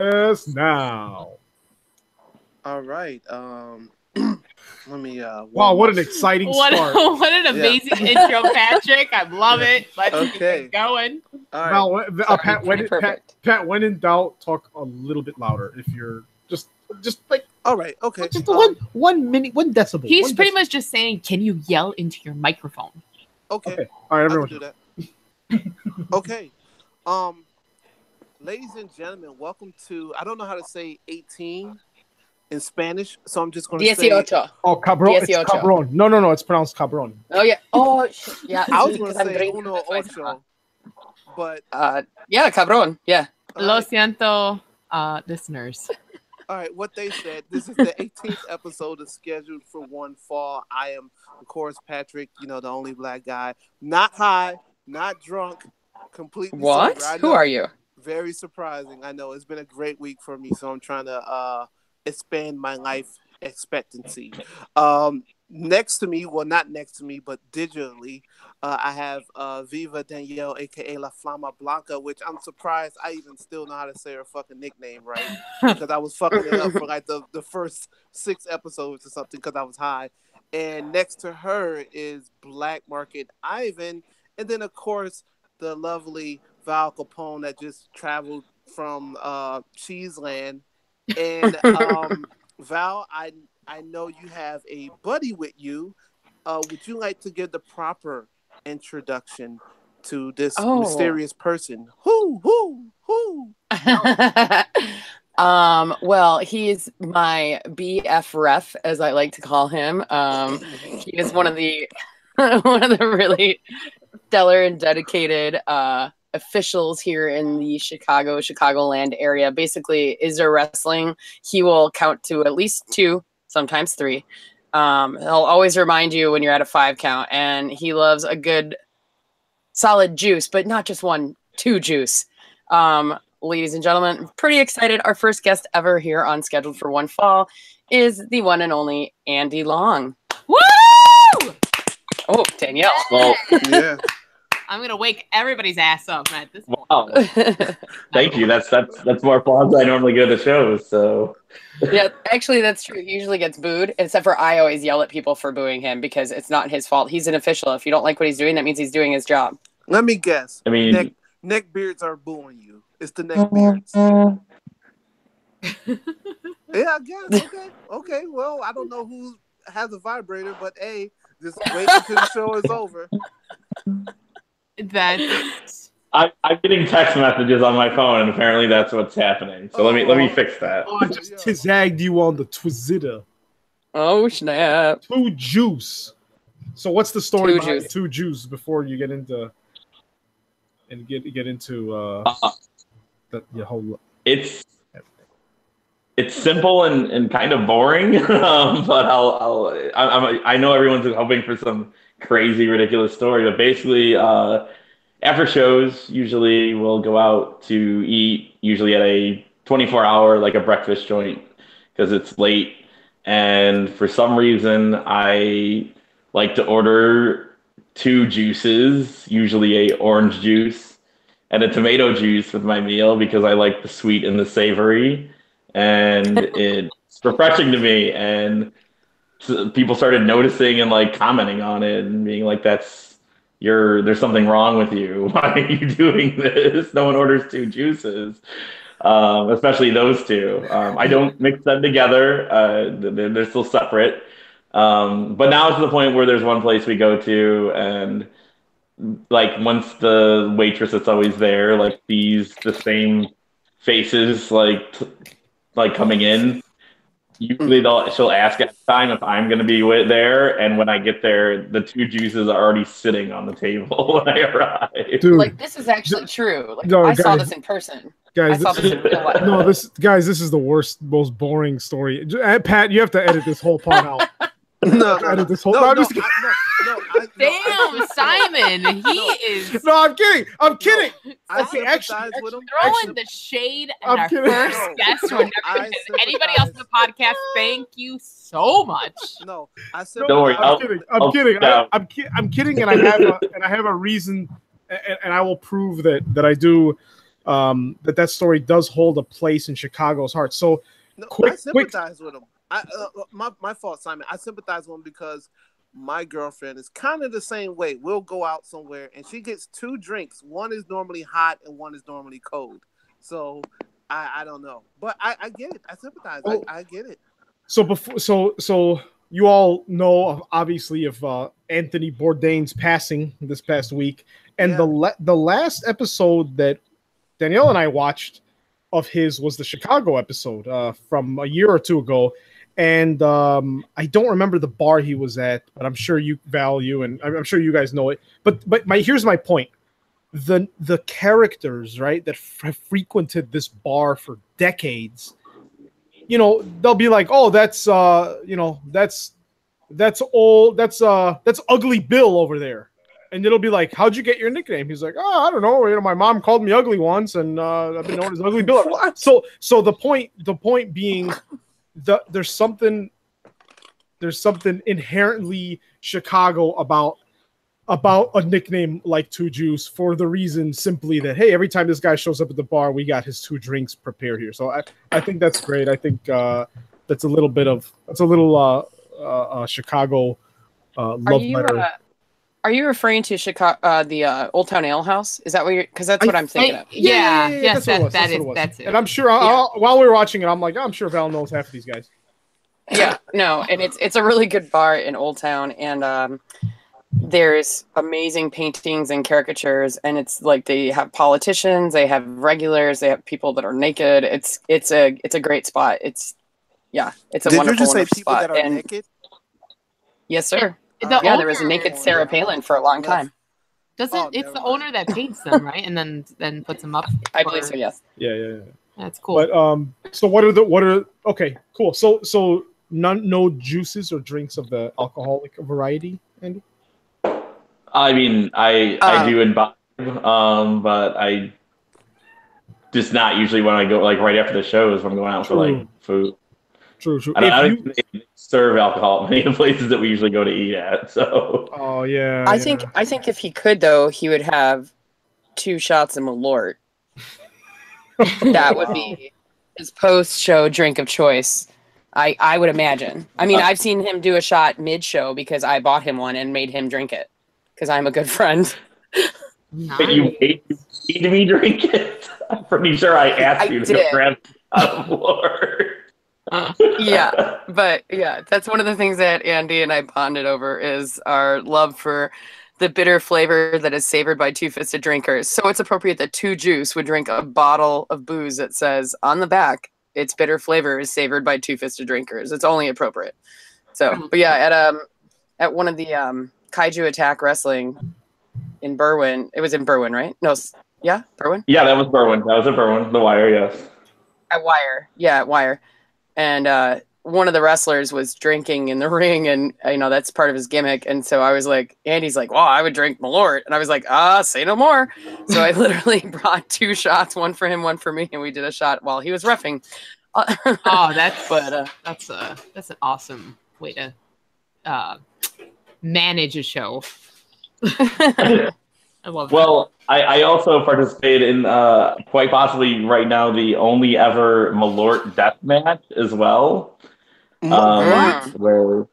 Yes, now. All right. Let me. Wow, what an exciting start! What an amazing intro, Patrick. I love it. Let's Okay. keep going. All right. Val, Pat, when in doubt, talk a little bit louder. If you're just like All right. Okay. just one decibel. He's pretty much just saying, "Can you yell into your microphone?" Okay. All right, I everyone. can do that. Okay. Ladies and gentlemen, welcome to. I don't know how to say 18 in Spanish, so I'm just going to say. 18. Oh, cabron. It's 18. cabron. No, it's pronounced cabron. Oh yeah. Oh yeah. I was going to because I'm say drinking, uno that's why it's ocho, but yeah, cabron. Yeah. Lo siento, listeners. all right, what they said. This is the 18th episode is scheduled for one fall. I am, of course, Patrick. The only black guy, not high, not drunk, completely What? sober. Who are you? Very surprising. I know it's been a great week for me, so I'm trying to expand my life expectancy. Next to me, well, not next to me, but digitally, I have Viva Danielle, aka La Flama Blanca, which I'm surprised I even still know how to say her fucking nickname right, because I was fucking it up for like the first 6 episodes or something because I was high. And next to her is Black Market Ivan, and then of course the lovely Val Capone that just traveled from Cheeseland. And Val, I know you have a buddy with you. Would you like to give the proper introduction to this mysterious person? Who? Well, he's my BF ref, as I like to call him. He is one of the really stellar and dedicated officials here in the Chicagoland area. Basically, is there wrestling? He will count to at least 2, sometimes 3. He'll always remind you when you're at a 5 count, and he loves a good solid juice, but not just 1, 2 juice. Ladies and gentlemen, pretty excited. Our first guest ever here on Scheduled for One Fall is the one and only Andy Long. Woo! Oh, Danielle. Well, Yeah. I'm gonna wake everybody's ass up at this point. wow. Thank you. That's more applause than I normally get at the shows. So Yeah, actually, that's true. He usually gets booed, except for I always yell at people for booing him because it's not his fault. He's an official. If you don't like what he's doing, that means he's doing his job. Let me guess. I mean, neck beards are booing you. It's the neck beards. Yeah, I guess. Okay. Well, I don't know who has a vibrator, but hey, just wait until the show is over. That's I'm getting text messages on my phone, and apparently that's what's happening. So let me fix that. Oh, I just zagged you on the Twizzita. Oh, snap. 2 juice. So what's the story 2 behind juice. 2 juice before you get into get into the whole? It's simple and kind of boring, but I know everyone's hoping for some crazy, ridiculous story. But basically, after shows, usually we'll go out to eat, usually at a 24-hour, like a breakfast joint, because it's late. And for some reason, I like to order 2 juices, usually a orange juice and a tomato juice with my meal because I like the sweet and the savory. And it's refreshing to me. And people started noticing and like commenting on it and being like, there's something wrong with you. Why are you doing this? No one orders 2 juices, especially those 2. I don't mix them together. They're still separate. But now it's to the point where there's one place we go to, and like once the waitress that's always there like sees the same faces like coming in, usually she'll ask at the time if I'm going to be there, and when I get there, the 2 juices are already sitting on the table when I arrive. Dude, Like, this is actually true. Like, No, I saw guys. this in person. guys, I saw this in real life. no, this is the worst, most boring story. Pat, you have to edit this whole part out. No. Edit this whole. No, I'm just damn, Simon. He is No, I'm kidding. I'm kidding. I Okay, sympathize with him. throwing the shade at I'm our kidding. first No, guest. no, Who never I did anybody else in the podcast. Thank you so much. No, I Don't worry, I'm kidding. I'm kidding. no. I'm kidding, and I have a reason, and I will prove that I do that story does hold a place in Chicago's heart. So, No, quick. I sympathize with him. My fault, Simon. I sympathize with him because my girlfriend is kind of the same way. We'll go out somewhere and she gets 2 drinks. One is normally hot and one is normally cold. So I don't know, but I get it. I sympathize. Oh. I get it. So you all know obviously of Anthony Bourdain's passing this past week, and the last episode that Danielle and I watched of his was the Chicago episode from a year or 2 ago. And I don't remember the bar he was at, but I'm sure you value, and I'm sure you guys know it. But here's my point: the characters, right, that have frequented this bar for decades, you know, they'll be like, oh, that's Ugly Bill over there, and it'll be like, how'd you get your nickname? He's like, oh, I don't know, you know, my mom called me ugly once, and I've been known as Ugly Bill. So the point being. There's something inherently Chicago about a nickname like Two Juice, for the reason simply that, hey, every time this guy shows up at the bar, we got his 2 drinks prepared here. So I think that's great. I think that's a little Chicago love letter. Are you referring to Chicago, the Old Town Ale House? Is that what you're? Because that's what I'm thinking of. Yeah, yes, that's it. And I'm sure while we were watching it, I'm like, I'm sure Val knows half of these guys. Yeah, no, and it's a really good bar in Old Town, and there's amazing paintings and caricatures, and it's like they have politicians, they have regulars, they have people that are naked. It's a great spot. It's a Did wonderful, you just say wonderful people spot. that are And naked? yes, sir. There was a naked Sarah Palin for a long time. It's never the mind. owner that paints them, right? And then puts them up. I believe so. Yes. Yeah. That's cool. But so what are okay, cool. So no juices or drinks of the alcoholic variety, Andy? I mean, I do imbibe, but I just not usually when I go like right after the shows when I'm going out for like food. True. I don't think they serve alcohol at many of the places that we usually go to eat at. So. Oh yeah. I think if he could though, he would have 2 shots of Malort. That would be his post-show drink of choice. I would imagine. I mean, I've seen him do a shot mid-show because I bought him one and made him drink it because I'm a good friend. Nice. But you made me drink it. I'm pretty sure I asked you to grab a Malort. Yeah, that's one of the things that Andy and I bonded over is our love for the bitter flavor that is savored by two-fisted drinkers. So it's appropriate that Two Juice would drink a bottle of booze that says on the back, its bitter flavor is savored by two-fisted drinkers. It's only appropriate. So, but yeah, at one of the Kaiju Attack Wrestling in Berwyn, it was in Berwyn, right? No, yeah, Berwyn? Yeah, that was Berwyn. That was at Berwyn. The Wire, yes. At Wire. Yeah, at Wire. And one of the wrestlers was drinking in the ring, and that's part of his gimmick. And so I was like, Andy's like, well, I would drink Malort, and I was like, say no more. So I literally brought 2 shots, one for him, one for me, and we did a shot while he was reffing. That's an awesome way to manage a show. I love that. Well, I also participated in quite possibly right now the only ever Malort death match as well. Where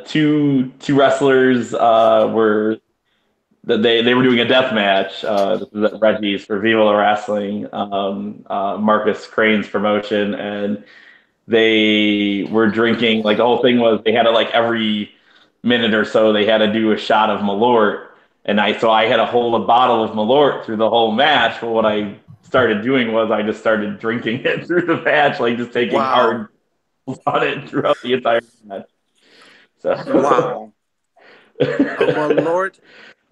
two wrestlers were doing a death match. This is at Reggie's for Viva La Wrestling, Marcus Crane's promotion, and they were drinking. Like the whole thing was they had to like every minute or so they had to do a shot of Malort, and I had to hold a bottle of Malort through the whole match. But what I started doing was I just started drinking it through the match, like just taking hard on it throughout the entire match. So wow. A Malort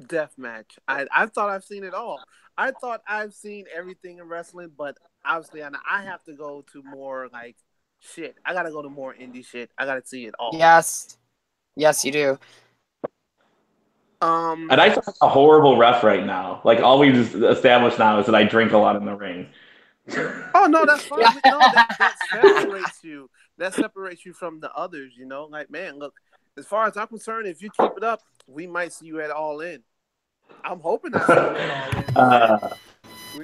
death match. I thought I've seen it all. I thought I've seen everything in wrestling, but obviously I have to go to more like shit. I gotta go to more indie shit. I gotta see it all. Yes, you do. And I sound like a horrible ref right now. Like all we've established now is that I drink a lot in the ring. Oh no, that's fine. No, that separates you. That separates you from the others. Like man, look. As far as I'm concerned, if you keep it up, we might see you at All In. I'm hoping I see you at All In.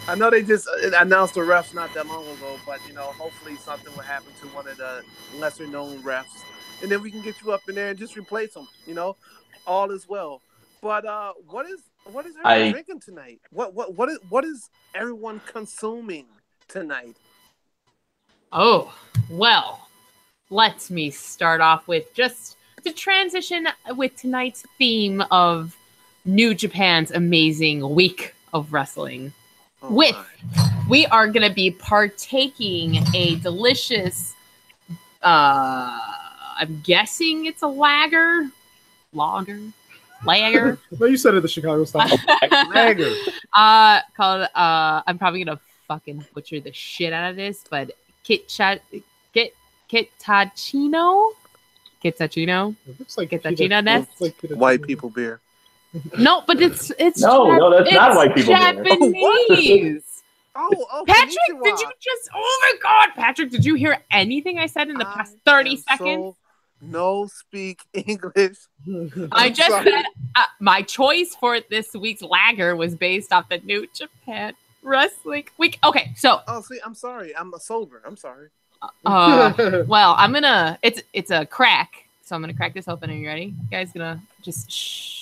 I know they just announced the refs not that long ago, but hopefully something will happen to one of the lesser known refs, and then we can get you up in there and just replace them. All is well. But what is everyone drinking tonight? What is everyone consuming tonight? Oh, well, let me start off with just to transition with tonight's theme of New Japan's amazing week of wrestling. We are going to be partaking a delicious, I'm guessing it's a lager. No, you said it the Chicago style. Lager. Called, I'm probably going to fucking butcher the shit out of this, but Kitachino? Kitachino? It looks like Kitachino nest? Like white people beer. No, but it's no, that's not white people beer. Japanese. Oh, Patrick, konnichiwa. did you just? Oh my God, Patrick, did you hear anything I said in the past 30 seconds? No speak English. I just said my choice for this week's lager was based off the New Japan Wrestling Week. Okay, so. Oh, see, I'm sorry. I'm sober. I'm sorry. Well, I'm gonna. It's a crack, so I'm gonna crack this open. Are you ready? You guys gonna just shh.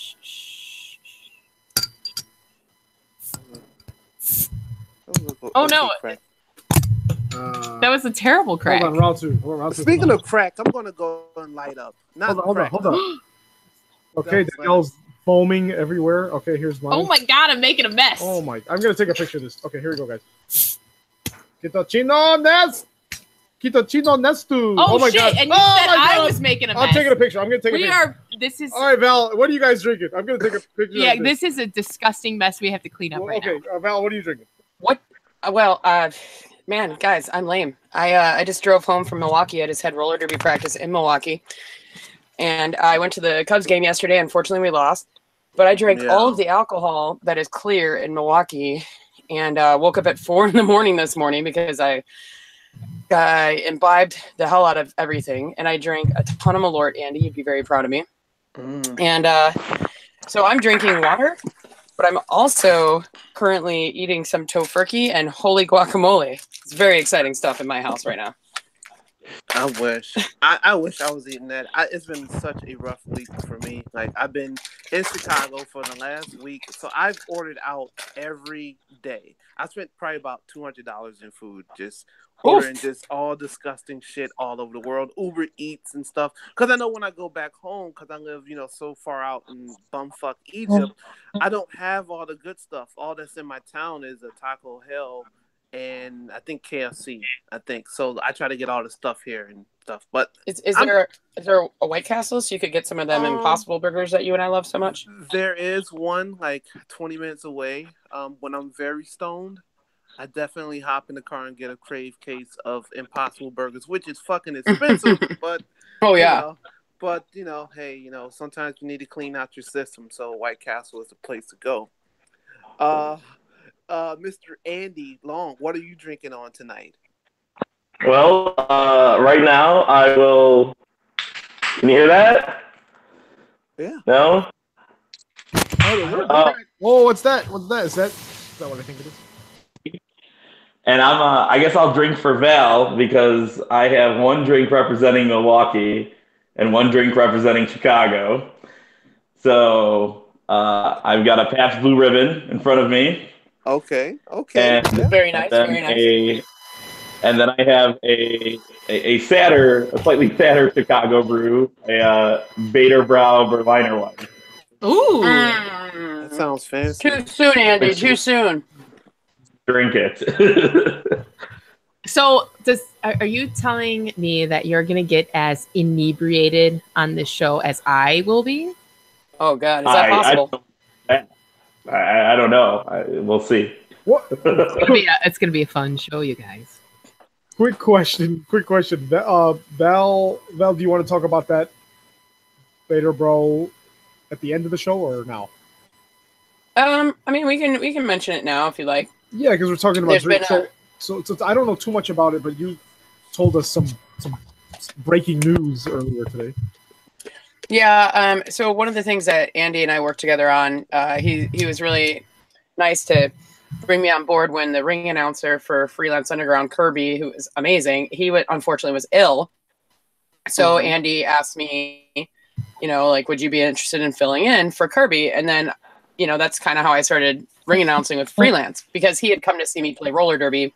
Oh no! That was a terrible crack. Hold on, round two. Speaking of crack, I'm gonna go and light up. Hold on. Okay, Danielle's foaming everywhere. Okay, here's mine. Oh my God, I'm making a mess. Oh my! I'm gonna take a picture of this. Okay, here we go, guys. Kitachino Nestu. Oh my shit! God. And you said I was making a mess. I'm taking a picture. I'm gonna take a picture. This is. All right, Val. What are you guys drinking? I'm gonna take a picture. Yeah, this is a disgusting mess we have to clean up right now. Okay, Val, what are you drinking? What? Well, man, guys, I'm lame. I just drove home from Milwaukee. I just had roller derby practice in Milwaukee, and I went to the Cubs game yesterday. Unfortunately, we lost, but I drank all of the alcohol that is clear in Milwaukee, and woke up at 4 a.m. this morning because I imbibed the hell out of everything, and I drank a ton of Malort. Andy, you'd be very proud of me. And so I'm drinking water, but I'm also currently eating some tofurkey and holy guacamole. It's very exciting stuff in my house right now. I wish. I wish I was eating that. It's been such a rough week for me. Like, I've been in Chicago for the last week, so I've ordered out every day. I spent probably about $200 in food, just ordering just all disgusting shit all over the world, Uber Eats and stuff. Because I know when I go back home, because I live, so far out in bumfuck Egypt, I don't have all the good stuff. All that's in my town is a Taco Hell and I think KFC. I think so. I try to get all the stuff here and stuff. But is there a White Castle so you could get some of them Impossible Burgers that you and I love so much? There is one like 20 minutes away. When I'm very stoned, I definitely hop in the car and get a crave case of Impossible Burgers, which is fucking expensive. But but hey, sometimes you need to clean out your system. So White Castle is the place to go. Mr. Andy Long, what are you drinking on tonight? Well, right now I will. Can you hear that? Yeah. No. Whoa! What's that? What's that? Is that what I think it is? And I guess I'll drink for Val because I have one drink representing Milwaukee and one drink representing Chicago. So I've got a Pabst Blue Ribbon in front of me. Okay. And very nice. Very nice. And then I have a slightly sadder Chicago brew, a Bader Brau Berliner Weisse. Ooh, that sounds fancy. Too soon, Andy. Too soon. Drink it. So, are you telling me that you're gonna get as inebriated on this show as I will be? Oh God, is that possible? I don't know. We'll see. What? It's gonna be a fun show, you guys. Quick question. Val, do you want to talk about that Bader Bro at the end of the show or now? I mean, we can mention it now if you like. Yeah, because we're talking about drink. So I don't know too much about it, but you told us some breaking news earlier today. Yeah. So one of the things that Andy and I worked together on, he was really nice to bring me on board when the ring announcer for Freelance Underground, Kirby, who is amazing, unfortunately was ill. So Andy asked me, like, would you be interested in filling in for Kirby? And then, that's kind of how I started ring announcing with Freelance, because he had come to see me play roller derby,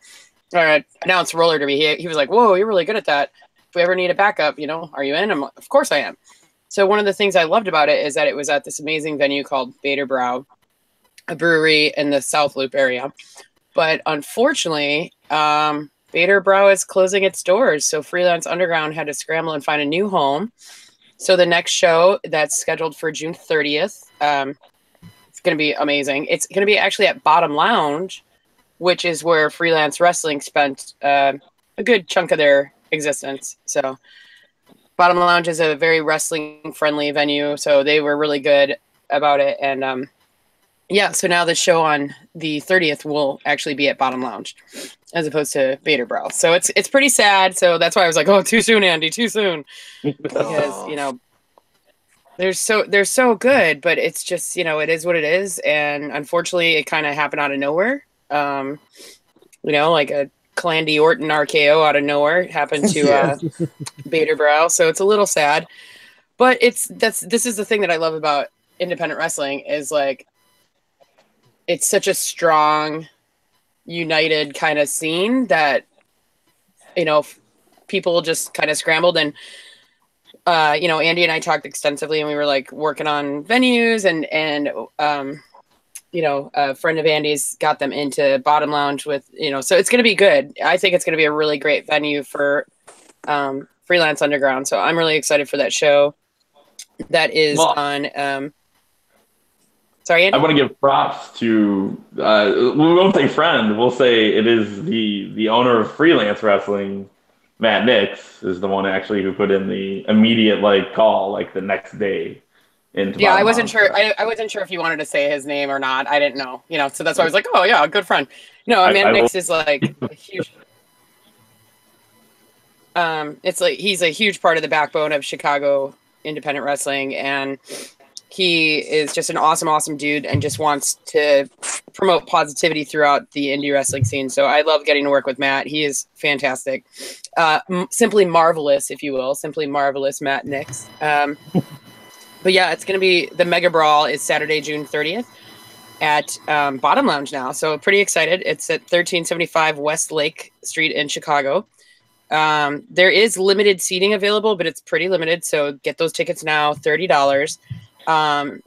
or announce roller derby. He was like, whoa, you're really good at that. If we ever need a backup, are you in? I'm like, of course I am. So one of the things I loved about it is that it was at this amazing venue called Bader Brow, a brewery in the South Loop area. But unfortunately, Bader Brow is closing its doors. So Freelance Underground had to scramble and find a new home. So the next show that's scheduled for June 30th, it's going to be amazing. It's going to be actually at Bottom Lounge, which is where Freelance Wrestling spent a good chunk of their existence. So Bottom Lounge is a very wrestling friendly venue. So they were really good about it. And so now the show on the 30th will actually be at Bottom Lounge as opposed to Bader Brow. So it's pretty sad. So that's why I was like, oh, too soon, Andy, too soon. Because, they're so good, but it's just, it is what it is. And unfortunately it kind of happened out of nowhere. Like a Clandi Orton RKO out of nowhere happened to Bader Brow. So it's a little sad, but this is the thing that I love about independent wrestling is like, it's such a strong, united kind of scene that, people just kind of scrambled. And, Andy and I talked extensively and we were like working on venues and a friend of Andy's got them into Bottom Lounge with, so it's going to be good. I think it's going to be a really great venue for Freelance Underground. So I'm really excited for that show. That is on, sorry, Andy? I want to give props to, we won't say friend, we'll say it is the owner of Freelance Wrestling, Matt Nix, is the one actually who put in the immediate call the next day. I wasn't sure. I wasn't sure if you wanted to say his name or not. I didn't know, so that's why I was like, oh yeah, good friend. No, Matt Nix is like a huge, it's like, he's a huge part of the backbone of Chicago independent wrestling. And he is just an awesome dude and just wants to promote positivity throughout the indie wrestling scene. So I love getting to work with Matt. He is fantastic. Simply marvelous, if you will. Simply marvelous, Matt Nix. But yeah, it's going to be the Mega Brawl is Saturday, June 30th at Bottom Lounge now. So pretty excited. It's at 1375 West Lake Street in Chicago. There is limited seating available, but it's pretty limited. So get those tickets now, $30.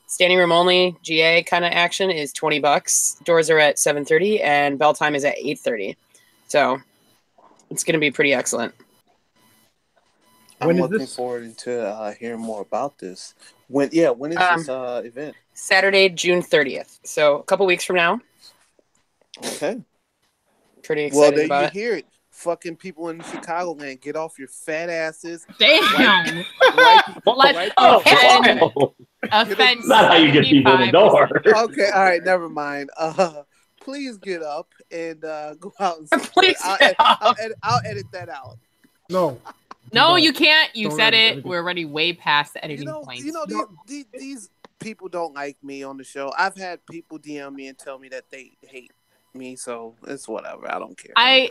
Standing room only GA kind of action is $20. Doors are at 7:30 and bell time is at 8:30. So it's going to be pretty excellent. I'm looking forward to hearing more about this. When is this event? Saturday, June 30th. So a couple weeks from now. Okay. Pretty excited about it. Well, there you hear it. Fucking people in Chicagoland, get off your fat asses. Damn. Offense. Not how you get people in the door. Okay, all right, never mind. Please get up and go out and please I'll edit that out. No, you can't. You said it. We're already way past the editing point. These people don't like me on the show. I've had people DM me and tell me that they hate me, so it's whatever. I don't care. I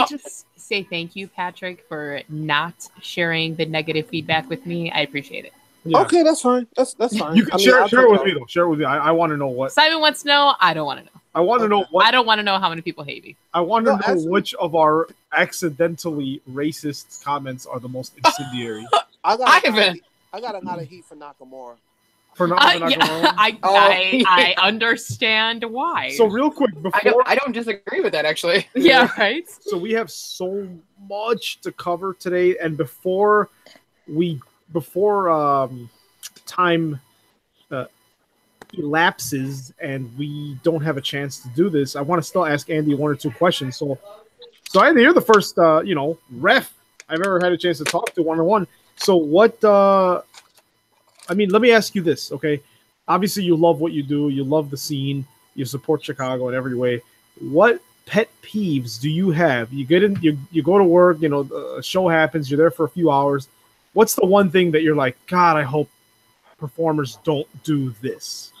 just say thank you, Patrick, for not sharing the negative feedback with me. I appreciate it. Yeah. Okay, that's fine. That's fine. You can share it with me though. Share it with me. I want to know what Simon wants to know. I don't want to know. I want to know what. I don't want to know how many people hate me. I want to know which of our accidentally racist comments are the most incendiary. I got a lot of heat for Nakamura. I understand why. So real quick, before I don't disagree with that actually. Yeah, right. So we have so much to cover today, and before time elapses and we don't have a chance to do this, I want to still ask Andy one or two questions. So Andy, you're the first ref I've ever had a chance to talk to one-on-one. So what let me ask you this, okay? Obviously you love what you do, you love the scene, you support Chicago in every way. What pet peeves do you have? You get in, you go to work, a show happens, you're there for a few hours. What's the one thing that you're like, God, I hope performers don't do this?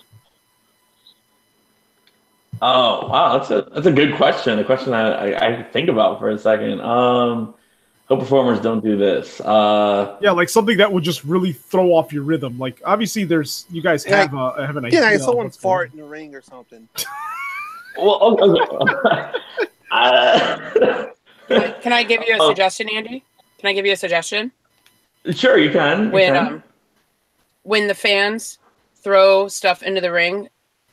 Oh wow, that's a good question. A question I think about for a second. Hope performers don't do this. Yeah, like something that would just really throw off your rhythm. Like obviously, you guys have an idea. Yeah, like of someone what's going fart in the ring or something. Well, okay. Can I give you a suggestion, Andy? Can I give you a suggestion? Sure, you can. When the fans throw stuff into the ring,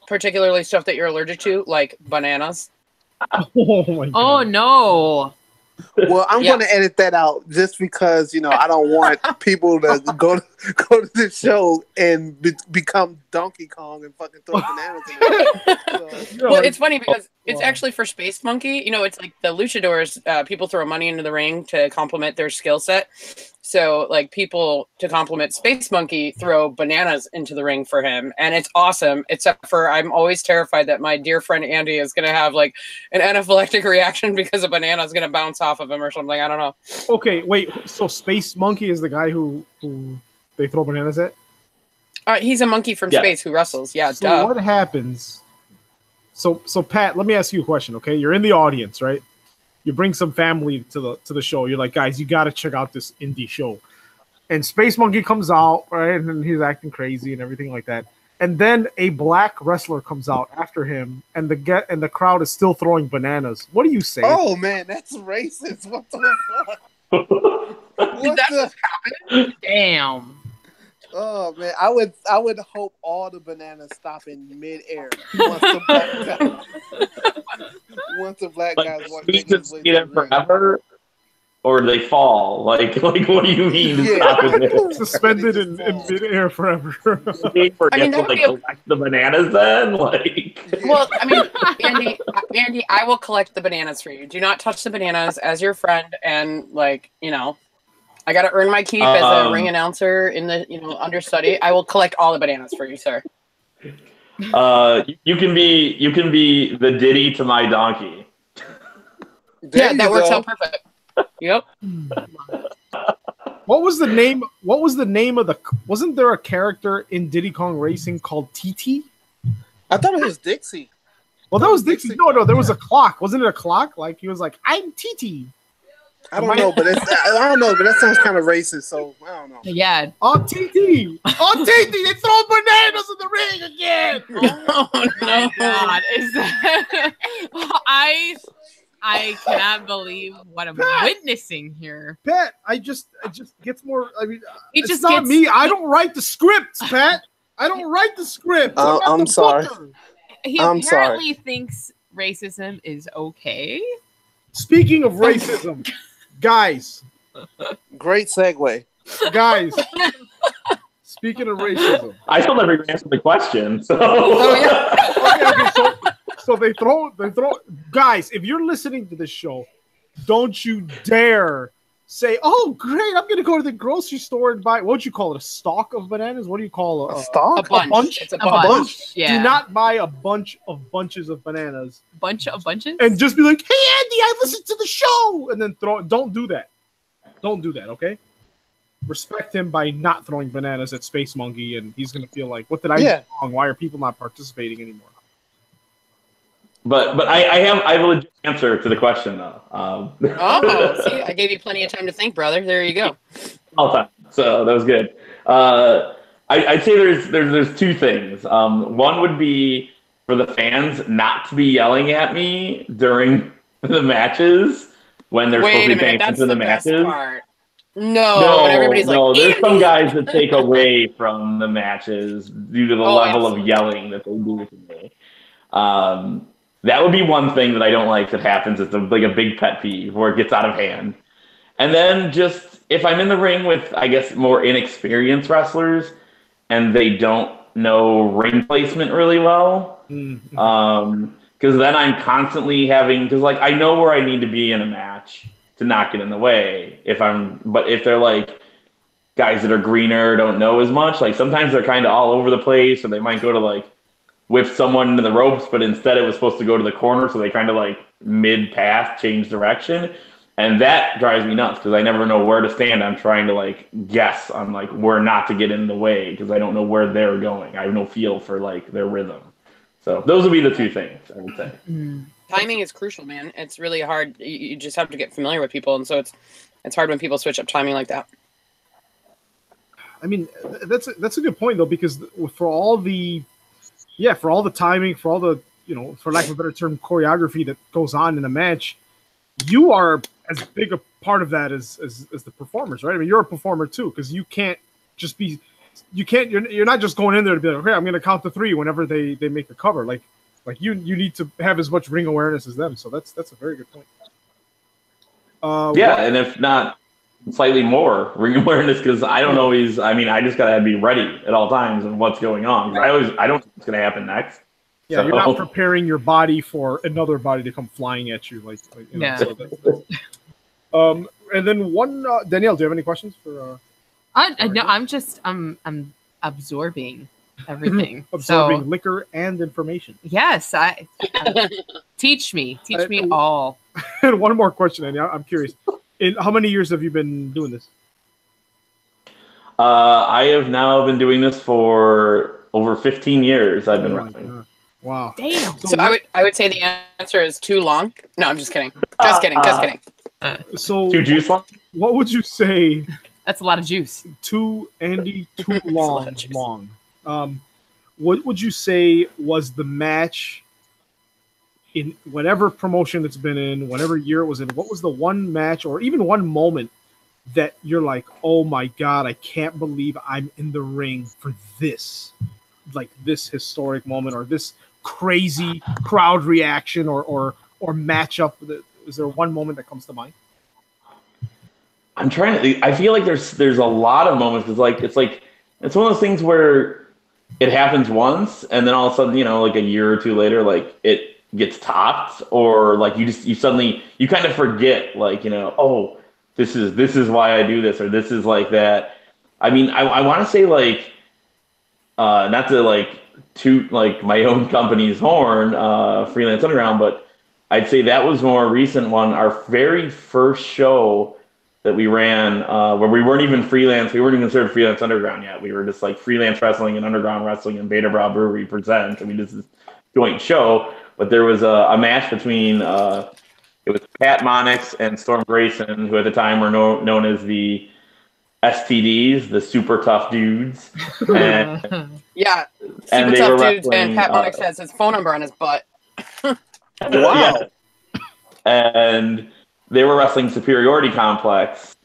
particularly stuff that you're allergic to, like bananas. Oh my God. Oh no. Well, I'm going to edit that out just because I don't want people to go to the show and become Donkey Kong and fucking throw bananas in it. Well, it's funny because it's actually for Space Monkey. It's like the luchadors. People throw money into the ring to complement their skill set. So, like, people to compliment Space Monkey throw bananas into the ring for him, and it's awesome. Except for I'm always terrified that my dear friend Andy is going to have like an anaphylactic reaction because a banana is going to bounce off of him or something. I don't know. Okay, wait. So Space Monkey is the guy who they throw bananas at? He's a monkey from space who wrestles. Yeah, so duh. What happens? So Pat, let me ask you a question. Okay, you're in the audience, right? You bring some family to the show. You're like, guys, you got to check out this indie show. And Space Monkey comes out, right? And he's acting crazy and everything like that. And then a black wrestler comes out after him, and the crowd is still throwing bananas. What do you say? Oh man, that's racist. What the fuck? Did that just happen? Damn. Oh man, I would hope all the bananas stop in midair once the black guys walk in. Forever, or they fall. Like what do you mean? Suspended in midair forever. Collect the bananas then. Well, I mean, Andy, I will collect the bananas for you. Do not touch the bananas as your friend, and I got to earn my keep as a ring announcer in the understudy. I will collect all the bananas for you, sir. You can be the Diddy to my donkey. That works out perfect. Yep. What was the name of the? Wasn't there a character in Diddy Kong Racing called TT? I thought it was Dixie. Well, that was Dixie. No, there was a clock. Wasn't it a clock? Like he was like, "I'm TT." I don't know, but that sounds kind of racist. So I don't know. Yeah. Oh, TT! Oh, TT! They throw bananas in the ring again. Oh no! God, is that? I cannot believe what I'm witnessing here. Pat, I just gets more. I mean, it's not me. I don't write the scripts, Pat. I don't write the script. I'm sorry. He apparently thinks racism is okay. Speaking of racism, guys. Great segue. Guys. Speaking of racism. I still never answered the question. So. Okay, so they throw guys, if you're listening to this show, don't you dare say, "Oh, great, I'm gonna go to the grocery store and buy," what would you call it? A stalk of bananas? What do you call a stalk? A bunch. A bunch? It's a bunch. Yeah. Do not buy a bunch of bunches of bananas. Bunch of bunches? And just be like, "Hey Andy, I listened to the show," and then don't do that. Don't do that, okay? Respect him by not throwing bananas at Space Monkey, and he's gonna feel like, what did I do wrong? Why are people not participating anymore? But I have a legit answer to the question though. See, I gave you plenty of time to think, brother. There you go. All time. So that was good. I'd say there's two things. One would be for the fans not to be yelling at me during the matches when they're supposed to be paying attention to the matches. Part. No, everybody's like, there's some guys that take away from the matches due to the level of yelling that they do to me. That would be one thing that I don't like that happens. It's like a big pet peeve where it gets out of hand. And then just if I'm in the ring with, I guess, more inexperienced wrestlers and they don't know ring placement really well, because then I'm constantly because I know where I need to be in a match to not get in the way. But if they're like guys that are greener, don't know as much, like sometimes they're kind of all over the place, or they might go to whip someone into the ropes, but instead it was supposed to go to the corner, so they kind of mid-path change direction. And that drives me nuts because I never know where to stand. I'm trying to guess on where not to get in the way because I don't know where they're going. I have no feel for their rhythm. So those would be the two things I would say. Timing is crucial, man. It's really hard. You just have to get familiar with people, and so it's hard when people switch up timing like that. I mean, that's a good point though, because for all the timing, for all the, for lack of a better term, choreography that goes on in a match, you are as big a part of that as the performers, right? I mean, you're a performer too, because you can't just be, you're not just going in there to be like, okay, I'm going to count to 3 whenever they make a cover. Like you need to have as much ring awareness as them. So that's a very good point. And if not slightly more ring awareness, because I don't always. I mean, I just gotta be ready at all times and what's going on. I don't know what's gonna happen next. Yeah, so. You're not preparing your body for another body to come flying at you. So and then one, Danielle, do you have any questions for? No, I'm absorbing everything. Absorbing liquor and information. Yes, teach me all. And one more question, Danielle. I'm curious. How many years have you been doing this? I have now been doing this for over 15 years. I've been wrestling. Wow. Damn. So I would say the answer is too long. No, I'm just kidding. Just kidding. So too juice long? What would you say? That's a lot of juice. Too long. What would you say was the match in whatever promotion it's been in, whatever year it was in? What was the one match or even one moment that you're like, oh my God, I can't believe I'm in the ring for this, like this historic moment or this crazy crowd reaction or matchup? Is there one moment that comes to mind? I'm trying to think. I feel like there's a lot of moments because it's one of those things where it happens once and then all of a sudden, like a year or two later, like it gets topped, or like you kind of forget, oh, this is why I do this, or this is like that. I mean, I want to say not to toot my own company's horn, Freelance Underground, but I'd say that was more recent one. Our very first show that we ran, where we weren't even freelance, we weren't even considered Freelance Underground yet. We were just freelance wrestling and underground wrestling and Beta Bra Brewery presents. I mean, this is a joint show. But there was a match between it was Pat Monix and Storm Grayson, who at the time were known as the STDs, the super tough dudes. And, yeah, super tough dudes. And Pat Monix has his phone number on his butt. Wow. Yeah. And they were wrestling Superiority Complex,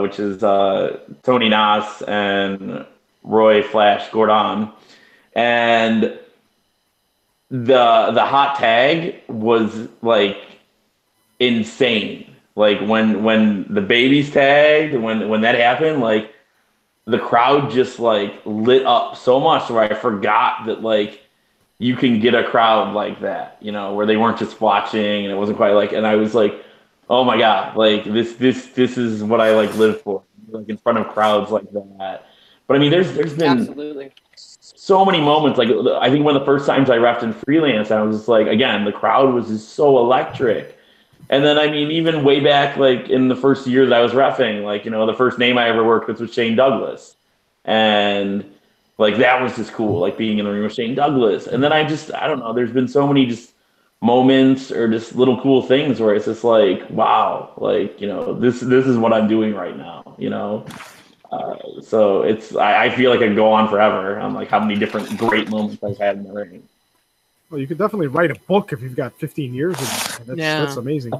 which is Tony Nas and Roy Flash Gordon, and the hot tag was insane. When the babies tagged, when that happened, the crowd just lit up so much where I forgot that you can get a crowd like that, where they weren't just watching and it wasn't quite and I was oh my God, this is what I live for, in front of crowds like that. But I mean, there's been absolutely so many moments. I think one of the first times I rapped in Freelance, I was just again, the crowd was just so electric. And then, I mean, even way back, in the first year that I was reffing, the first name I ever worked with was Shane Douglas. And that was just cool, being in the ring with Shane Douglas. And then I don't know, there's been so many just moments or just little cool things where it's just wow, this is what I'm doing right now, so I feel like I could go on forever on how many different great moments I've had in the ring. Well, you could definitely write a book if you've got 15 years. That's amazing.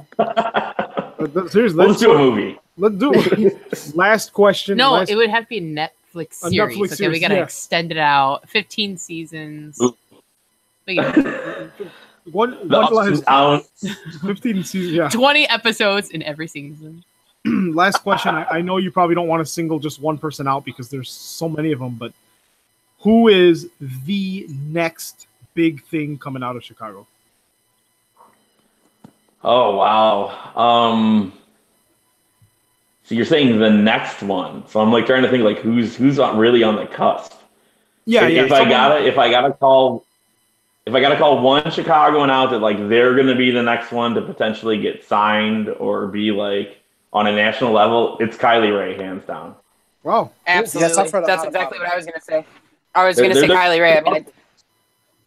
Seriously, let's do a movie. Let's do it. Last question. No, it would have to be a Netflix series. Netflix series, we gotta extend it out. 15 seasons. One last 15 seasons. Yeah. 20 episodes in every season. Last question. I know you probably don't want to single just one person out because there's so many of them, but who is the next big thing coming out of Chicago? Oh wow. So you're saying the next one. So I'm trying to think who's really on the cusp. Yeah, if I gotta call one Chicagoan out that they're gonna be the next one to potentially get signed or be on a national level, it's Kylie Ray, hands down. Wow. Absolutely. That's exactly what I was gonna say. I was gonna say Kylie Ray. I mean,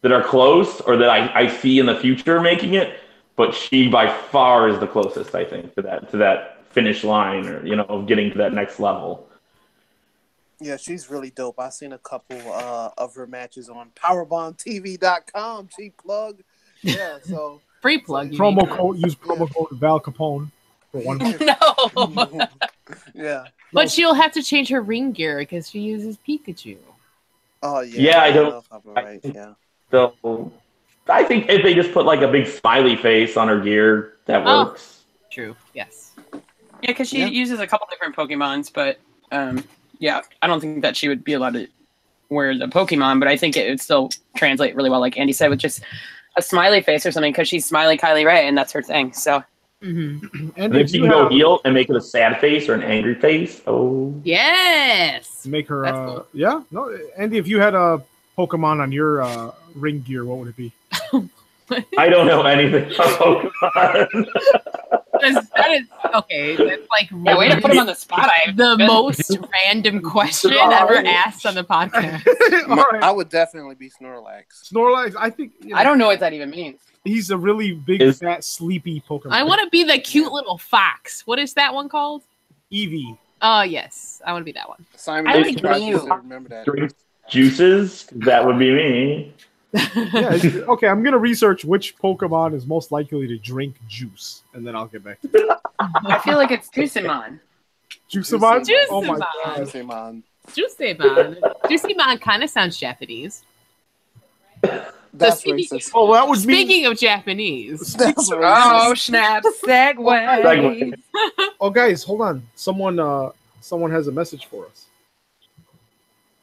that are close or that I see in the future making it, but she by far is the closest, I think, to that finish line, or of getting to that next level. Yeah, she's really dope. I've seen a couple of her matches on PowerbombTV.com. Cheap plug. Yeah, so Free plug. Use promo code Val Capone for one. No. Yeah. But she'll have to change her ring gear because she uses Pikachu. Oh yeah. Yeah, I don't know if I'm right. Yeah. So I think if they just put like a big smiley face on her gear, that works. True. Yes. Yeah, because she uses a couple different Pokemons, but yeah, I don't think that she would be allowed to wear the Pokemon, but I think it would still translate really well, like Andy said, with just a smiley face or something, because she's Smiley Kylie Rae, and that's her thing. So. Mm-hmm. And if you can go heel and make it a sad face or an angry face, yes, make her. Cool. Yeah, no, Andy, if you had a Pokemon on your ring gear, what would it be? I don't know anything about Pokemon. that is okay. That's like really way to put him on the spot. The most random question ever asked on the podcast. I would definitely be Snorlax. Snorlax, I think. I don't know what that even means. He's a really big, fat, sleepy Pokemon. I want to be the cute little fox. What is that one called? Eevee. Oh, yes. I want to be that one. Simon, I like you. Remember that. Drink juices? That would be me. Yeah, okay, I'm going to research which Pokemon is most likely to drink juice, and then I'll get back to you. I feel like it's Juicemon. Juicemon? Juicemon. Oh my God. Juicemon. Juicemon kind of sounds Japanese. That's racist. Oh, that was Speaking of Japanese. That's racist. Oh, snap. Segway. Oh, guys, hold on. Someone has a message for us.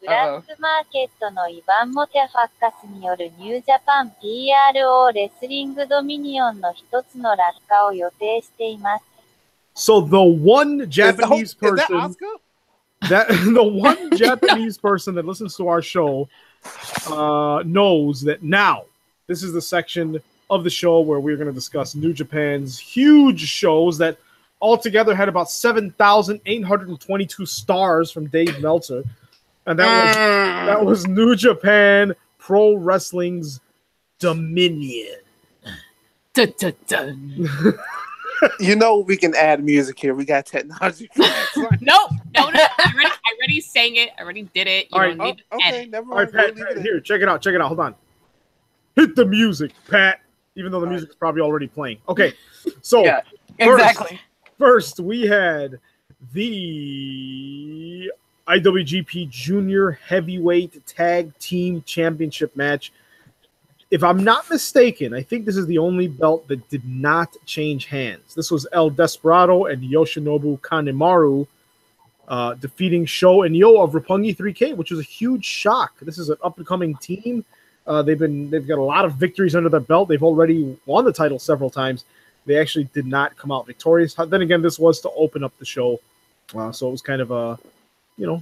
ブラックマーケットのイバン・モテファッカスによるニュージャパン PRO レスリングドミニオンの一つの落下を予定しています。So the one Japanese person that the one Japanese person that listens to our show knows that now this is the section of the show where we're going to discuss New Japan's huge shows that altogether had about 7,822 stars from Dave Meltzer. And that was New Japan Pro Wrestling's Dominion. Dun, dun, dun. You know we can add music here. We got technology. No. I already sang it. I already did it. You don't need to okay, edit. never All right, mind. Pat, here, check it out. Hold on. Hit the music, Pat. Even though the music's probably already playing. Okay, so yeah, exactly. First, we had the IWGP Junior Heavyweight Tag Team Championship match. If I'm not mistaken, I think this is the only belt that did not change hands. This was El Desperado and Yoshinobu Kanemaru defeating Sho and Yo of Roppongi 3K, which was a huge shock. This is an up-and-coming team. They've got a lot of victories under their belt. They've already won the title several times. They actually did not come out victorious. Then again, this was to open up the show, so it was kind of a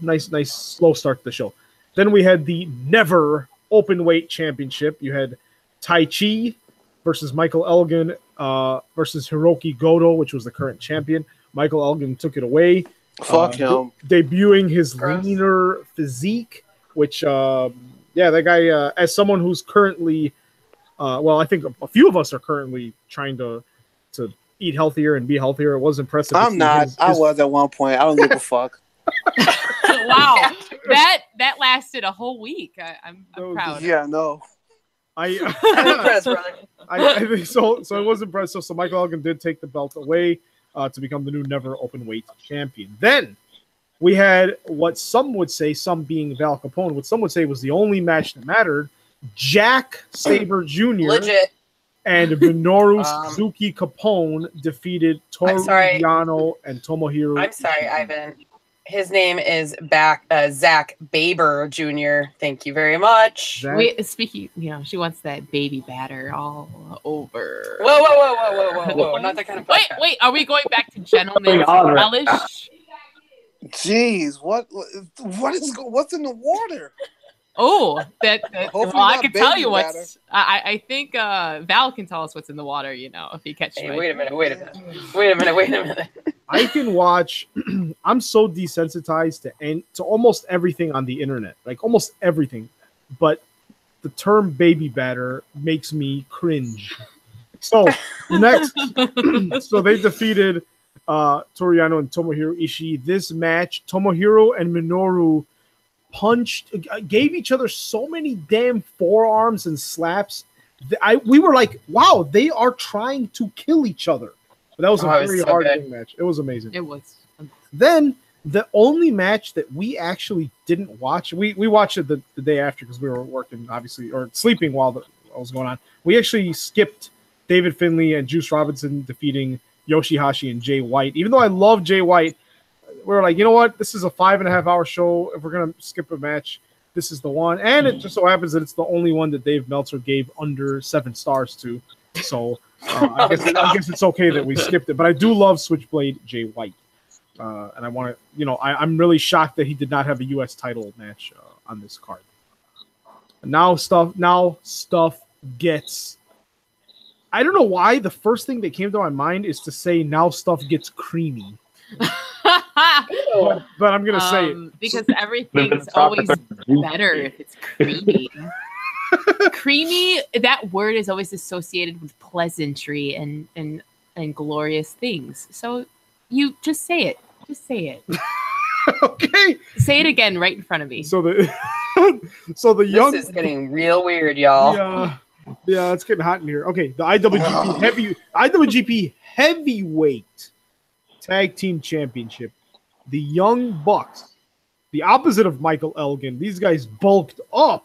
nice slow start to the show. Then we had the Never Openweight Championship. You had Tai Chi versus Michael Elgin versus Hiroki Goto, which was the current champion. Michael Elgin took it away. Fuck him. Debuting his leaner physique, which, that guy, as someone who's currently, I think a few of us are currently trying to eat healthier and be healthier. It was impressive. I'm not. I was at one point. I don't give a fuck. Wow. That lasted a whole week. I'm proud. Yeah, no. I'm impressed, brother. I think so. So it was impressive. So Michael Elgin did take the belt away to become the new Never Openweight champion. Then we had what some would say, some being Val Capone, what some would say was the only match that mattered. Jack Sabre Jr. Legit. and Minoru Suzuki Capone defeated Toru Yano and Tomohiro. I'm sorry, Ivan. His name is Zach Baber Jr. Thank you very much. Wait, speaking, she wants that baby batter all over. Whoa. Not that kind of podcast. Wait, are we going back to gentlemen's relish? Jeez, what's in the water? Oh, well, I can tell you batter. what's. I think Val can tell us what's in the water. If he catches. Hey, wait a minute. I can watch. I'm so desensitized to almost everything on the internet, like almost everything. But the term baby batter makes me cringe. So next, so they defeated Toru Yano and Tomohiro Ishii. This match, Tomohiro and Minoru gave each other so many damn forearms and slaps. We were like, wow, they are trying to kill each other. But that was a very hard match. It was amazing. It was. Then the only match that we actually didn't watch, we watched it the day after because we were working, obviously, or sleeping while that was going on. We actually skipped David Finlay and Juice Robinson defeating Yoshihashi and Jay White. Even though I love Jay White, we were like, you know what? This is a 5.5 hour show. If we're going to skip a match, this is the one. And it just so happens that it's the only one that Dave Meltzer gave under 7 stars to. So I guess it's okay that we skipped it. But I do love Switchblade Jay White. And I want to, I'm really shocked that he did not have a U.S. title match on this card. Now stuff gets. I don't know why the first thing that came to my mind is to say now stuff gets creamy. but I'm gonna say it because everything's always better if it's creamy. Creamy. That word is always associated with pleasantry and glorious things. So you just say it. Just say it. Okay. Say it again right in front of me. So the young. This is getting real weird, y'all. Yeah, it's getting hot in here. Okay, the IWGP Heavyweight Tag Team Championship. The Young Bucks, the opposite of Michael Elgin. These guys bulked up,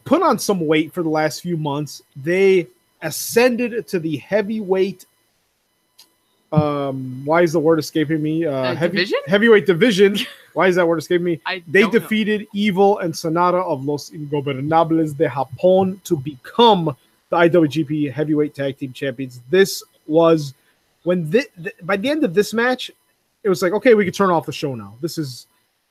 put on some weight for the last few months. They ascended to the heavyweight. Why is the word escaping me? Division? Heavyweight division. Why is that word escaping me? They defeated know. Evil and Sonata of Los Ingobernables de Japón to become the IWGP Heavyweight Tag Team Champions. This was when by the end of this match, it was like, okay, we can turn off the show now. This is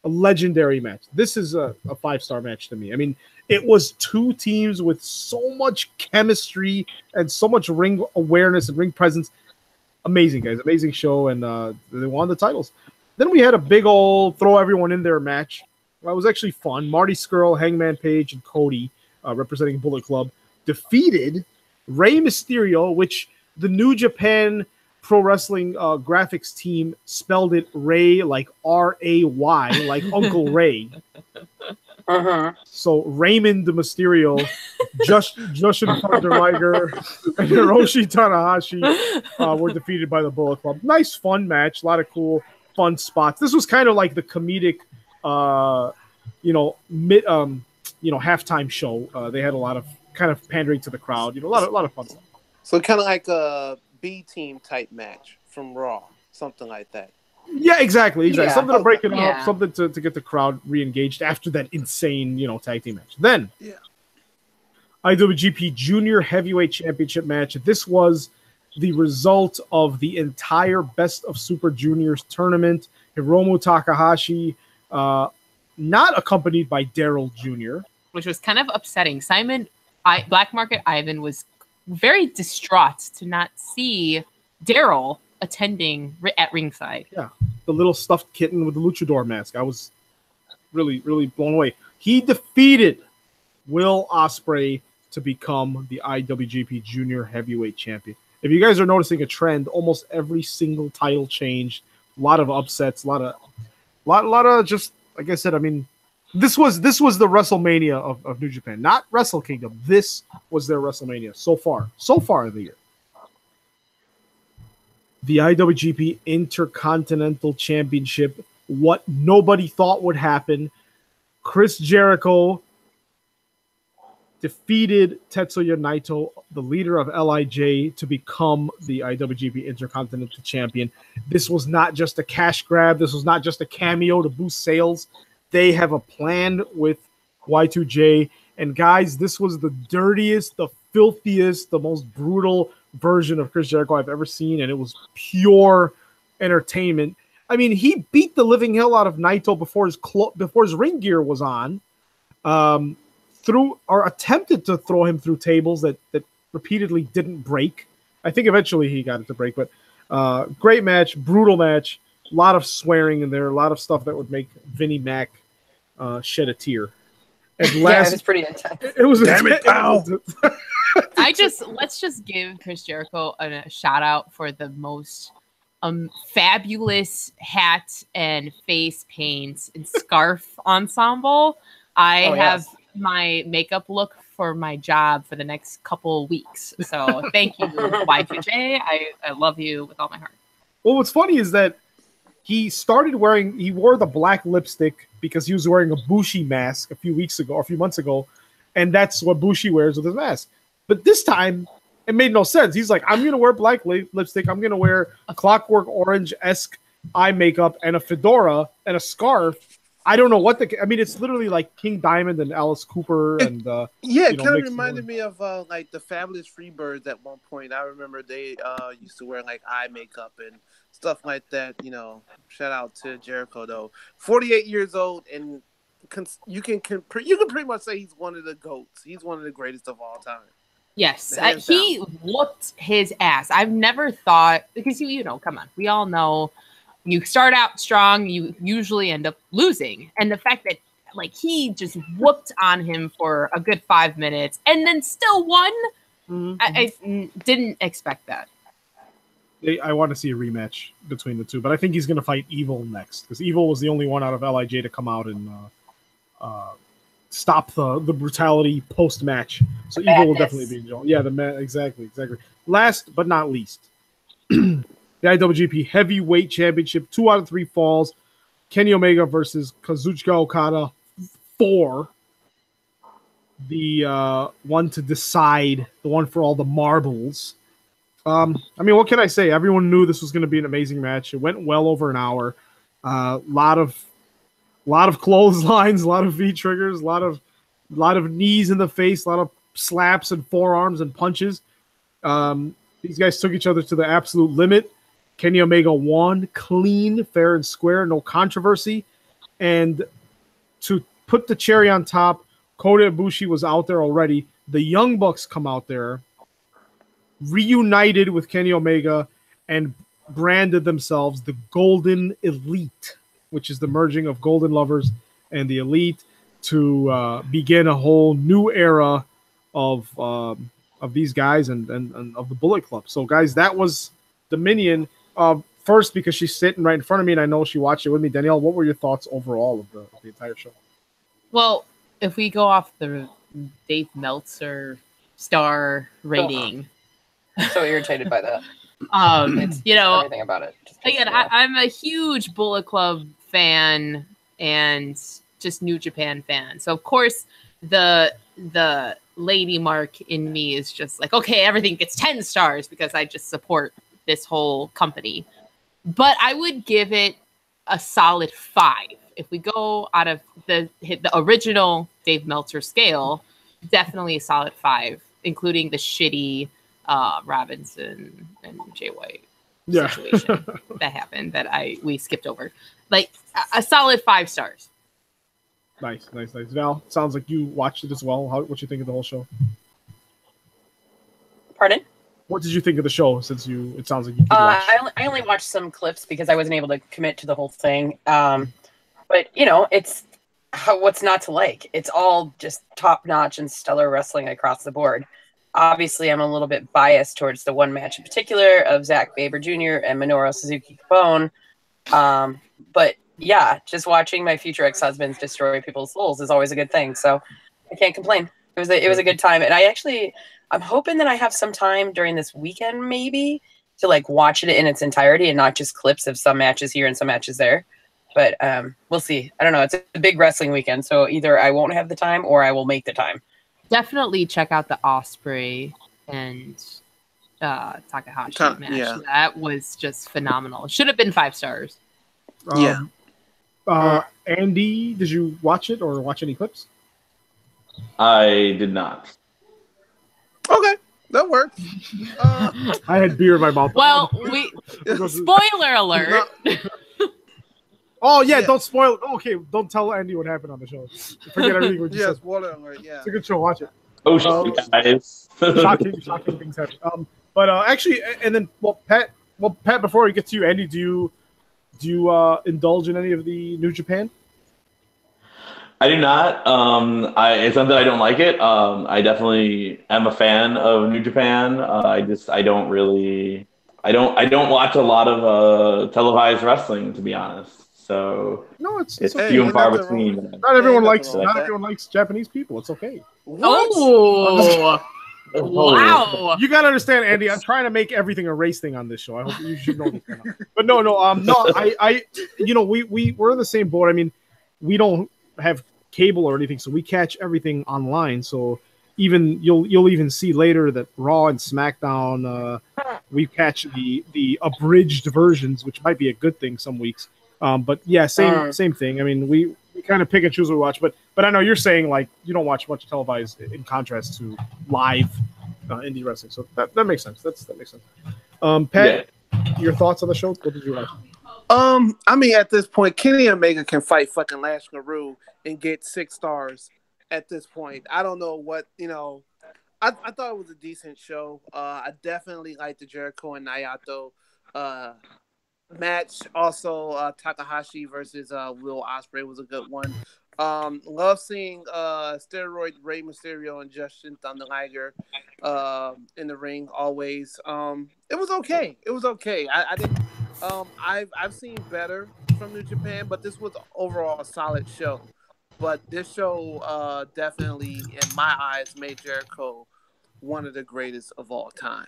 a legendary match. This is a 5-star match to me. I mean, it was 2 teams with so much chemistry and so much ring awareness and ring presence. Amazing, guys. Amazing show, and they won the titles. Then we had a big old throw everyone in there match. Well, it was actually fun. Marty Scurll, Hangman Page, and Cody, representing Bullet Club, defeated Rey Mysterio, which the New Japan Pro Wrestling graphics team spelled it Ray like R-A-Y, like Uncle Ray. Uh-huh. So Raymond Mysterio, Jushin Thunder Liger, and Hiroshi Tanahashi were defeated by the Bullet Club. Nice, fun match. A lot of cool, fun spots. This was kind of like the comedic, halftime show. They had a lot of kind of pandering to the crowd. A lot of fun stuff. So kind of like a B-team type match from Raw, something like that. Yeah, exactly. Yeah. Something to break it up, something to get the crowd re-engaged after that insane, tag team match. Then, IWGP Junior Heavyweight Championship match. This was the result of the entire Best of Super Juniors tournament. Hiromu Takahashi, not accompanied by Daryl Jr., which was kind of upsetting. Black Market Ivan was very distraught to not see Daryl attending at ringside. Yeah, the little stuffed kitten with the luchador mask. I was really, really blown away. He defeated Will Ospreay to become the IWGP Junior Heavyweight Champion. If you guys are noticing a trend, almost every single title changed. A lot of upsets. A lot of just like I said. I mean, this was the WrestleMania of New Japan, not Wrestle Kingdom. This was their WrestleMania so far in the year. The IWGP Intercontinental Championship, what nobody thought would happen. Chris Jericho defeated Tetsuya Naito, the leader of LIJ, to become the IWGP Intercontinental Champion. This was not just a cash grab. This was not just a cameo to boost sales. They have a plan with Y2J. And guys, this was the dirtiest, the filthiest, the most brutal version of Chris Jericho I've ever seen, and it was pure entertainment. I mean, he beat the living hell out of Naito before his ring gear was on, attempted to throw him through tables that repeatedly didn't break. I think eventually he got it to break, but great match, brutal match, a lot of swearing in there, a lot of stuff that would make Vinnie Mac shed a tear. And Yeah, it was pretty intense. It was Damn it, pal. Let's just give Chris Jericho a shout out for the most fabulous hat and face paint and scarf ensemble. I have my makeup look for my job for the next couple weeks. So thank you, Y2J. I love you with all my heart. Well, what's funny is that he wore the black lipstick because he was wearing a Bushi mask a few months ago, and that's what Bushi wears with his mask. But this time, it made no sense. He's like, I'm going to wear black lipstick. I'm going to wear a Clockwork Orange-esque eye makeup and a fedora and a scarf. I don't know what it's literally like King Diamond and Alice Cooper and it kind of reminded me of like the Fabulous Freebirds at one point. I remember they used to wear like eye makeup and stuff like that. Shout out to Jericho though. 48 years old, and you can pretty much say he's one of the GOATs. He's one of the greatest of all time. Yes, he whooped his ass. I've never thought, because come on, we all know. You start out strong, you usually end up losing. And the fact that he just whooped on him for a good 5 minutes and then still won, I didn't expect that. I want to see a rematch between the two, but I think he's going to fight Evil next because Evil was the only one out of LIJ to come out and stop the brutality post-match. So Evil will definitely be involved. Yeah, exactly. Last but not least, the IWGP Heavyweight Championship, 2 out of 3 falls. Kenny Omega versus Kazuchika Okada for the one to decide, the one for all the marbles. What can I say? Everyone knew this was going to be an amazing match. It went well over an hour. Lot of clotheslines, a lot of V triggers, a lot of knees in the face, a lot of slaps and forearms and punches. These guys took each other to the absolute limit. Kenny Omega won clean, fair and square, no controversy. And to put the cherry on top, Kota Ibushi was out there already. The Young Bucks come out there, reunited with Kenny Omega, and branded themselves the Golden Elite, which is the merging of Golden Lovers and the Elite to begin a whole new era of these guys and of the Bullet Club. So, guys, that was Dominion. First, because she's sitting right in front of me, and I know she watched it with me. Danielle, what were your thoughts overall of the entire show? Well, if we go off the Dave Meltzer star rating, I'm so irritated by that. Everything about it. Again, I'm a huge Bullet Club fan and just New Japan fan. So of course the lady mark in me is just like, okay, everything gets 10 stars because I just support this whole company. But I would give it a solid 5. If we go out of the original Dave Meltzer scale, definitely a solid 5, including the shitty Robinson and Jay White situation that happened that we skipped over. Like a solid 5 stars. Nice. Val, sounds like you watched it as well. What you think of the whole show? Pardon? What did you think of the show? Since it sounds like you did watch. I only watched some clips because I wasn't able to commit to the whole thing. But it's what's not to like. It's all just top notch and stellar wrestling across the board. Obviously, I'm a little bit biased towards the one match in particular of Zack Sabre Jr. and Minoru Suzuki Capone. But yeah, just watching my future ex-husbands destroy people's souls is always a good thing. So I can't complain. It was a good time. And I'm hoping that I have some time during this weekend maybe to watch it in its entirety and not just clips of some matches here and some matches there. But we'll see. I don't know. It's a big wrestling weekend. So either I won't have the time or I will make the time. Definitely check out the Ospreay and Takahashi match. Yeah. That was just phenomenal. Should have been 5 stars. Andy, did you watch it or watch any clips? I did not. Okay, that works. I had beer in my mouth. Well, spoiler alert. Oh yeah, don't spoil. Okay, don't tell Andy what happened on the show. Forget everything we just said. Spoiler alert. Yeah, it's a good show. Watch it. Oh shit, guys! shocking things happen. But actually, and then Pat. Before we get to you, Andy, do you indulge in any of the New Japan? I do not. It's not that I don't like it. I definitely am a fan of New Japan. I don't really, I don't watch a lot of televised wrestling, to be honest. So No, it's few and far between. Not everyone likes Japanese people. It's okay. Oh, wow! You gotta understand, Andy. I'm trying to make everything a race thing on this show. I hope you should know this. But no. I we're in the same boat. I mean, we don't have cable or anything, so we catch everything online. So even you'll even see later that Raw and SmackDown, we catch the abridged versions, which might be a good thing some weeks. But yeah, same thing. I mean, we kind of pick and choose what we watch, but I know you're saying like you don't watch much televised in contrast to live indie wrestling, so that makes sense. That makes sense. Pat, your thoughts on the show? What did you watch? I mean, at this point, Kenny Omega can fight fucking Lash Guru and get 6 stars. At this point, I don't know what I thought it was a decent show. I definitely liked the Jericho and Naito match. Also, Takahashi versus Will Ospreay was a good one. Love seeing steroid Rey Mysterio and Justin Thunder Liger in the ring always. It was okay. I didn't. I've seen better from New Japan, but this was overall a solid show. But this show definitely, in my eyes, made Jericho one of the greatest of all time.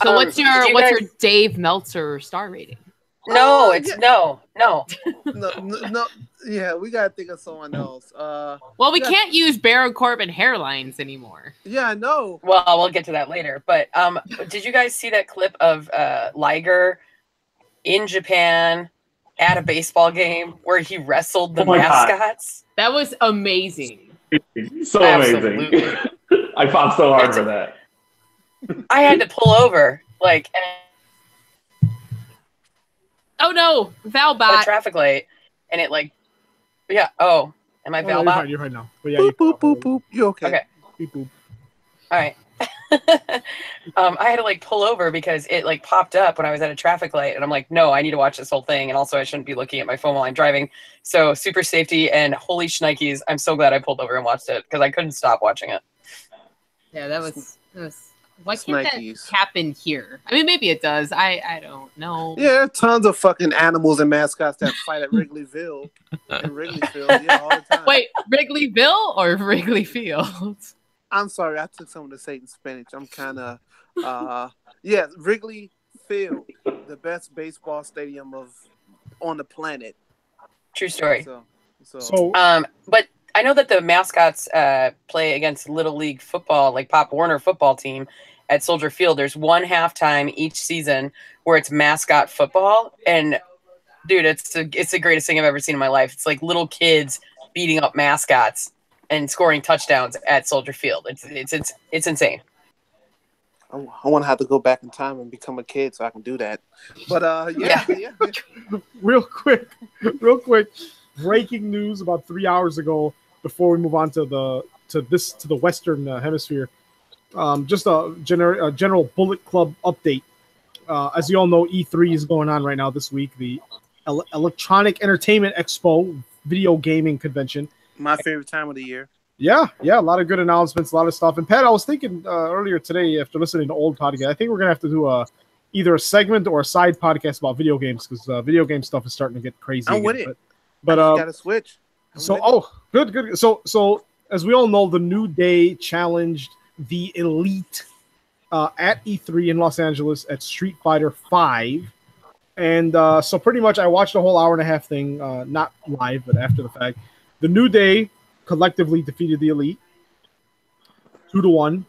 So what's your Dave Meltzer star rating? No, it's no. Yeah, we gotta think of someone else. Well, we can't use Baron Corbin hairlines anymore. Yeah, I know. Well, we'll get to that later. But did you guys see that clip of Liger in Japan at a baseball game where he wrestled the mascots? God. That was amazing. So Absolutely. amazing. I fought so hard for that. I had to pull over, oh no, Val at a bot. traffic light, and it am I Val bot? You're right now. But yeah, boop. You okay? Okay. Beep, boop. All right. I had to pull over because it popped up when I was at a traffic light, and I'm like, no, I need to watch this whole thing, and also I shouldn't be looking at my phone while I'm driving. So super safety and holy shnikes, I'm so glad I pulled over and watched it because I couldn't stop watching it. Yeah, that was. Why can't that happen here? I mean, maybe it does. I don't know. Yeah, there are tons of fucking animals and mascots that fight at Wrigleyville. Yeah, all the time. Wait, Wrigleyville or Wrigley Field? I'm sorry, I took some of the Satan spinach. I'm kind of, Wrigley Field, the best baseball stadium on the planet. True story. So, but I know that the mascots play against Little League football, like Pop Warner football team at Soldier Field. There's one halftime each season where it's mascot football, and dude, it's the greatest thing I've ever seen in my life. It's like little kids beating up mascots and scoring touchdowns at Soldier Field. It's insane. I want to have to go back in time and become a kid so I can do that. But yeah. Real quick. Breaking news about 3 hours ago. Before we move on to the Western Hemisphere, just a general Bullet Club update. As you all know, E3 is going on right now this week. The Electronic Entertainment Expo, video gaming convention. My favorite time of the year. Yeah, a lot of good announcements, a lot of stuff. And Pat, I was thinking earlier today after listening to old podcast, I think we're gonna have to do either a segment or a side podcast about video games because video game stuff is starting to get crazy. I'm with it. But got to switch. Good. So as we all know, the New Day challenged the Elite at E3 in Los Angeles at Street Fighter V, and so pretty much I watched the whole hour and a half thing, not live but after the fact. The New Day collectively defeated the Elite 2-1,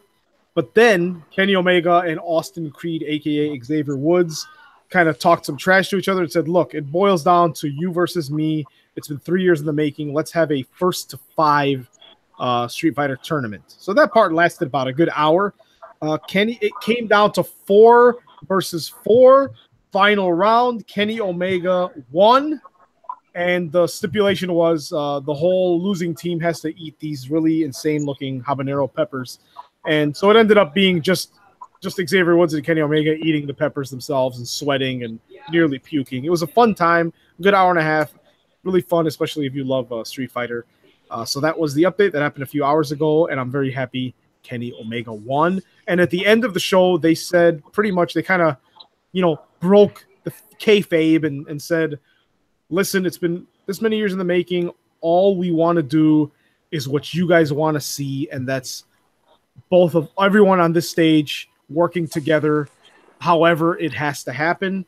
but then Kenny Omega and Austin Creed, aka Xavier Woods, kind of talked some trash to each other and said, "Look, it boils down to you versus me. It's been 3 years in the making. Let's have a 1-to-5 Street Fighter tournament." So that part lasted about a good hour. It came down to 4 versus 4. Final round, Kenny Omega won. And the stipulation was the whole losing team has to eat these really insane-looking habanero peppers. And so it ended up being just Xavier Woods and Kenny Omega eating the peppers themselves and sweating and nearly puking. It was a fun time, good hour and a half. really fun, especially if you love Street Fighter. So that was the update that happened a few hours ago, and I'm very happy Kenny Omega won. And at the end of the show, they said pretty much they kind of, broke the kayfabe and said, listen, it's been this many years in the making. All we want to do is what you guys want to see, and that's both of everyone on this stage working together. However, it has to happen.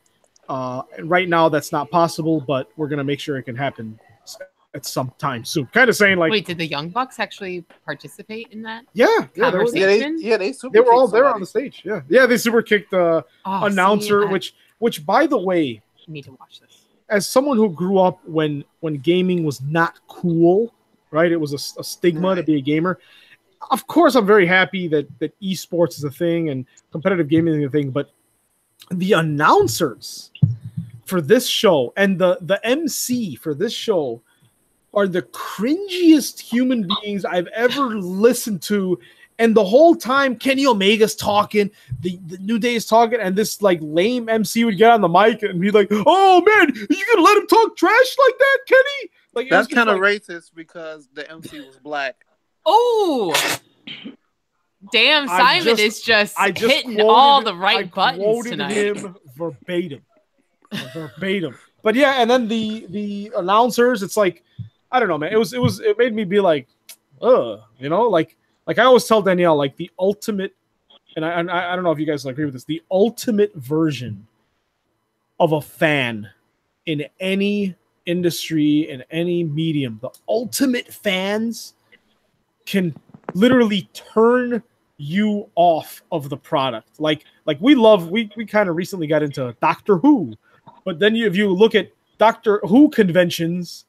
And right now, that's not possible, but we're going to make sure it can happen at some time soon. Kind of saying like, wait, did the Young Bucks actually participate in that? Yeah, conversation? They were all there on the stage. Yeah, they super kicked the announcer, which by the way, I need to watch this. As someone who grew up when gaming was not cool, right? It was a stigma to be a gamer. Of course, I'm very happy that esports is a thing and competitive gaming is a thing, but the announcers for this show and the MC for this show are the cringiest human beings I've ever listened to. And the whole time Kenny Omega's talking, the New Day is talking, and this like lame MC would get on the mic and be like, "Oh man, you gonna let him talk trash like that, Kenny?" Like that's kind of racist because the MC was black. Oh, damn! Simon is just hitting all the right buttons tonight. Him verbatim. But yeah, and then the announcers, it's like, I don't know, man. It made me be like, like I always tell Danielle, like the ultimate, and I don't know if you guys agree with this, the ultimate version of a fan in any industry, in any medium, the ultimate fans can literally turn you off of the product. Like we kind of recently got into Doctor Who, but then if you look at Doctor Who conventions,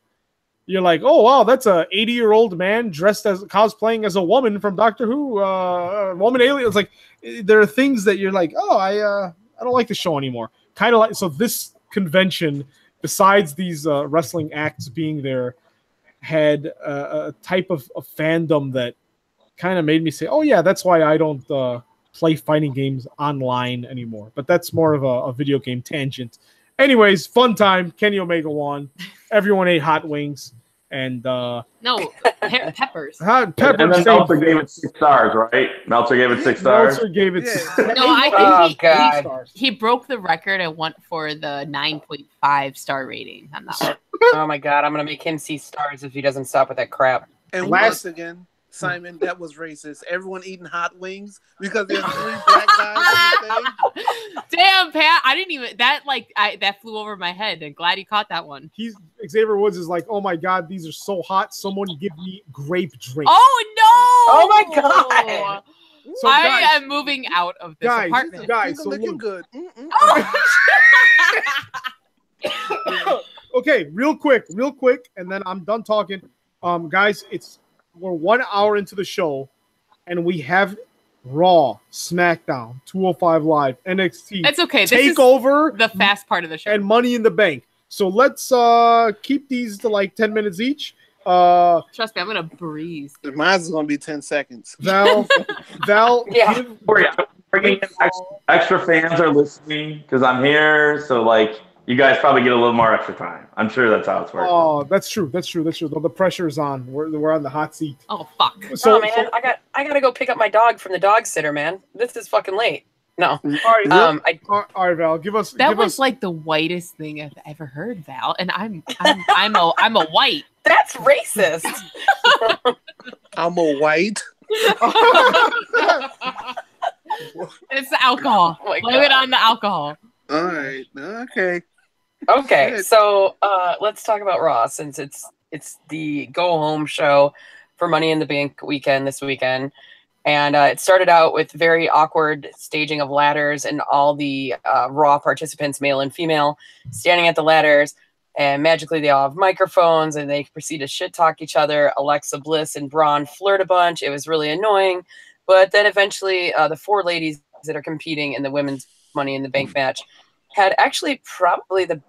you're like, oh wow, that's a 80-year-old man dressed as cosplaying as a woman from Doctor Who, woman alien. It's like there are things that you're like, oh, I don't like the show anymore. Kind of like, so this convention, besides these wrestling acts being there, had a type of fandom that kind of made me say, oh yeah, that's why I don't play fighting games online anymore. But that's more of a video game tangent. Anyways, fun time. Kenny Omega won. Everyone ate hot wings. And no, peppers. And then Meltzer gave it 6 stars, right? Meltzer gave it 6 stars. Meltzer gave it 6 stars. No, I think he broke the record and went for the 9.5 star rating on that one. Oh my god, I'm gonna make him see stars if he doesn't stop with that crap. And once again, Simon, that was racist. Everyone eating hot wings because there's 3 black guys on the stage. Damn, Pat! I didn't even that flew over my head. And glad you caught that one. Xavier Woods is like, oh my god, these are so hot. Someone give me grape drink. Oh no! Oh my god! So, I am moving out of this apartment. Guys, so looking good. Okay, real quick, and then I'm done talking. Guys, we're 1 hour into the show, and we have Raw, SmackDown, 205 Live, NXT. That's okay. Takeover, the fast part of the show, and Money in the Bank. So let's keep these to like 10 minutes each. Trust me, I'm gonna breeze. Mine's gonna be 10 seconds. Val, yeah. Bringing in extra fans are listening because I'm here, so like you guys probably get a little more extra time. I'm sure that's how it's working. Oh, that's true. The pressure's on. We're on the hot seat. Oh fuck. So man, I gotta go pick up my dog from the dog sitter, man. This is fucking late. No. All right, all right, Val. Give us. Like the whitest thing I've ever heard, Val, and I'm a white. That's racist. I'm a white. It's the alcohol. Oh blame it on the alcohol. All right. Okay. Okay. So let's talk about Raw since it's the go home show for Money in the Bank weekend this weekend. And it started out with very awkward staging of ladders and all the Raw participants, male and female, standing at the ladders. And magically they all have microphones and they proceed to shit talk each other. Alexa Bliss and Braun flirt a bunch. It was really annoying. But then eventually the 4 ladies that are competing in the women's Money in the Bank match had actually probably the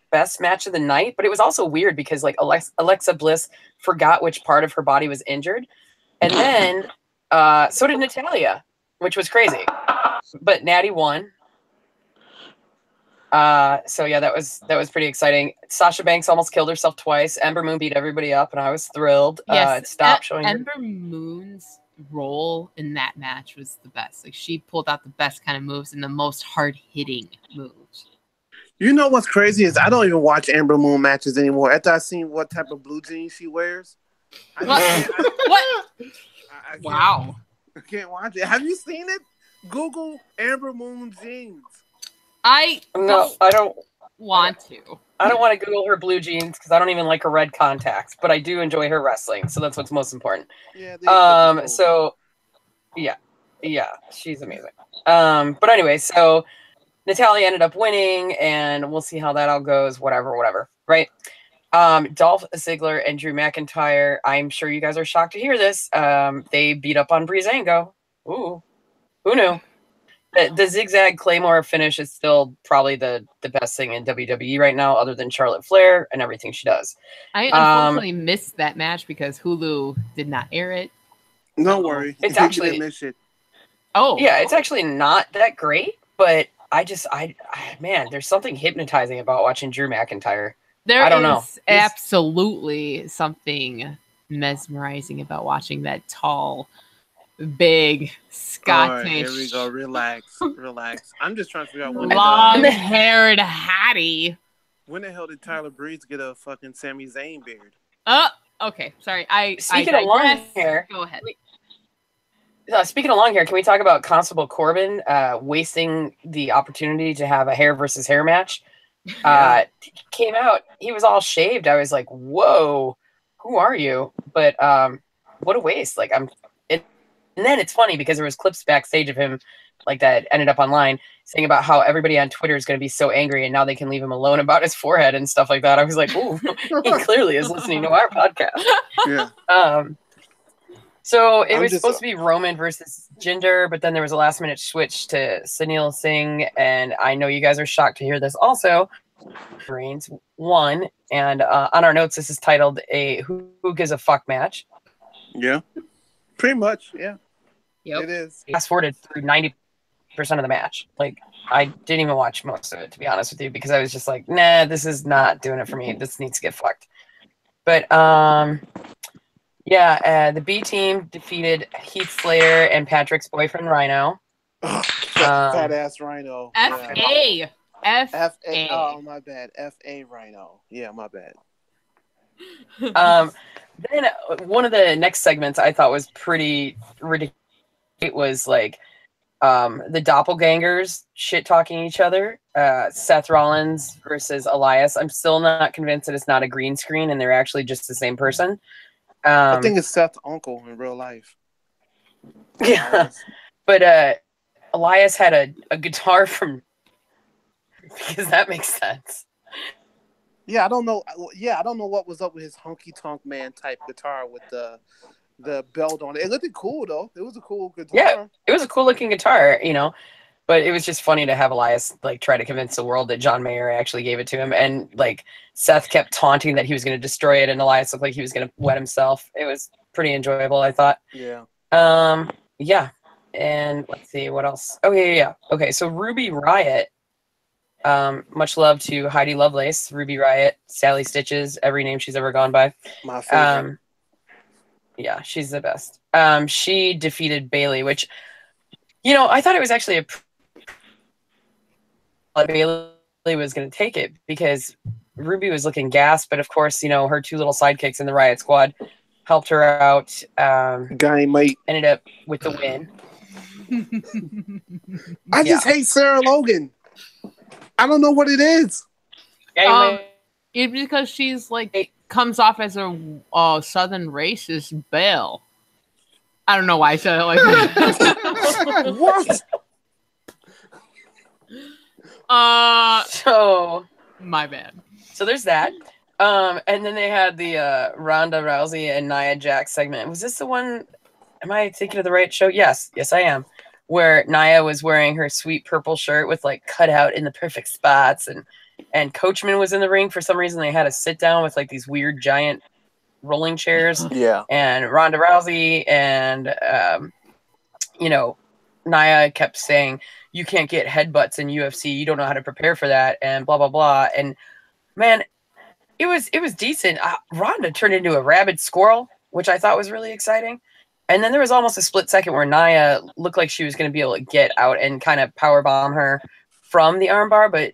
best match of the night. But it was also weird because like Alexa Bliss forgot which part of her body was injured. And then so did Natalya, which was crazy. But Natty won. So yeah, that was pretty exciting. Sasha Banks almost killed herself twice. Ember Moon beat everybody up, and I was thrilled. Yes, it stopped showing Ember Moon's role in that match was the best. Like, she pulled out the best kind of moves and the most hard-hitting moves. You know what's crazy is I don't even watch Ember Moon matches anymore. After I seen what type of blue jeans she wears. What? Wow. I can't watch it. Have you seen it? Google Ember Moon jeans. I don't want to. I don't want to Google her blue jeans because I don't even like her red contacts, but I do enjoy her wrestling, so that's what's most important. Yeah. So yeah, she's amazing. But anyway, so Natalya ended up winning, and we'll see how that all goes. Whatever. Right? Dolph Ziggler and Drew McIntyre. I'm sure you guys are shocked to hear this. They beat up on Breezango. Ooh, who knew? The zigzag Claymore finish is still probably the best thing in WWE right now, other than Charlotte Flair and everything she does. I unfortunately missed that match because Hulu did not air it. Don't worry. It's actually miss it. Oh. Yeah, it's actually not that great, but man, there's something hypnotizing about watching Drew McIntyre. There I don't know. Absolutely something mesmerizing about watching that tall, big Scottish. Here we go. Relax. I'm just trying to figure out long-haired Hattie. When the hell did Tyler Breeze get a fucking Sami Zayn beard? Okay. Sorry. Speaking of long hair, go ahead. Speaking of long hair, can we talk about Constable Corbin wasting the opportunity to have a hair versus hair match? Came out, he was all shaved. I was like, whoa, who are you? But what a waste. Like, and then it's funny because there was clips backstage of him like that ended up online saying about how everybody on Twitter is going to be so angry and now they can leave him alone about his forehead and stuff like that. I was like, ooh, he clearly is listening to our podcast. Yeah. So it was supposed to be Roman versus Jinder, but then there was a last minute switch to Sunil Singh, and I know you guys are shocked to hear this also. Reigns won, and on our notes this is titled a Who Gives a Fuck match. Yeah. Pretty much, yeah. Yep. It is. Fast forwarded through 90% of the match. Like, I didn't even watch most of it, to be honest with you, because I was just like, nah, this is not doing it for me. This needs to get fucked. But, the B team defeated Heath Slater and Patrick's boyfriend, Rhino. Fat ass Rhino. F.A. F.A. Oh, my bad. F.A. Rhino. Yeah, my bad. Then one of the next segments I thought was pretty ridiculous. It was like the doppelgangers shit talking each other. Seth Rollins versus Elias. I'm still not convinced that it's not a green screen and they're actually just the same person. I think it's Seth's uncle in real life. Yeah, but Elias had a guitar from because that makes sense. Yeah, I don't know. Yeah, I don't know what was up with his honky tonk man type guitar with the belt on it. It looked cool though. It was a cool guitar. Yeah, it was a cool looking guitar, But it was just funny to have Elias like try to convince the world that John Mayer actually gave it to him, and like Seth kept taunting that he was going to destroy it, and Elias looked like he was going to wet himself. It was pretty enjoyable, I thought. Yeah. Yeah. And let's see what else. Oh yeah. Okay, so Ruby Riott. Much love to Heidi Lovelace, Ruby Riott, Sally Stitches, every name she's ever gone by. My favorite. Yeah, she's the best. She defeated Bayley, which, I thought it was actually Bayley was going to take it because Ruby was looking gassed, but of course, her two little sidekicks in the Riot Squad helped her out. Guy mate ended up with the win. I just hate Sarah Logan. I don't know what it is. It's because she's like comes off as a southern racist belle. I don't know why I said it like that. What? So my bad. So there's that. And then they had the Ronda Rousey and Nia Jax segment. Was this the one? Am I thinking of the right show? Yes, I am. Where Nia was wearing her sweet purple shirt with like cut out in the perfect spots, and Coachman was in the ring. For some reason, they had a sit down with like these weird giant rolling chairs. Yeah. And Ronda Rousey and Nia kept saying, "You can't get headbutts in UFC. You don't know how to prepare for that," and blah blah blah. And man, it was decent. Ronda turned into a rabid squirrel, which I thought was really exciting. And then there was almost a split second where Nia looked like she was going to be able to get out and kind of powerbomb her from the armbar, but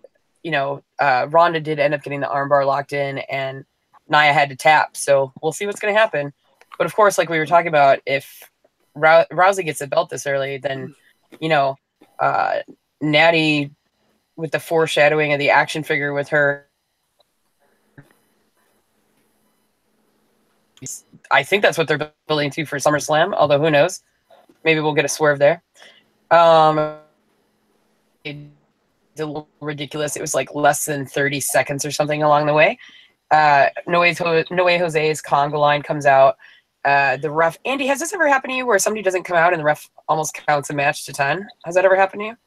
Ronda did end up getting the armbar locked in, and Nia had to tap. So we'll see what's going to happen. But of course, like we were talking about, if Rousey gets the belt this early, then Natty, with the foreshadowing of the action figure with her, I think that's what they're building to for SummerSlam, although who knows? Maybe we'll get a swerve there. It's a little ridiculous. It was like less than 30 seconds or something along the way. No Way Jose's conga line comes out. The ref, Andy, has this ever happened to you where somebody doesn't come out and the ref almost counts a match to 10? Has that ever happened to you?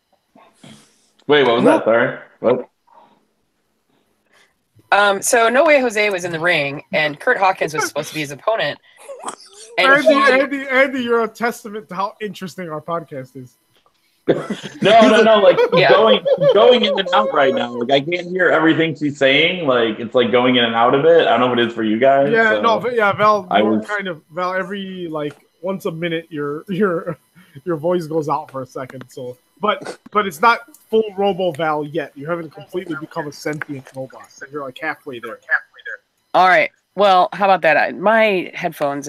Wait, what was that? Sorry. What? So No Way Jose was in the ring, and Kurt Hawkins was supposed to be his opponent. And Andy, you're a testament to how interesting our podcast is. No. Like going in and out right now. Like I can't hear everything she's saying. Like it's like going in and out of it. I don't know what it is for you guys. Yeah, so. no, but yeah, Val. Val. Every like once a minute, your voice goes out for a second. So, but it's not full Robo Val yet. You haven't completely become a sentient robot. You're like halfway there. All right. Well, how about that? My headphones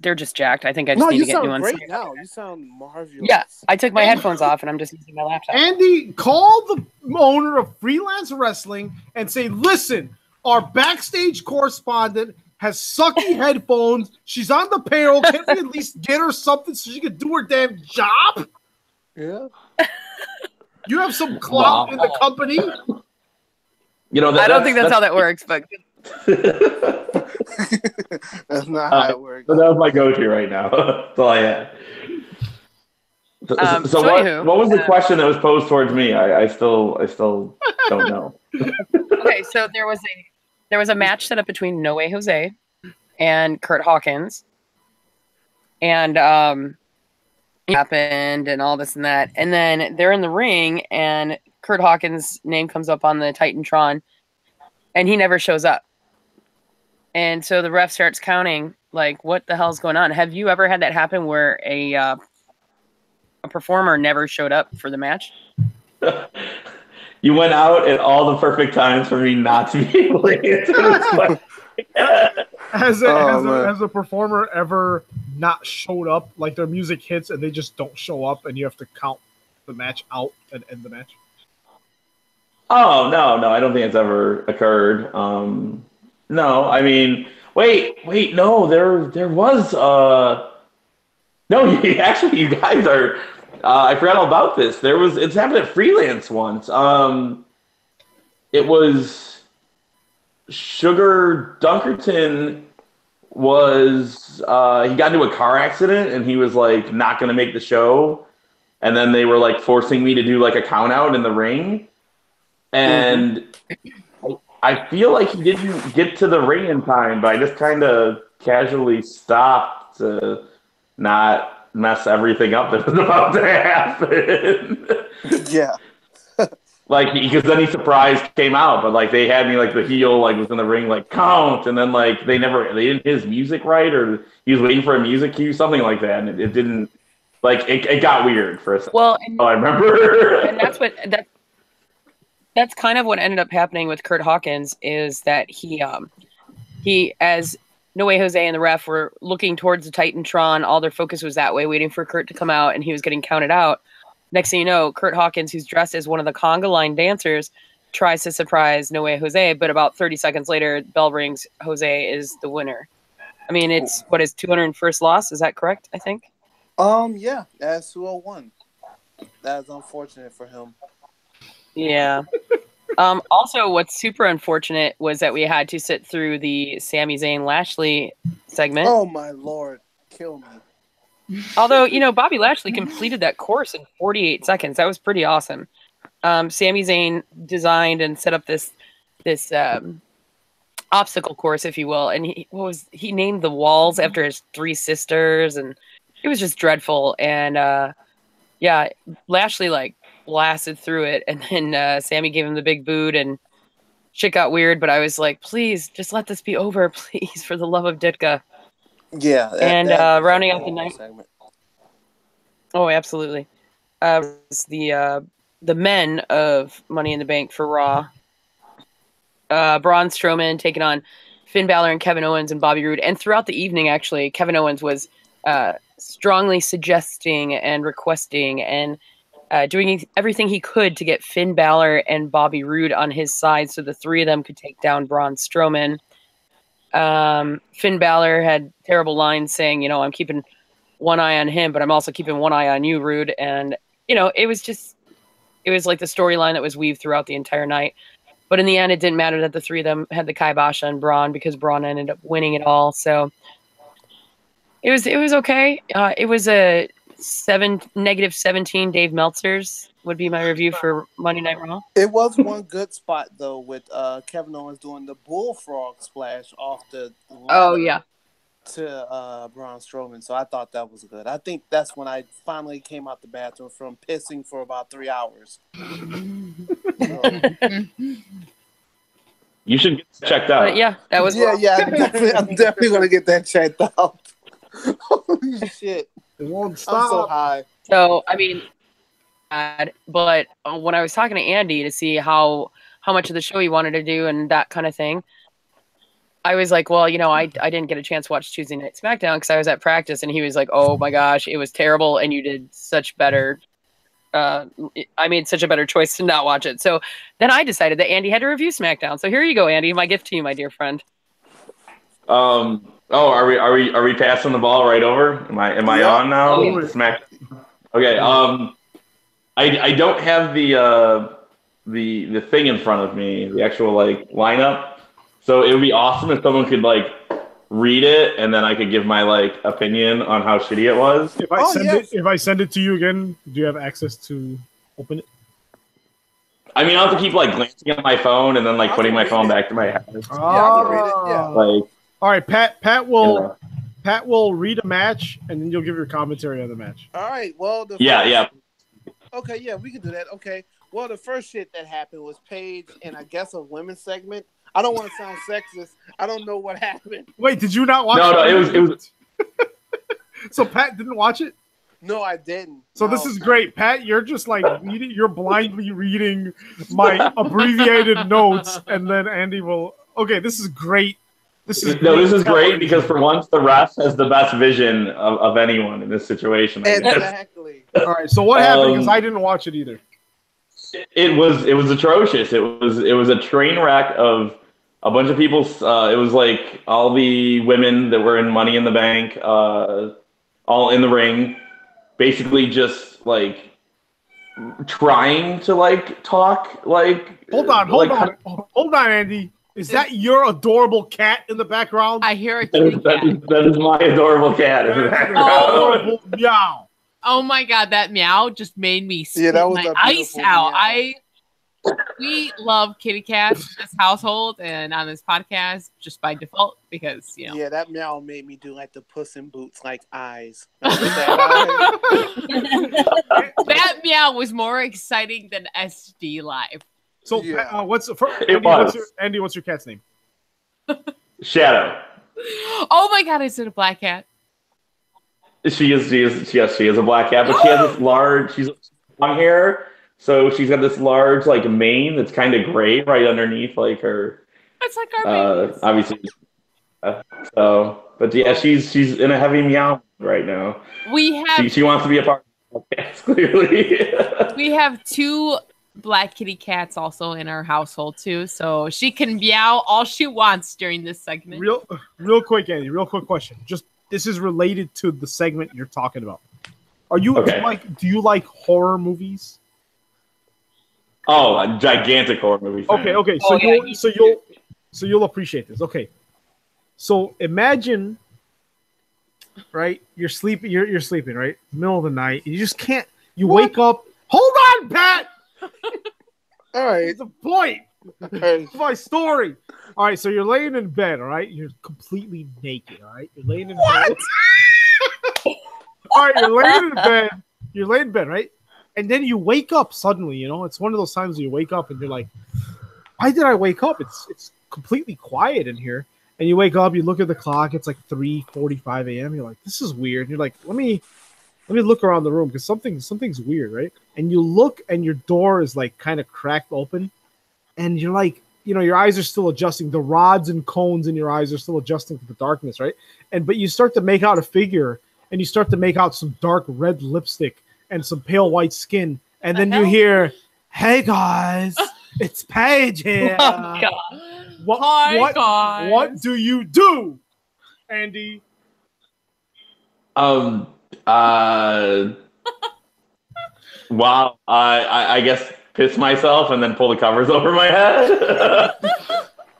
they're just jacked. I think I just need to get new ones. Great now. You sound marvelous. Yeah, I took my headphones off and I'm just using my laptop. Andy, call the owner of Freelance Wrestling and say, "Listen, our backstage correspondent has sucky headphones. She's on the payroll. Can't we at least get her something so she can do her damn job?" Yeah. You have some clout in the company. I don't think that's how that works, but. That's not how it works. So that was my go-to right now. That's all I had. So what was the question that was posed towards me? I still don't know. Okay, so there was a match set up between No Way Jose and Kurt Hawkins, and happened and all this and that, and then they're in the ring, and Kurt Hawkins' name comes up on the Titantron, and he never shows up. And so the ref starts counting, like, what the hell's going on? Have you ever had that happen where a performer never showed up for the match? You went out at all the perfect times for me not to be able to answer this question. Has a performer ever not showed up? Like their music hits and they just don't show up and you have to count the match out and end the match? Oh, no, I don't think it's ever occurred. No, I mean, wait, no, there was, no, actually, you guys are, I forgot all about this. It's happened at Freelance once. It was Sugar Dunkerton he got into a car accident and he was like not going to make the show. And then they were like forcing me to do like a count out in the ring. And I feel like he didn't get to the ring in time, but I just kind of casually stopped to not mess everything up that was about to happen. Yeah. Like, because then he surprised came out, but like they had me like the heel like was in the ring like count, and then like they didn't hit his music right, or he was waiting for a music cue, something like that, and it didn't like it got weird for a second. Well, I remember, and that's kind of what ended up happening with Kurt Hawkins is that he as No Way Jose and the ref were looking towards the Titantron, all their focus was that way, waiting for Kurt to come out, and he was getting counted out. Next thing you know, Kurt Hawkins, who's dressed as one of the conga line dancers, tries to surprise No Way Jose, but about 30 seconds later, bell rings, Jose is the winner. I mean, it's what his 201st loss, is that correct, I think? Yeah, that's 201. That is unfortunate for him. Yeah. Also, what's super unfortunate was that we had to sit through the Sami Zayn Lashley segment. Oh my Lord, kill me. Although, Bobby Lashley completed that course in 48 seconds. That was pretty awesome. Sami Zayn designed and set up this obstacle course, if you will, and he named the walls after his three sisters, and it was just dreadful. And yeah, Lashley like blasted through it, and then Sammy gave him the big boot, and shit got weird. But I was like, please, just let this be over, please, for the love of Ditka. Yeah, and rounding out the night. Segment. Oh, absolutely. The men of Money in the Bank for Raw. Braun Strowman taking on Finn Balor and Kevin Owens and Bobby Roode. And throughout the evening, actually, Kevin Owens was strongly suggesting and requesting and doing everything he could to get Finn Balor and Bobby Roode on his side so the three of them could take down Braun Strowman. Finn Balor had terrible lines saying, I'm keeping one eye on him, but I'm also keeping one eye on you, Roode. And, it was like the storyline that was weaved throughout the entire night. But in the end, it didn't matter that the three of them had the kibosh on Braun because Braun ended up winning it all. So it was okay. It was a -17 Dave Meltzer's would be my review for Monday Night Raw. It was one good spot though with Kevin Owens doing the bullfrog splash off the to Braun Strowman. So I thought that was good. I think that's when I finally came out the bathroom from pissing for about 3 hours. You should get checked out. Yeah, that was I'm definitely gonna get that checked out. Holy shit. It won't stop. I'm so high. So but when I was talking to Andy to see how much of the show he wanted to do and that kind of thing, I was like, well, I didn't get a chance to watch Tuesday Night SmackDown because I was at practice, and he was like, oh my gosh, it was terrible, and you did such better. I made such a better choice to not watch it. So then I decided that Andy had to review SmackDown. So here you go, Andy, my gift to you, my dear friend. Are we passing the ball right over? Am I on now? Oh, yeah. SmackDown. Okay. I don't have the thing in front of me, the actual lineup. So it would be awesome if someone could read it, and then I could give my opinion on how shitty it was. If I send it to you again, do you have access to open it? I mean, I'll have to keep glancing at my phone and then putting my phone back to my head. Yeah, I can read it. Yeah. All right, Pat will read a match, and then you'll give your commentary on the match. All right. Well, yeah. Okay, yeah, we can do that. Okay. Well, the first shit that happened was Paige and I guess a women's segment. I don't want to sound sexist. I don't know what happened. Wait, did you not watch it? No, it was. So Pat didn't watch it? No, I didn't. So this is great, Pat. You're just reading. You're blindly reading my abbreviated notes, and then Andy will. Okay, this is great. This is great because for once the ref has the best vision of anyone in this situation. Exactly. All right. So what happened? Because I didn't watch it either. It was atrocious. It was a train wreck of a bunch of people. It was all the women that were in Money in the Bank, all in the ring, basically just trying to talk Hold on, Andy. Is that your adorable cat in the background? I hear a kitty cat. That is my adorable cat in the background. Meow. Oh my god, that meow just made me spit my ice out. We love kitty cats in this household and on this podcast just by default because Yeah, that meow made me do the Puss in Boots eyes. That meow was more exciting than SD Live. So yeah. Andy? What's your cat's name? Shadow. Oh my god, is it a black cat? She is a black cat, but she has this large. She's long hair, so she's got this large mane that's kind of gray right underneath her. It's like our babies. Obviously. But yeah, she's in a heavy meow right now. She wants to be a part of the podcast, clearly. We have 2 black kitty cats also in our household too, so she can meow all she wants during this segment. Real quick, Andy. Real quick question. This is related to the segment you're talking about. Are you okay? Do you like horror movies? Oh, a gigantic horror movie fan. Okay. So you'll appreciate this. Okay. So imagine, right? You're sleeping. You're sleeping, right? Middle of the night. You just can't. You wake up. Hold on, Pat. All right. It's the point. It's my story. All right, so you're laying in bed, all right? You're completely naked, all right? You're laying in bed. All right, you're laying in bed. You're laying in bed, right? and then you wake up suddenly. You know, it's one of those times where you wake up and you're like, "Why did I wake up? It's completely quiet in here." And you wake up, you look at the clock. It's like 3:45 a.m. You're like, "This is weird." And you're like, "Let me look around the room because something's weird, right?" And you look, and your door is like kind of cracked open, and you're like, you know, your eyes are still adjusting. The rods and cones in your eyes are still adjusting to the darkness, right? But you start to make out a figure, and you start to make out some dark red lipstick and some pale white skin, and then you hear, "Hey guys, it's Paige here." Oh, God. What guys. What do you do, Andy? Wow. I guess piss myself and then pull the covers over my head.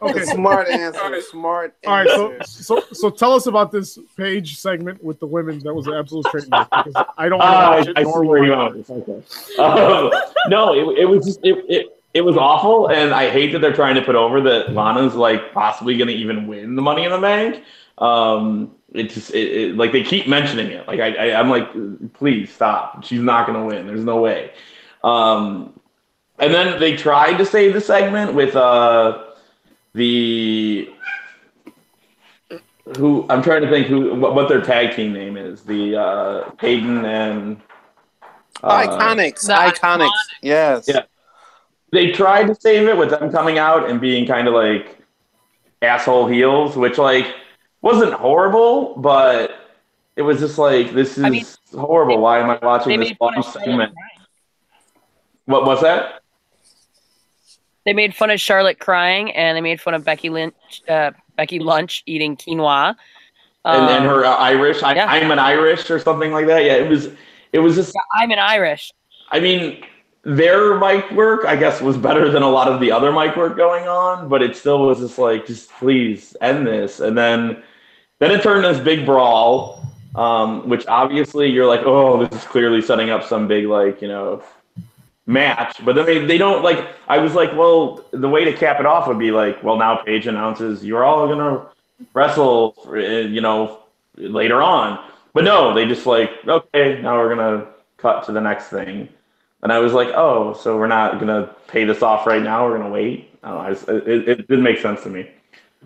Okay. Smart answer. Smart All right, answer. so tell us about this Page segment with the women. That was an absolute trademark because I don't watch it. I see where you are. Okay. No, it was just it was awful, and I hate that they're trying to put over that Lana's like possibly going to even win the Money in the Bank. It like they keep mentioning it. Like I'm like, please stop. She's not going to win. There's no way. And then they tried to save the segment with who I'm trying to think what their tag team name is. The Peyton and Iconics. Yes. Yeah. They tried to save it with them coming out and being kind of like asshole heels, which like wasn't horrible, but it was just like, this is horrible. Why am I watching this long segment? What was that? They made fun of Charlotte crying, and they made fun of Becky Lunch eating quinoa. And then her Irish. I'm an Irish or something like that. Yeah, it was just. Yeah, I'm an Irish. I mean, their mic work, I guess, was better than a lot of the other mic work going on, but it still was just like, just please end this. And then it turned this big brawl, which obviously you're like, oh, this is clearly setting up some big, like, you know, match. But then they don't, like, I was like, well, the way to cap it off would be like, well, now Paige announces you're all going to wrestle, you know, later on. But no, they just like, okay, now we're going to cut to the next thing. And I was like, oh, so we're not going to pay this off right now. We're going to wait. I don't know. It didn't make sense to me.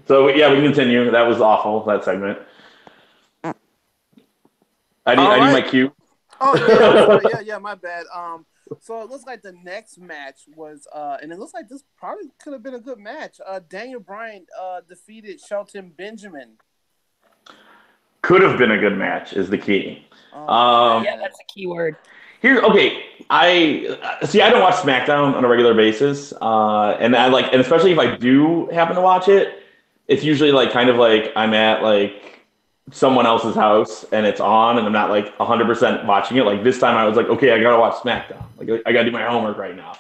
So, yeah, we can continue. That was awful, that segment. I need my cue. Oh, yeah, my bad. So it looks like the next match was, and it looks like this probably could have been a good match. Daniel Bryan defeated Shelton Benjamin. Could have been a good match is the key. Yeah, that's a key word. I don't watch SmackDown on a regular basis, and especially if I do happen to watch it, it's usually like kind of like I'm at like someone else's house and it's on, and I'm not like 100% watching it. Like this time, I was like, okay, I gotta watch SmackDown. Like I gotta do my homework right now,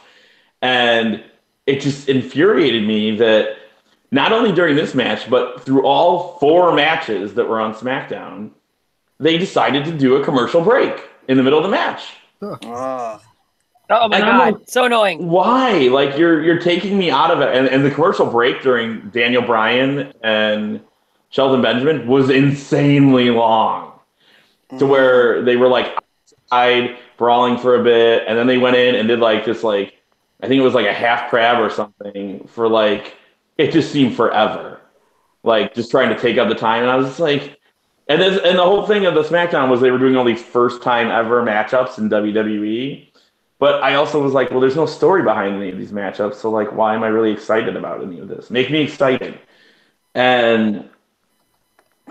and it just infuriated me that not only during this match, but through all 4 matches that were on SmackDown, they decided to do a commercial break in the middle of the match. Oh my God, so annoying. Why? Like you're taking me out of it. And the commercial break during Daniel Bryan and Shelton Benjamin was insanely long. To where they were like outside brawling for a bit, and then they went in and did like this, like, I think it was like a half crab or something for like, it just seemed forever. Like just trying to take up the time. And I was just like, and the whole thing of the SmackDown was they were doing all these first time ever matchups in WWE. But I also was like, well, there's no story behind any of these matchups. So like, why am I really excited about any of this? Make me excited. And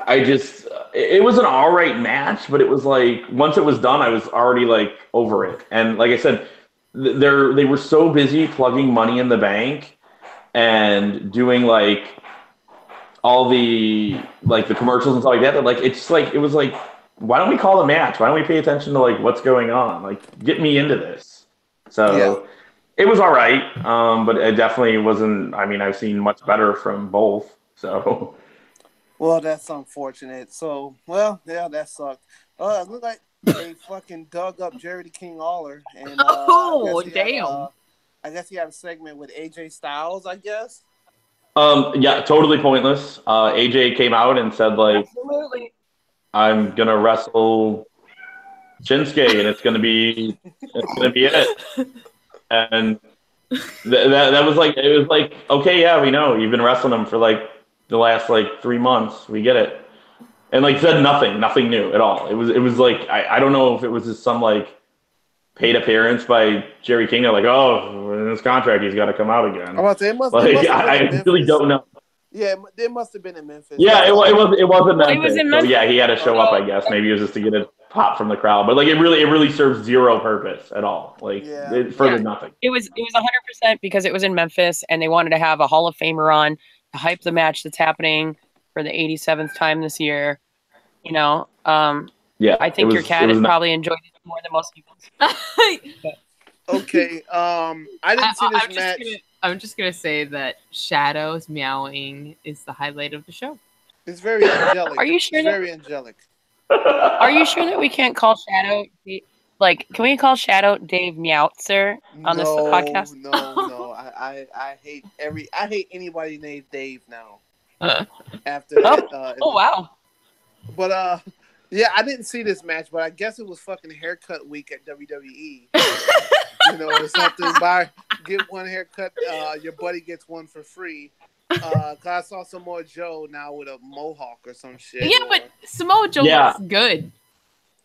it was an all right match, but it was like, once it was done, I was already like over it. And like I said, they were so busy plugging Money in the Bank and doing like all the like the commercials and stuff like that, that like it's like it was like, why don't we call the match? Why don't we pay attention to like what's going on? Like get me into this. So It was all right, but it definitely wasn't. I mean, I've seen much better from both. So, well, that's unfortunate. So, well, yeah, that sucked. It looked like they fucking dug up Jerry the King Lawler, and damn. I guess he had a segment with AJ Styles, I guess. Yeah, totally pointless. AJ came out and said like, absolutely, I'm gonna wrestle Shinsuke, and it's gonna be it. And that was like, it was like, okay, yeah, we know you've been wrestling him for like the last like 3 months. We get it. And like said nothing new at all. It was like I don't know if it was just some like paid appearance by Jerry King. They're like, oh, in his contract he's got to come out again. I really don't know. Yeah, it must have been in Memphis. Yeah, it was in Memphis. It was in Memphis. So yeah, he had to show up, I guess. Maybe it was just to get a pop from the crowd. But like it really serves zero purpose at all. Like it furthered nothing. It was 100% because it was in Memphis and they wanted to have a Hall of Famer on to hype the match that's happening for the 87th time this year. You know, I think your cat has probably enjoyed it more than most people. Okay, I didn't see this match. I'm just gonna say that Shadow's meowing is the highlight of the show. It's very angelic. Are you sure? Very angelic. Are you sure that we can't call Shadow? Like, can we call Shadow Dave Meowtzer on this podcast? No. I hate anybody named Dave now. After that, wow. But yeah, I didn't see this match, but I guess it was fucking haircut week at WWE. You know, or something. Get one haircut, your buddy gets one for free. Cause I saw Samoa Joe now with a mohawk or some shit. Yeah, but Samoa Joe looks good.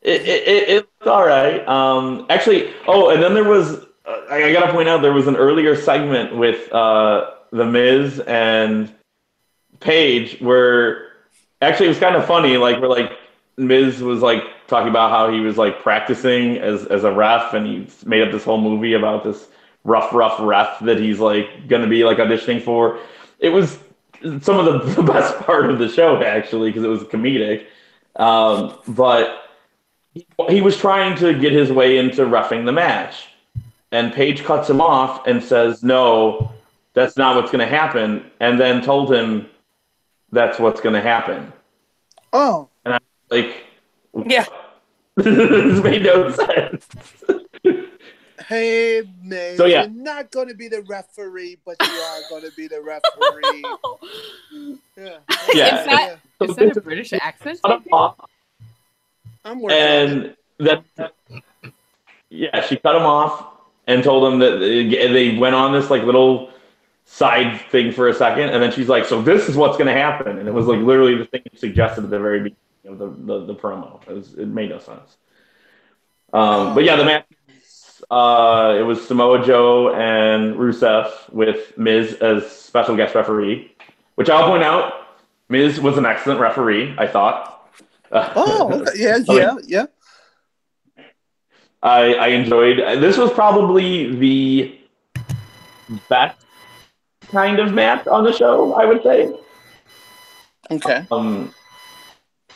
It's all right. Actually, and then there was. I gotta point out there was an earlier segment with The Miz and Paige where actually it was kind of funny. Like Miz was like talking about how he was like practicing as a ref, and he made up this whole movie about this rough ref that he's like going to be like auditioning for. It was some of the best part of the show actually because it was comedic, but he was trying to get his way into reffing the match, and Paige cuts him off and says, "No, that's not what's going to happen," and then told him that's what's going to happen. Oh. And I'm like, yeah. This made no sense. Hey, man, so, yeah. You're not going to be the referee, but you are going to be the referee. Yeah. Is that a British accent? I'm working on it. She cut him off and told him that they went on this like little side thing for a second, and then she's like, so this is what's going to happen. And it was like literally the thing suggested at the very beginning of the promo. It made no sense. But yeah, the match, it was Samoa Joe and Rusev with Miz as special guest referee, which I'll point out, Miz was an excellent referee, I thought. Yeah. I enjoyed. This was probably the best kind of match on the show, I would say. Okay.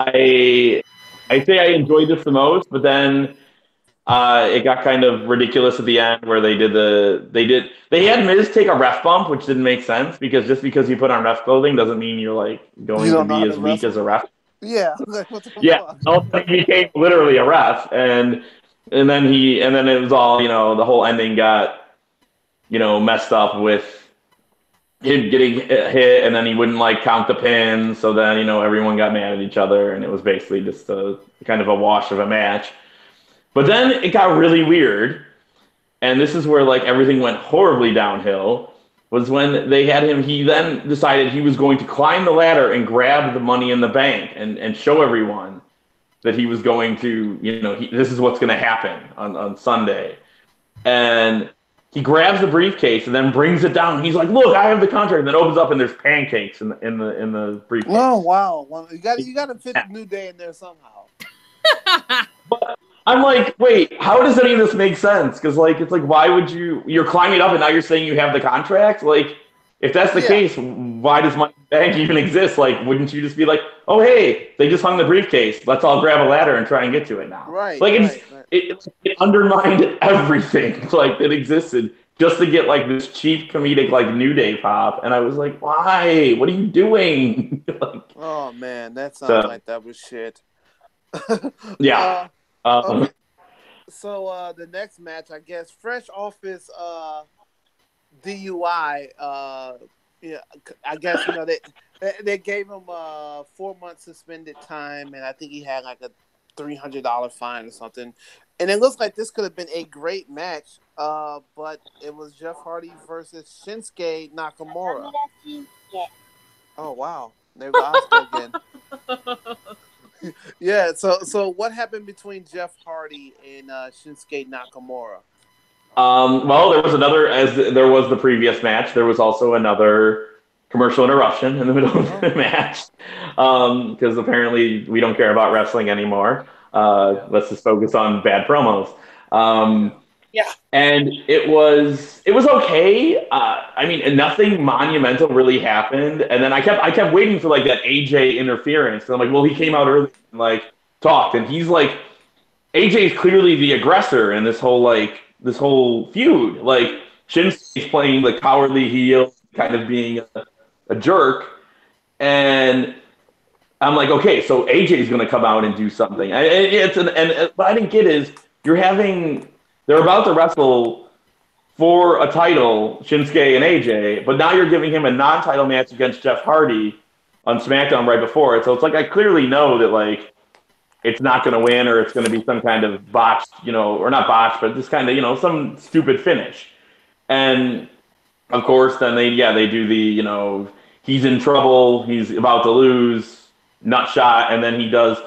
I say I enjoyed this the most, but then it got kind of ridiculous at the end where they had Miz take a ref bump, which didn't make sense because just because you put on ref clothing doesn't mean you're like going to be as weak as a ref. Yeah. He became literally a ref, and then it was all, the whole ending got, messed up with him getting hit, and then he wouldn't like count the pins, so then everyone got mad at each other, and it was basically just a kind of a wash of a match. But then it got really weird, and this is where like everything went horribly downhill. Was when they had him. He then decided he was going to climb the ladder and grab the Money in the Bank and show everyone that he was going to, this is what's going to happen on Sunday. And he grabs the briefcase and then brings it down. He's like, "Look, I have the contract." And then opens up and there's pancakes in the briefcase. Oh wow! Well, you got to fit the New Day in there somehow. But I'm like, wait, how does any of this make sense? Because like, it's like, why would you're climbing up and now you're saying you have the contract? Like, if that's the case, why does Money in the Bank even exist? Like, wouldn't you just be like, oh, hey, they just hung the briefcase. Let's all grab a ladder and try and get to it now. Right. Like, it undermined everything like that existed just to get like this cheap comedic like New Day pop. And I was like, why? What are you doing? Like, oh man, that sounds like that was shit. Yeah. Okay. So the next match, I guess, fresh off his DUI. I guess they gave him 4 months suspended time, and I think he had like $300 fine or something. And it looks like this could have been a great match, but it was Jeff Hardy versus Shinsuke Nakamura. Oh, wow. There we go, Asuka again. Yeah, so what happened between Jeff Hardy and Shinsuke Nakamura? Well, there was another, as there was the previous match, there was also another commercial interruption in the middle of the match, because apparently we don't care about wrestling anymore. Let's just focus on bad promos. Yeah. And it was okay. I mean, nothing monumental really happened. And then I kept waiting for like that AJ interference. And I'm like, well, he came out early and like talked, and he's like, AJ is clearly the aggressor in this whole feud. Like Shinsuke's playing the cowardly heel, kind of being a jerk, and I'm like, okay, so AJ's going to come out and do something. What I didn't get is they're about to wrestle for a title, Shinsuke and AJ, but now you're giving him a non-title match against Jeff Hardy on SmackDown right before it. So it's like, I clearly know that like it's not going to win, or it's going to be some kind of botched, or not botched, but just kind of, some stupid finish. And of course, then they do the, he's in trouble, he's about to lose, nut shot, and then he does,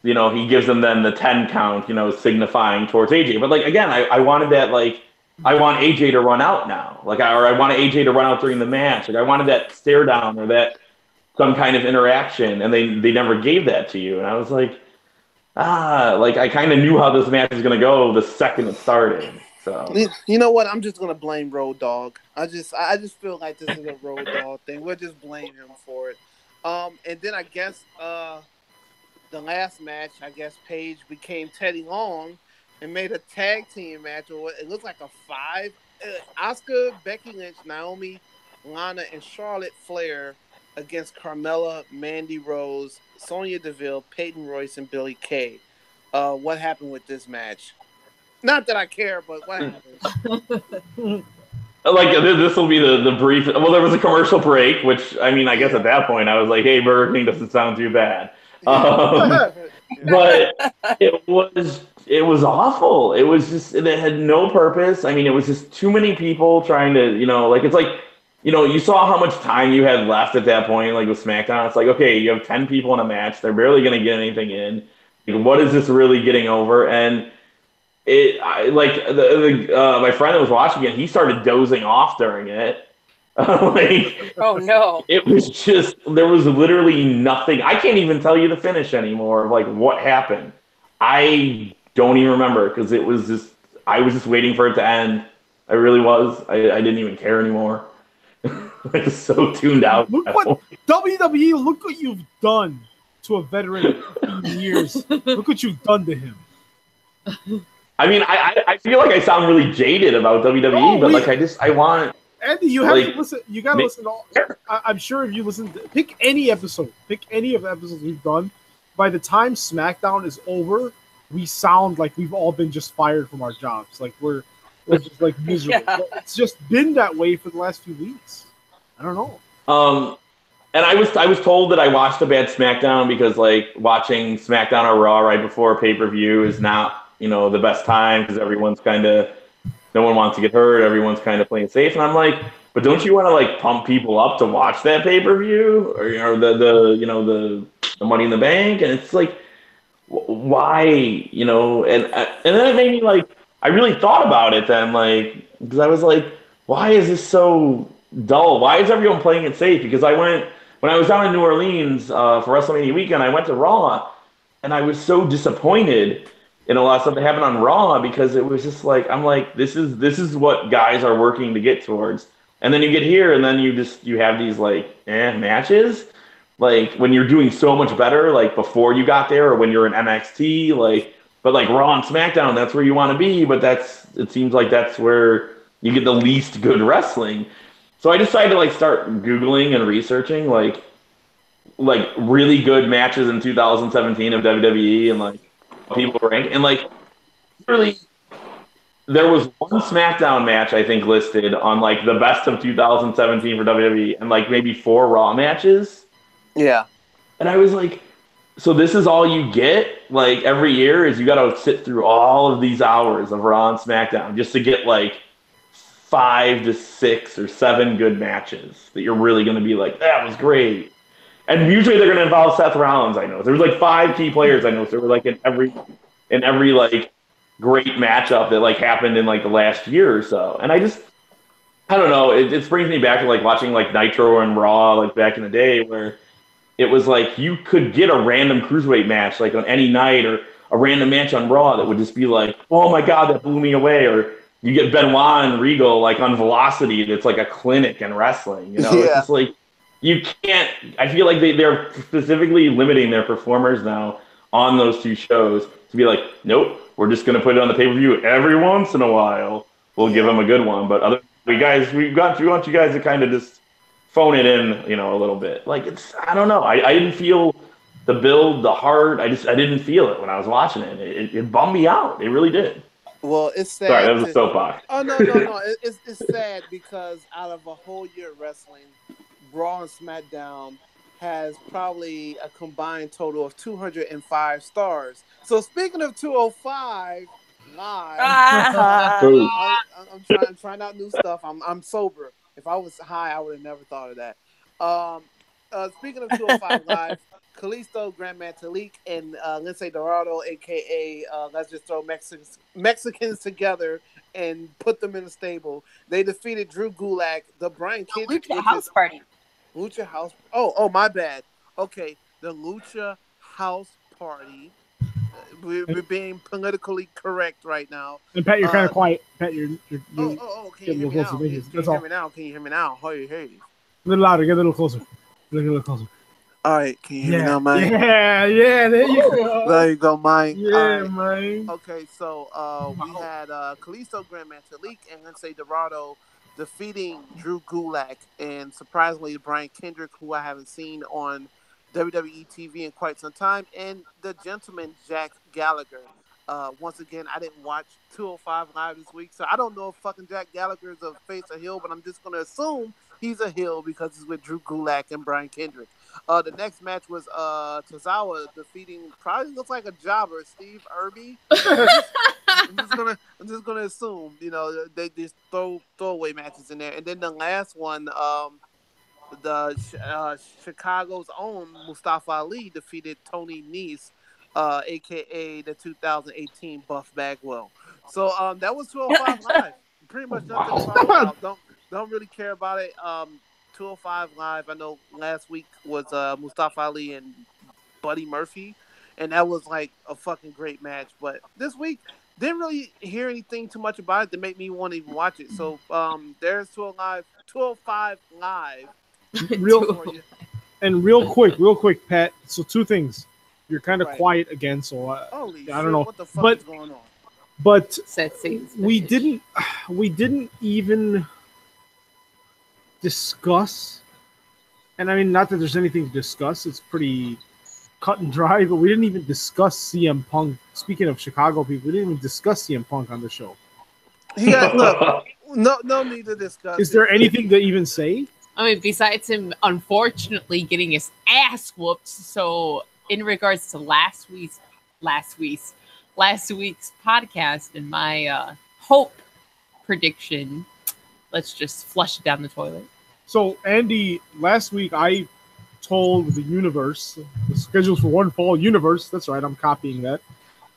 he gives them then the 10 count, signifying towards AJ. But like, again, I wanted that, like, I want AJ to run out now. Like, I wanted AJ to run out during the match. Like, I wanted that stare down or that some kind of interaction, and they never gave that to you. And I was like, like, I kind of knew how this match was going to go the second it started. So you know what? I'm just gonna blame Road Dogg. I just feel like this is a Road Dogg thing. We'll just blame him for it. And then I guess the last match, I guess Paige became Teddy Long and made a tag team match, or it looked like a 5. Asuka, Becky Lynch, Naomi, Lana, and Charlotte Flair against Carmella, Mandy Rose, Sonya Deville, Peyton Royce, and Billie Kay. What happened with this match? Not that I care, but what happened? Like, this will be the brief. Well, there was a commercial break, which, I mean, I guess at that point I was like, hey, Burger King doesn't sound too bad. But it was awful. It was just, it had no purpose. I mean, it was just too many people trying to, like, it's like, you saw how much time you had left at that point, like with SmackDown. It's like, okay, you have 10 people in a match. They're barely going to get anything in. Like, what is this really getting over? And my friend that was watching it, he started dozing off during it. Like, oh no! It was just, there was literally nothing. I can't even tell you the finish anymore. Like, what happened? I don't even remember, because it was just, I was just waiting for it to end. I really was. I didn't even care anymore. I was so tuned out. Look what WWE! Look what you've done to a veteran of 15 years. Look what you've done to him. I mean, I feel like I sound really jaded about WWE, but like I want. Andy, you have to listen. You got to listen to all. I'm sure if you listen, pick any episode, pick any of the episodes we've done. By the time SmackDown is over, we sound like we've all been just fired from our jobs. Like we're just like miserable. Yeah. It's just been that way for the last few weeks. I don't know. And I was told that I watched a bad SmackDown because like watching SmackDown or Raw right before pay-per-view is not, the best time, because everyone's kind of, no one wants to get hurt. Everyone's kind of playing safe. And I'm like, but don't you want to like pump people up to watch that pay-per-view or the Money in the Bank? And it's like, why, and then it made me like, I really thought about it then, like, because I was like, why is this so dull? Why is everyone playing it safe? Because when I was down in New Orleans for WrestleMania weekend, I went to Raw, and I was so disappointed in a lot of stuff that happened on Raw, because it was just like, I'm like, this is what guys are working to get towards. And then you get here, and then you have these like matches, like when you're doing so much better, like before you got there, or when you're in NXT, like, but like Raw and SmackDown, that's where you want to be, but it seems like that's where you get the least good wrestling. So I decided to like start Googling and researching like really good matches in 2017 of WWE and like people rank, and like really there was one SmackDown match I think listed on like the best of 2017 for WWE, and like maybe 4 Raw matches. Yeah. And I was like, so this is all you get, like, every year is you got to sit through all of these hours of Raw and SmackDown just to get, like, 5 to 6 or 7 good matches that you're really going to be like, that was great. And usually they're going to involve Seth Rollins, I know. There's, like, 5 key players, I know. So there were, like, in every, like, great matchup that, like, happened in, like, the last year or so. And I don't know. It brings me back to, like, watching, like, Nitro and Raw, like, back in the day where it was like you could get a random cruiserweight match like on any night or a random match on Raw that would just be like, oh my God, that blew me away. Or you get Benoit and Regal like on Velocity that's like a clinic in wrestling. You know, It's just like you can't. I feel like they're specifically limiting their performers now on those 2 shows to be like, nope, we're just going to put it on the pay-per-view every once in a while. We'll give them a good one. But we want you guys to kind of just phone it in, you know, a little bit. Like I don't know. I didn't feel the build, the heart. I didn't feel it when I was watching it. It bummed me out. It really did. Well, it's sad. Sorry, that was a soapbox. Oh no. It's sad because out of a whole year of wrestling, Raw and SmackDown has probably a combined total of 205 stars. So speaking of 205 live, I'm trying out new stuff. I'm sober. If I was high, I would have never thought of that. Speaking of 205 Live, Kalisto, Grand Metalik, and Lince Dorado, a.k.a. Let's just throw Mexicans together and put them in a stable. They defeated Drew Gulak, the Brian Kendrick. Lucha House Party. Lucha House. Oh, my bad. Okay, the Lucha House Party. We're being politically correct right now. And Pat, you're kind of quiet. Pat, you're Can you hear me now? Can you hear me now? Hey. A little louder. Get a little closer. All right. Can you hear me now, Mike? Yeah. There you go. There you go, Mike. Yeah, Mike. Okay, so we had Kalisto, Grand Metalik, and Lince Dorado defeating Drew Gulak, and surprisingly, Brian Kendrick, who I haven't seen on WWE TV in quite some time, and the gentleman Jack Gallagher. Once again, I didn't watch 205 Live this week, so I don't know if fucking Jack Gallagher is a face or heel, but I'm just going to assume he's a heel because he's with Drew Gulak and Brian Kendrick. The next match was Tozawa defeating probably looks like a jobber, Steve Irby. I'm just gonna assume, you know, they just throw away matches in there, and then the last one, Chicago's own Mustafa Ali defeated Tony Nese, aka the 2018 Buff Bagwell. So that was 205 Live. Pretty much nothing to talk about. Don't really care about it. 205 Live. I know last week was Mustafa Ali and Buddy Murphy, and that was like a fucking great match. But this week didn't really hear anything too much about it to make me want to even watch it. So there's 205 Live. Real quick, Pat. So 2 things. You're kind of quiet again, so I don't know. What the fuck is going on? But we didn't even discuss, and I mean, not that there's anything to discuss. It's pretty cut and dry, but we didn't even discuss CM Punk. Speaking of Chicago people, we didn't even discuss CM Punk on the show. Look, no need to discuss. Is there anything to even say? I mean, besides him unfortunately getting his ass whooped. So, in regards to last week's podcast and my hope prediction, let's just flush it down the toilet. So, Andy, last week I told the universe, the schedules for One Fall Universe, that's right, I'm copying that.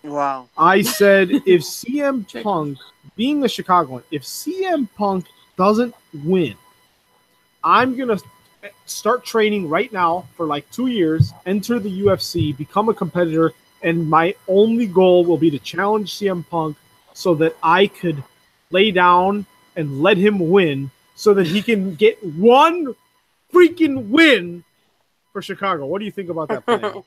Wow. I said, if CM Punk, being a Chicagoan, if CM Punk doesn't win, I'm going to start training right now for like 2 years, enter the UFC, become a competitor, and my only goal will be to challenge CM Punk so that I could lay down and let him win so that he can get one freaking win for Chicago. What do you think about that plan?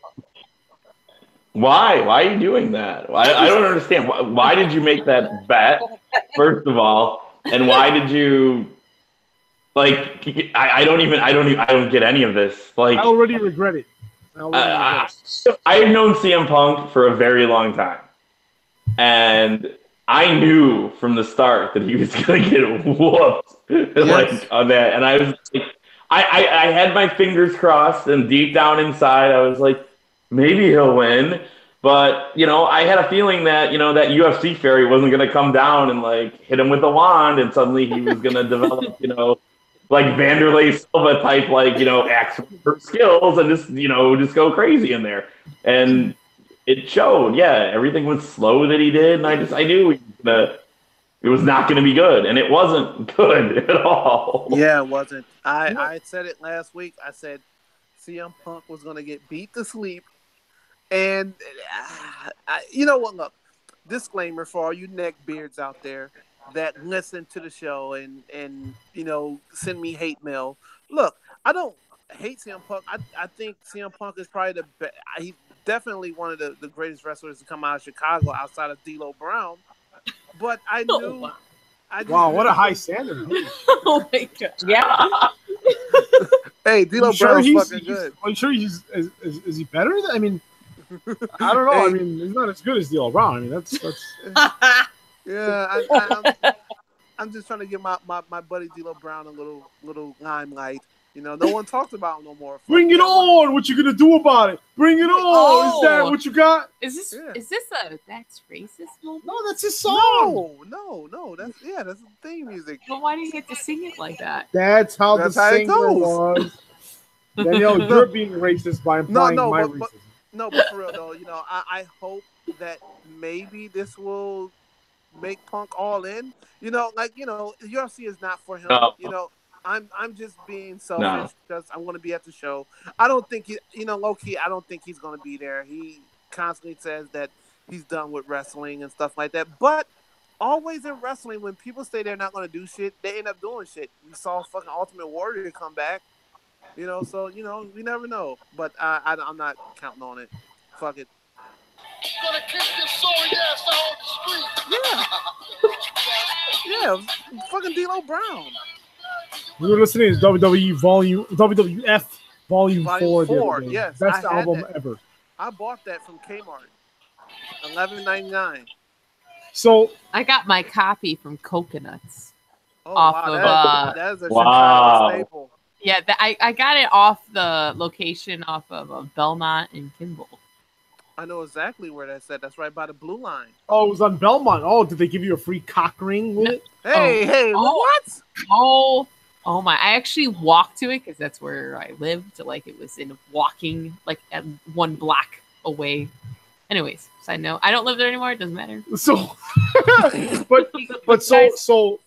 Why? Why are you doing that? I don't understand. Why did you make that bet, first of all? And why did you... Like, I don't get any of this. Like, I already regret it. I've known CM Punk for a very long time, and I knew from the start that he was gonna get whooped, like on that. And I was like, I had my fingers crossed, and deep down inside, I was like, maybe he'll win. But, I had a feeling that, that UFC fairy wasn't going to come down and, like, hit him with a wand, and suddenly he was going to develop, like Vanderlei Silva type, like, axe skills and just go crazy in there. And it showed. Yeah, everything was slow that he did, and I knew it was not going to be good, and it wasn't good at all. Yeah, it wasn't. I said it last week. I said CM Punk was going to get beat to sleep. And you know what? Look, disclaimer for all you neckbeards out there that listen to the show and send me hate mail. Look, I don't hate CM Punk. I think CM Punk is probably the best. He's definitely one of the greatest wrestlers to come out of Chicago outside of D'Lo Brown. But I knew. Wow, what a high standard! Oh my god! Yeah. Hey, D'Lo Brown's fucking good. Are you sure is he better? I mean. I don't know. Hey. I mean, he's not as good as D'Lo Brown. I mean, that's. Yeah, I'm just trying to give my buddy D'Lo Brown a little limelight. No one talks about him no more. Bring it on! What you gonna do about it? Bring it on! Oh. Is that what you got? Is this a that's racist moment? No, that's his song. No, that's the theme music. Well, why do you get to sing it like that? That's how the singer was. Danielle, you're being racist by implying my racism. No, but for real though, I hope that maybe this will make Punk all in. UFC is not for him. No. I'm just being selfish because I'm going to be at the show. I don't think low key, I don't think he's going to be there. He constantly says that he's done with wrestling and stuff like that. But always in wrestling, when people say they're not going to do shit, they end up doing shit. We saw fucking Ultimate Warrior come back. So we never know. But I'm not counting on it. Fuck it. Gonna kick this sorry ass out on the street. Yeah, fucking D'Lo Brown. We were listening to WWF Volume 4. Yes, best album ever. I bought that from Kmart, $11.99. So I got my copy from Coconuts. Oh, wow, that is a Chicago staple. Yeah, I got it off the location off of Belmont and Kimball. I know exactly where that's at. That's right by the Blue Line. Oh, it was on Belmont. Oh, did they give you a free cock ring with it? What? Oh my! I actually walked to it because that's where I lived. Like it was in walking, like at 1 block away. Anyways, side note, I don't live there anymore. It doesn't matter. So, but I'm so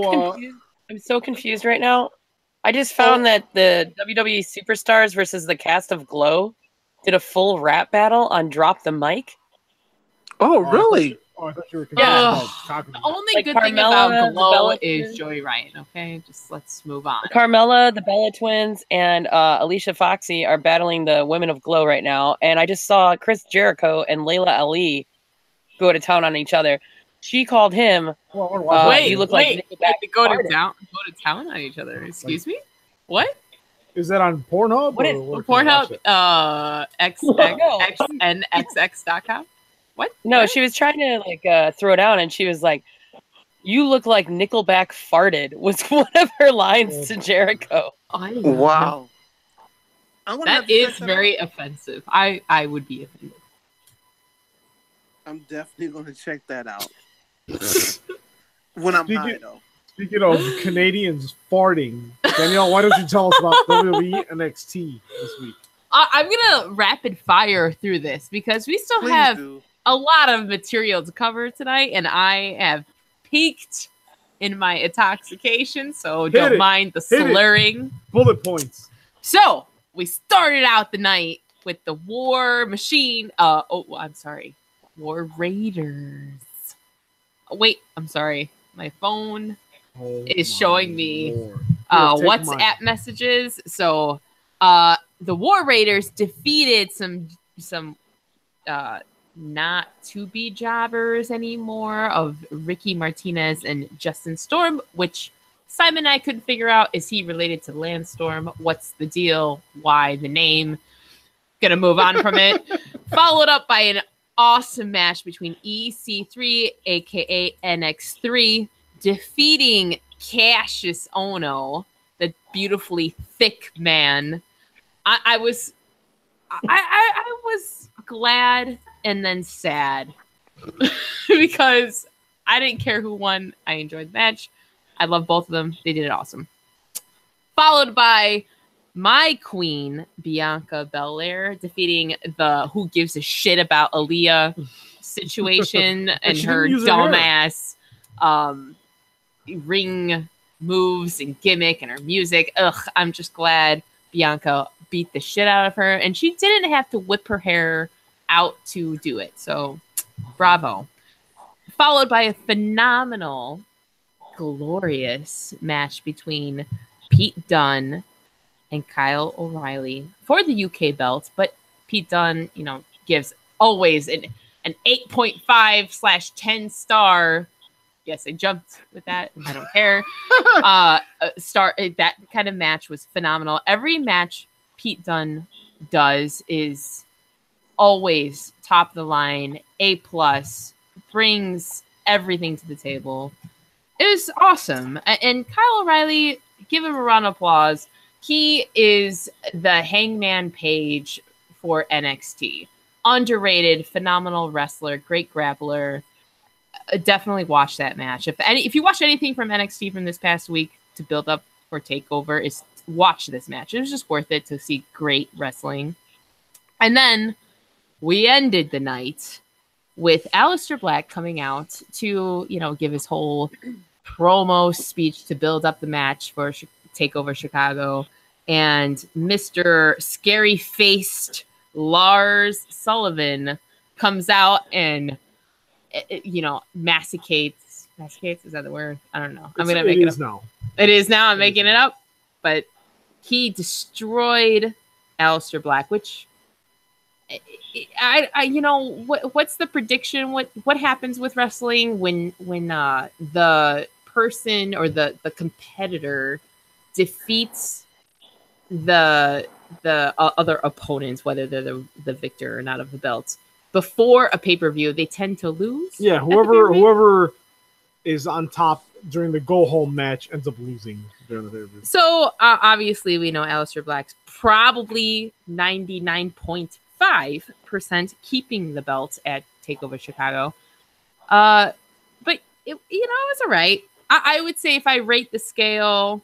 confused. I'm so confused right now. I just found that the WWE Superstars versus the cast of Glow did a full rap battle on Drop the Mic. Oh, really? I thought you were the only good thing about Glow is Joey Ryan, okay? Just let's move on. Carmella, the Bella Twins, and Alicia Foxy are battling the women of Glow right now. And I just saw Chris Jericho and Layla Ali go to town on each other. She called him. He looked like go to town on each other. Excuse me? What? Is that on Pornhub? What Pornhub? XNXX.com. What? No, she was trying to throw down, and she was like, "You look like Nickelback farted." Was one of her lines to Jericho. Wow, that is very offensive. I would be offended. I'm definitely going to check that out when I'm high, though. Speaking of Canadians farting, Danielle, why don't you tell us about WWE NXT this week? I'm gonna rapid fire through this because we still have a lot of material to cover tonight, and I have peaked in my intoxication, so don't mind the slurring. Bullet points. So we started out the night with the War Machine. War Raiders. Wait, I'm sorry. My phone is showing me WhatsApp messages. So the War Raiders defeated some not to be jobbers anymore of Ricky Martinez and Justin Storm, which Simon and I couldn't figure out. Is he related to Landstorm? What's the deal? Why the name? Gonna move on from it. Followed up by an awesome match between EC3, aka NX3, defeating Cassius Ohno, the beautifully thick man. I was I was glad and then sad because I didn't care who won. I enjoyed the match. I love both of them. They did it awesome. Followed by my queen, Bianca Belair, defeating the who gives a shit about Aaliyah situation and her dumbass ring moves and gimmick and her music. Ugh, I'm just glad Bianca beat the shit out of her, and she didn't have to whip her hair out to do it. So, bravo. Followed by a phenomenal, glorious match between Pete Dunne and Kyle O'Reilly for the UK belt, but Pete Dunne, gives always an 8.5/10 star. Yes, I jumped with that. I don't care. That kind of match was phenomenal. Every match Pete Dunne does is always top of the line, A+, brings everything to the table. It was awesome. And Kyle O'Reilly, give him a round of applause. He is the Hangman Page for NXT. Underrated, phenomenal wrestler, great grappler. Definitely watch that match. If you watch anything from NXT from this past week to build up for TakeOver, is watch this match. It was just worth it to see great wrestling. And then we ended the night with Aleister Black coming out to, give his whole promo speech to build up the match for TakeOver Chicago. And Mr. Scary-faced Lars Sullivan comes out and, masticates. Masticates, is that the word? I don't know. I'm going to make it up. Now. It is now. I'm making it up. But he destroyed Aleister Black, which... what's the prediction? What happens with wrestling when the person or the competitor defeats the other opponents, whether they're the victor or not of the belts, before a pay-per-view? They tend to lose. Yeah, whoever is on top during the go-home match ends up losing during the pay-per-view. So obviously we know Aleister Black's probably 99.5% keeping the belt at TakeOver Chicago. But it was all right. I would say if I rate the scale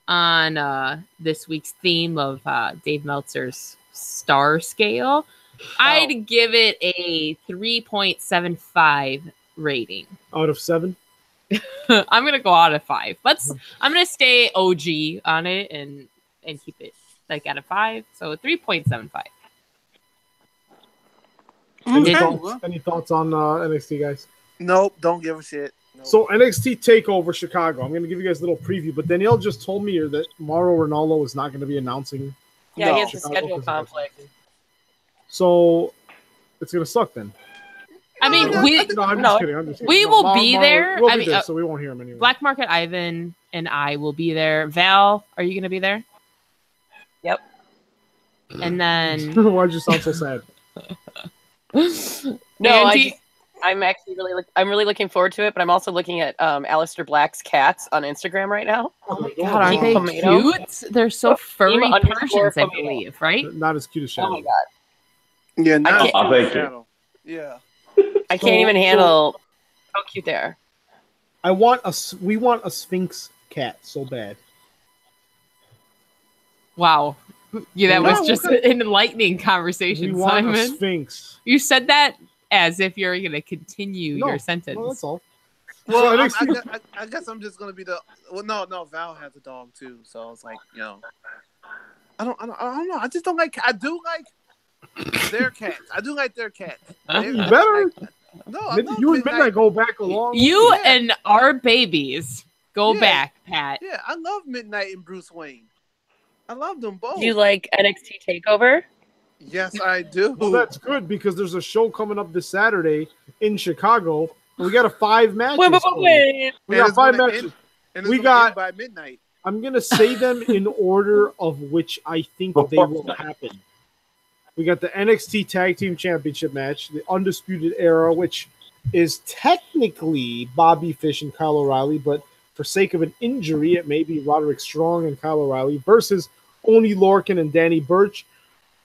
on this week's theme of Dave Meltzer's star scale, I'd give it a 3.75 rating. Out of 7? I'm going to go out of 5. I'm going to stay OG on it and keep it like out of 5. So 3.75. Any thoughts on NXT, guys? Nope, don't give a shit. Nope. So NXT TakeOver Chicago. I'm going to give you guys a little preview, but Danielle just told me that Mauro Ranallo is not going to be announcing. Yeah, he has a schedule conflict. So it's going to suck then. I mean, I'm just kidding. We will be there. We'll be there, so we won't hear him anyway. Black Market Ivan and I will be there. Val, are you going to be there? Yep. And then why'd you sound so sad? No, I'm actually really looking forward to it, but I'm also looking at Aleister Black's cats on Instagram right now. Oh my god, aren't they cute? They're so furry Persians, I believe, right? Not as cute as Shadow. Oh my god. Yeah, not as cute as Shadow. Yeah. I can't even handle how cute they are. We want a Sphinx cat so bad. Wow. Yeah, that was just an enlightening conversation, Simon. A Sphinx. You said that as if you're going to continue your sentence. No, that's all. Well, I guess I'm just gonna be the. Well, no. Val has a dog too, so I was like, I don't know. I just don't like. I do like their cats. I do like their cats. You better. No, you and Midnight go back a long. You and our babies go back, Pat. Yeah, I love Midnight and Bruce Wayne. I love them both. Do you like NXT TakeOver? Yes, I do. Well, that's good because there's a show coming up this Saturday in Chicago. And we got 5 matches. Wait. We got 5 matches. We got by midnight. I'm gonna say them in order of which I think they will happen. We got the NXT Tag Team Championship match, the Undisputed Era, which is technically Bobby Fish and Kyle O'Reilly, but for sake of an injury, it may be Roderick Strong and Kyle O'Reilly versus Oney Lorcan and Danny Burch.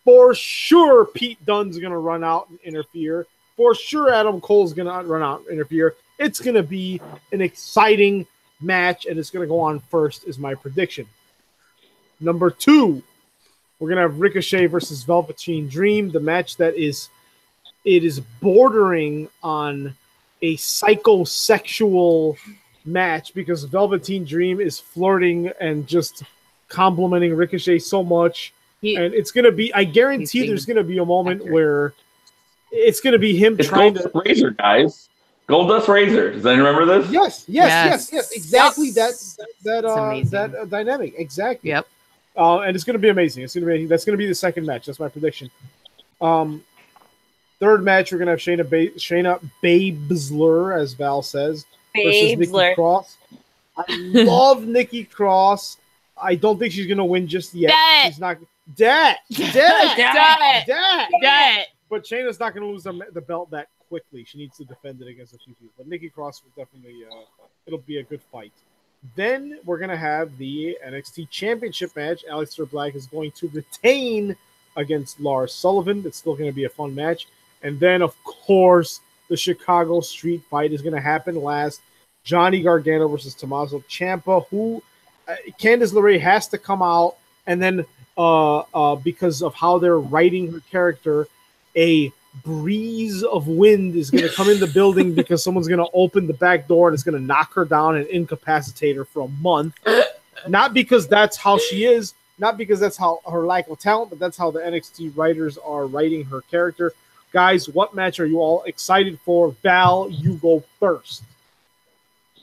For sure, Pete Dunne's going to run out and interfere. For sure, Adam Cole's going to run out and interfere. It's going to be an exciting match, and it's going to go on first, is my prediction. Number 2, we're going to have Ricochet versus Velveteen Dream, the match that is bordering on a psychosexual match because Velveteen Dream is flirting and just complimenting Ricochet so much. And it's going to be, I guarantee there's going to be a moment where it's going to be him trying to. Razor, guys. Goldust Razor. Does anyone remember this? Yes. Exactly that dynamic. Exactly. Yep. And it's going to be amazing. That's going to be the second match. That's my prediction. Third match, we're going to have Shayna Baszler, as Val says, versus Nikki Cross. I love Nikki Cross. I don't think she's going to win just yet. She's not. Dad. But Shayna's not going to lose the belt that quickly. She needs to defend it against a few people. But Nikki Cross will definitely, it'll be a good fight. Then we're going to have the NXT Championship match. Aleister Black is going to retain against Lars Sullivan. It's still going to be a fun match. And then, of course, the Chicago Street Fight is going to happen last. Johnny Gargano versus Tommaso Ciampa, who Candice LeRae has to come out. And then because of how they're writing her character, a breeze of wind is going to come in the building because someone's going to open the back door and it's going to knock her down and incapacitate her for a month. Not because that's how she is, not because that's how her lack of talent, but that's how the NXT writers are writing her character. Guys, what match are you all excited for? Val, you go first.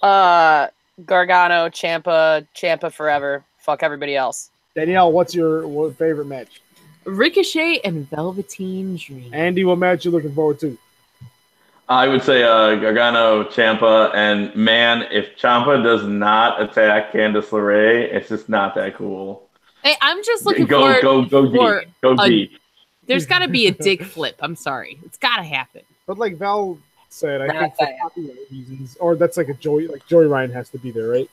Gargano, Ciampa forever. Fuck everybody else. Danielle, what's your favorite match? Ricochet and Velveteen Dream. Andy, what match you looking forward to? I would say Gargano, Ciampa, and man, if Ciampa does not attack Candice LeRae, it's just not that cool. Hey, I'm just looking Go deep. There's got to be a dick flip. I'm sorry, it's got to happen. But like Val said, I think for popular reasons, or that's like Joey Ryan has to be there, right?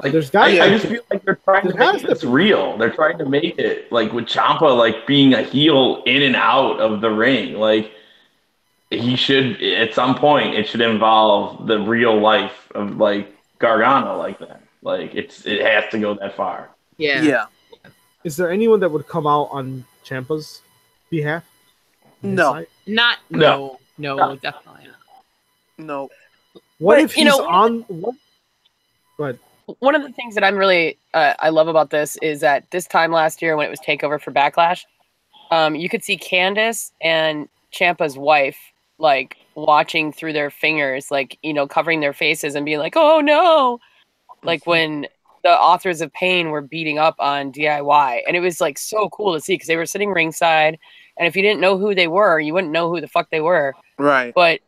Like, I just feel like they're trying to make this real. They're trying to make it like with Ciampa, like being a heel in and out of the ring. Like he should, at some point, it should involve the real life of like Gargano like that. Like it has to go that far. Yeah. Is there anyone that would come out on Ciampa's behalf? No, no, definitely not. No. What if he's on? What? Go ahead. One of the things that I'm really I love about this is that this time last year when it was Takeover for Backlash, you could see Candice and Ciampa's wife like watching through their fingers, like covering their faces and being like, "Oh no!" Like when the Authors of Pain were beating up on DIY, and it was like so cool to see because they were sitting ringside, and if you didn't know who they were, you wouldn't know who the fuck they were. Right. But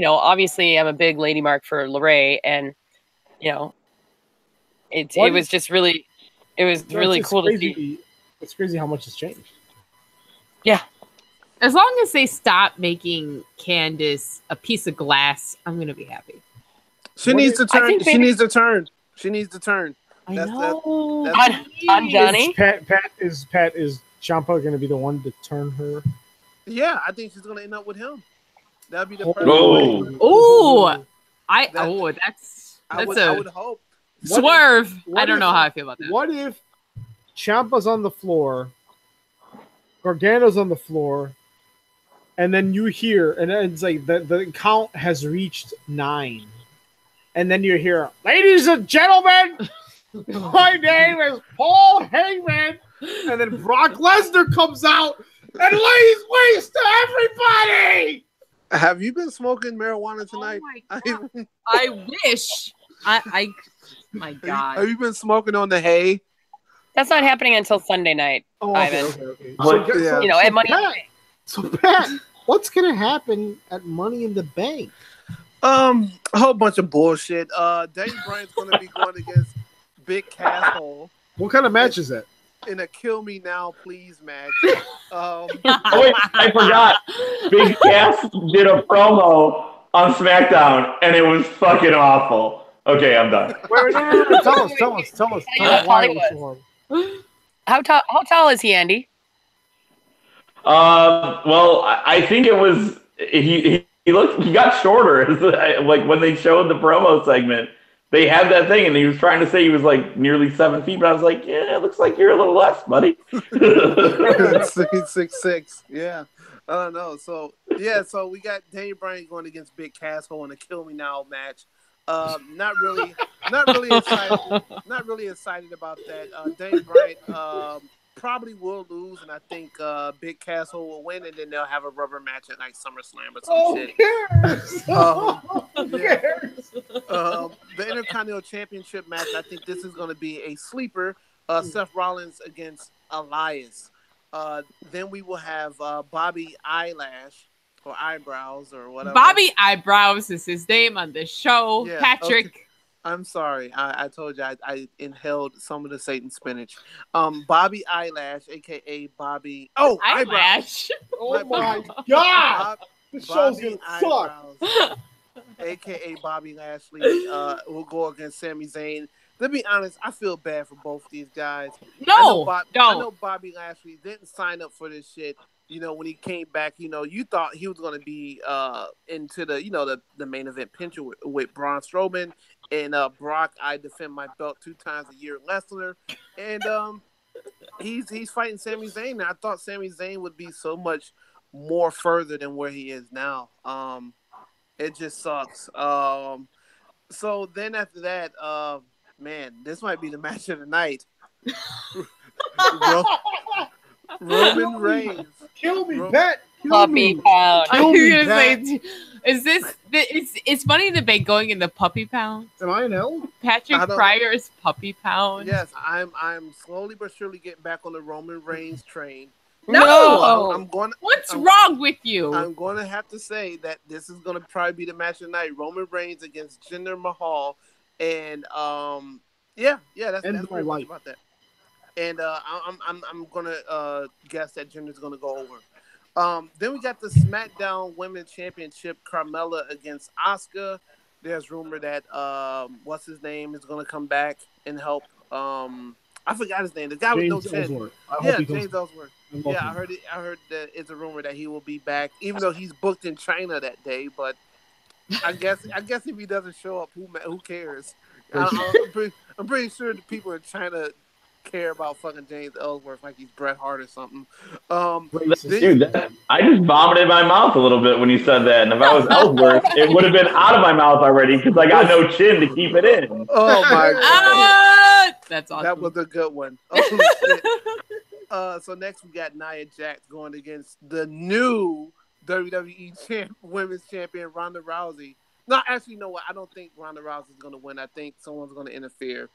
obviously, I'm a big Lady Mark for LeRae, and It was just really, really cool to see. It's crazy how much has changed. Yeah. As long as they stop making Candice a piece of glass, I'm going to be happy. She needs to turn. She needs to turn. I know. On Johnny? Is Ciampa going to be the one to turn her? Yeah, I think she's going to end up with him. That'd be the perfect way. Oh, that's I would hope. Swerve. I don't know how I feel about that. What if Ciampa's on the floor, Gargano's on the floor, and then you hear, and it's like the count has reached 9, and then you hear, "Ladies and gentlemen, my name is Paul Heyman," and then Brock Lesnar comes out and lays waste to everybody. Have you been smoking marijuana tonight? Oh my God. I wish. My God. Have you been smoking on the hay? That's not happening until Sunday night, Ivan. Okay. At Money in the Bank. So, Pat, what's going to happen at Money in the Bank? A whole bunch of bullshit. Daniel Bryan's going to be going against Big Castle. What kind of match is that? In a Kill Me Now, Please match. Oh, wait, I forgot. Big Cass did a promo on SmackDown, and it was fucking awful. Okay, I'm done. Tell us. How tall is he, Andy? Well, I think it was he got shorter. Like when they showed the promo segment, they had that thing, and he was trying to say he was like nearly 7 feet, but I was like, yeah, it looks like you're a little less, buddy. 6'6". Yeah. No. So we got Daniel Bryan going against Big Castle in a Kill Me Now match. Not really excited about that. Daniel Bryan probably will lose, and I think Big Castle will win, and then they'll have a rubber match at like SummerSlam or some shit. Who cares? The Intercontinental Championship match, I think this is going to be a sleeper. Seth Rollins against Elias. Then we will have Bobby Eyelash or Eyebrows or whatever. Bobby Eyebrows is his name on the show. Yeah, Patrick. Okay. I'm sorry. I told you I inhaled some of the Satan spinach. Bobby Eyelash, a.k.a. Bobby... Oh, Eyelash. Oh, my God. This show's going to suck. A.k.a. Bobby Lashley will go against Sami Zayn. To be honest, I feel bad for both these guys. I know Bobby Lashley didn't sign up for this shit. When he came back, you thought he was going to be into the main event picture with Braun Strowman and Brock. I defend my belt 2 times a year Lesnar, and he's fighting Sami Zayn. And I thought Sami Zayn would be so much more further than where he is now. It just sucks. So then after that, man, this might be the match of the night. Roman Reigns. Kill me, Pat. Puppy pound. It's funny the debate going in the puppy pound. Am I in hell? Patrick Pryor's puppy pound. Yes, I'm slowly but surely getting back on the Roman Reigns train. No, I'm going. What's wrong with you? I'm going to have to say that this is going to probably be the match of the night. Roman Reigns against Jinder Mahal, and that's my life about that. And I'm gonna guess that Jinder's gonna go over. Then we got the SmackDown Women's Championship, Carmella against Asuka. There's rumor that what's his name is gonna come back and help. I forgot his name. The guy with no chin. James Ellsworth. Yeah, I heard that it's a rumor that he will be back, even though he's booked in China that day. But I guess if he doesn't show up, who cares? I'm pretty sure the people in China care about fucking James Ellsworth like he's Bret Hart or something. Dude, I just vomited my mouth a little bit when you said that, and if I was Ellsworth, it would have been out of my mouth already because I got no chin to keep it in. Oh my God, that's awesome. That was a good one. Oh, shit. So next we got Nia Jax going against the new WWE Women's Champion Ronda Rousey. No, actually, you know what? I don't think Ronda Rousey is going to win. I think someone's going to interfere.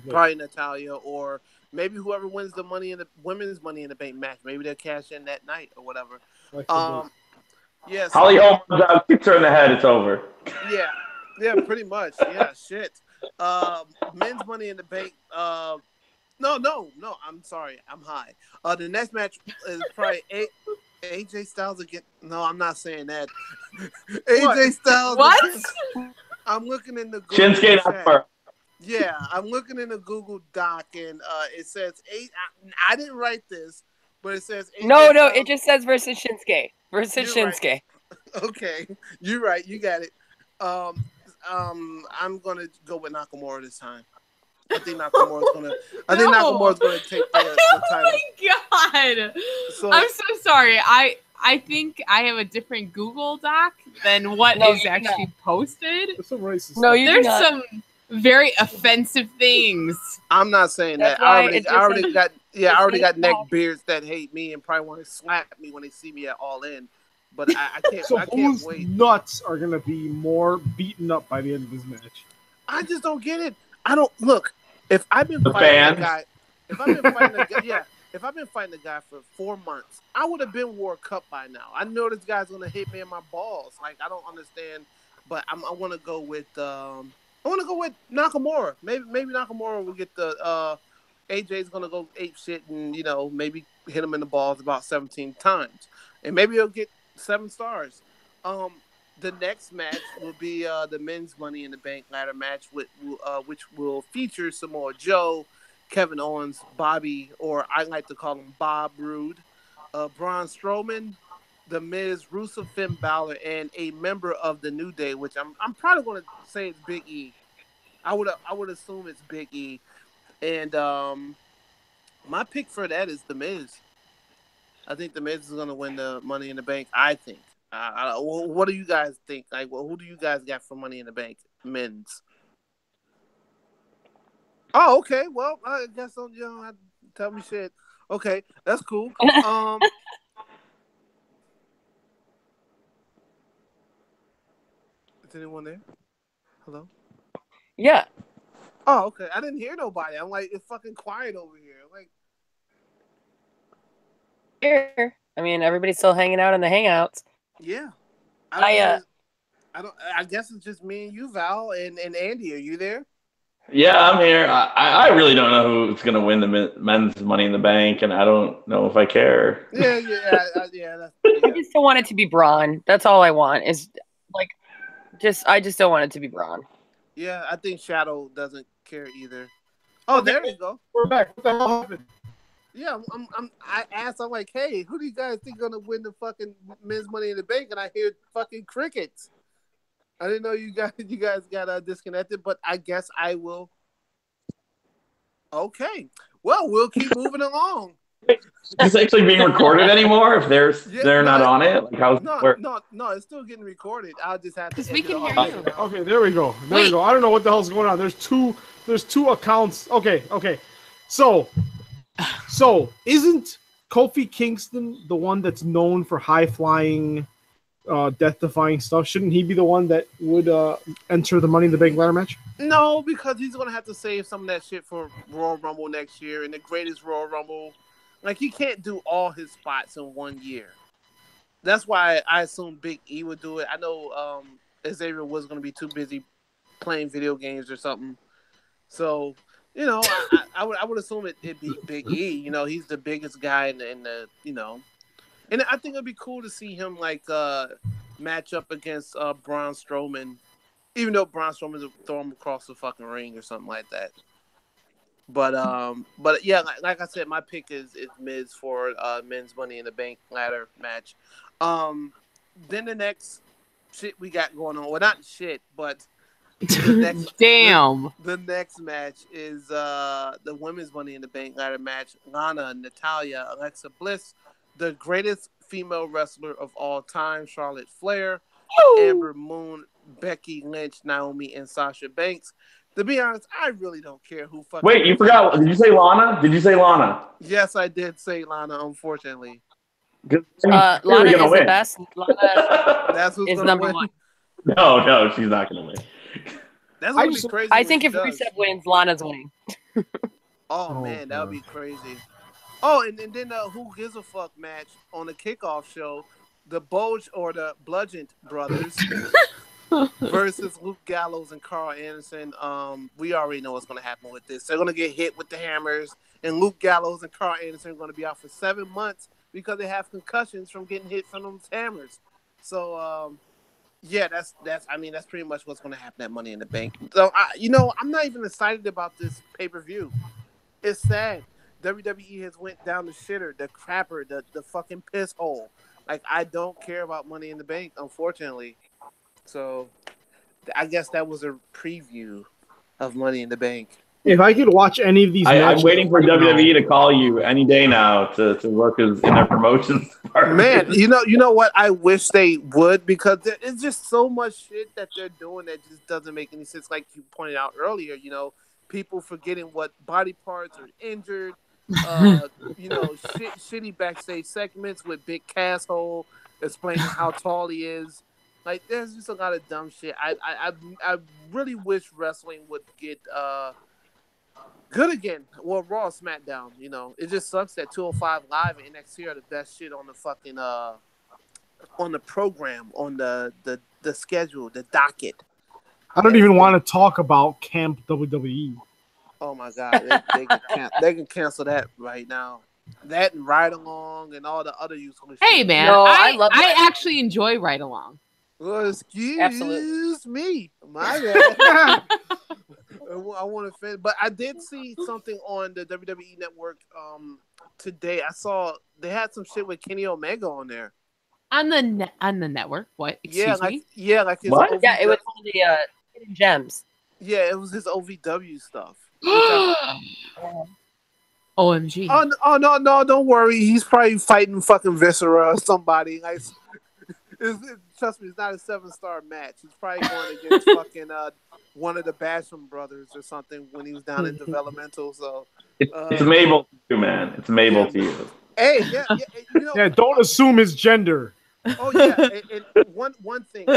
Probably Natalya, or maybe whoever wins the women's Money in the Bank match. Maybe they'll cash in that night or whatever. Yes. Holly Holm kicks her in the head. It's over. Yeah, pretty much. Yeah, shit. Men's Money in the Bank. No. I'm sorry. I'm high. The next match is probably AJ Styles again. No, I'm not saying that. AJ Styles. What? I'm looking in the Google Shinsuke Nakamura. Yeah, I'm looking in the Google Doc, and it says I didn't write this, but it says No, it just says versus Shinsuke. Shinsuke. Right. Okay, you're right. You got it. I'm gonna go with Nakamura this time. I think Nakamura's gonna take the title. Oh my God! So, I'm so sorry. I think I have a different Google Doc than what is actually posted. There's some racist. No, there's some very offensive things. I'm not saying that. I already got neck beards that hate me and probably want to slap me when they see me at All In. But I can't. So I can't whose wait. nuts are gonna be more beaten up by the end of this match? I just don't get it. I don't look. If I've been fighting a guy, if I've been fighting a guy for 4 months, I would have been World Cup by now. I know this guy's gonna hit me in my balls. Like I don't understand, but I want to go with Nakamura. Maybe Nakamura will get the AJ's gonna go ape shit and maybe hit him in the balls about 17 times, and maybe he'll get 7 stars. The next match will be the men's Money in the Bank ladder match, which will feature Samoa Joe, Kevin Owens, Bobby, or I like to call him Bob Roode, Braun Strowman, The Miz, Rusev, Finn Balor, and a member of the New Day, which I'm probably going to say it's Big E. I would assume it's Big E, and my pick for that is The Miz. I think The Miz is going to win the Money in the Bank. I think. What do you guys think? Like, who do you guys got for Money in the Bank? Men's. Oh, okay. Well, I guess you don't have to tell me shit. Okay, that's cool. Is anyone there? Hello? Yeah. Oh, okay. I didn't hear nobody. I'm like, it's fucking quiet over here. Like, Here. I mean, everybody's still hanging out in the hangouts. yeah. I guess it's just me and you, Val, and Andy. Are you there? Yeah, I'm here. I really don't know who's going to win the men's Money in the Bank, and I don't know if I care. Yeah. I just don't want it to be Braun. That's all I want. Is like, I just don't want it to be Braun. Yeah, I think Shadow doesn't care either. Oh, there you go. We're back. What the hell happened? Yeah, I asked. I'm like, hey, who do you guys think gonna win the fucking men's Money in the Bank? And I hear fucking crickets. I didn't know you guys got disconnected, but I guess I will. Okay, well, we'll keep moving along. Is this actually being recorded anymore? If they're not on it, like how's no, it's still getting recorded. I'll just have to. Because we can hear you. Okay, there we go. We go. I don't know what the hell's going on. There's two accounts. Okay. So isn't Kofi Kingston the one that's known for high flying, death defying stuff? Shouldn't he be the one that would enter the Money in the Bank ladder match? No, because he's gonna have to save some of that shit for Royal Rumble next year, and the greatest Royal Rumble. Like, he can't do all his spots in 1 year. That's why I assume Big E would do it. I know Xavier was going to be too busy playing video games or something. So, you know, I would assume it'd be Big E. You know, he's the biggest guy in the you know. And I think it'd be cool to see him, like, match up against Braun Strowman, even though Braun Strowman will throw him across the fucking ring or something like that. But yeah, like I said, my pick is Miz for men's Money in the Bank ladder match. Then the next shit we got going on, well, not shit, but the next the next match is the women's Money in the Bank ladder match. Lana, Natalya, Alexa Bliss, the greatest female wrestler of all time, Charlotte Flair, Amber Moon, Becky Lynch, Naomi, and Sasha Banks. To be honest, I really don't care who fucking... Wait, you forgot. Did you say Lana? Yes, I did say Lana, unfortunately. Lana is the best. Lana is number one. No, she's not going to win. That's going to be crazy. I think if Rusev wins, Lana's winning. Oh, man, that would be crazy. Oh, and then the Who Gives a Fuck match on the kickoff show, the Bludgeon Brothers... versus Luke Gallows and Carl Anderson. We already know what's going to happen with this. They're going to get hit with the hammers, and Luke Gallows and Carl Anderson are going to be out for 7 months because they have concussions from getting hit from those hammers. So, yeah, that's pretty much what's going to happen at Money in the Bank. So, I'm not even excited about this pay-per-view. It's sad. WWE has went down the shitter, the crapper, the fucking piss hole. Like, I don't care about Money in the Bank, unfortunately. So, I guess that was a preview of Money in the Bank. If I could watch any of these matches... I'm waiting for WWE to call you any day now to work in their promotions department. Man, you know what? I wish they would, because it's just so much shit that they're doing that just doesn't make any sense. Like you pointed out earlier, people forgetting what body parts are injured, shitty backstage segments with Big Casshole explaining how tall he is. Like, there's just a lot of dumb shit. I really wish wrestling would get good again. Well, Raw, SmackDown. It just sucks that 205 Live and NXT are the best shit on the fucking on the program, on the schedule, the docket. I don't even want to talk about Camp WWE. Oh my God, they can cancel that right now. That and Ride Along and all the other useful shit. Hey man, I actually enjoy Ride Along. Well, excuse Absolutely. me. My bad. I want to finish, but I did see something on the WWE Network today. I saw they had some shit with Kenny Omega on there. On the network. What? Excuse me? Like his What? Yeah, it was one of the Hidden Gems. Yeah, it was his OVW stuff. OMG. Oh no, don't worry. He's probably fighting fucking Viscera or somebody. Like, trust me, it's not a 7-star match. He's probably going against fucking one of the Basham brothers or something when he was down in developmental. So it's Mabel to you, man. It's Mabel to you. Hey, yeah, you know, Yeah, don't assume his gender. Oh yeah, and one thing.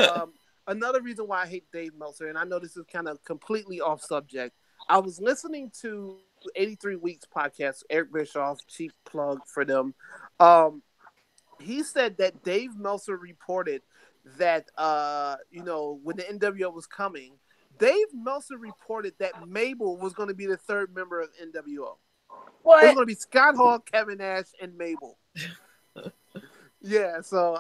Another reason why I hate Dave Meltzer, and I know this is kind of completely off subject. I was listening to 83 Weeks podcast, Eric Bischoff, cheap plug for them. He said that Dave Meltzer reported that, when the NWO was coming, Dave Meltzer reported that Mabel was going to be the third member of NWO. What? It was going to be Scott Hall, Kevin Nash, and Mabel. Yeah, so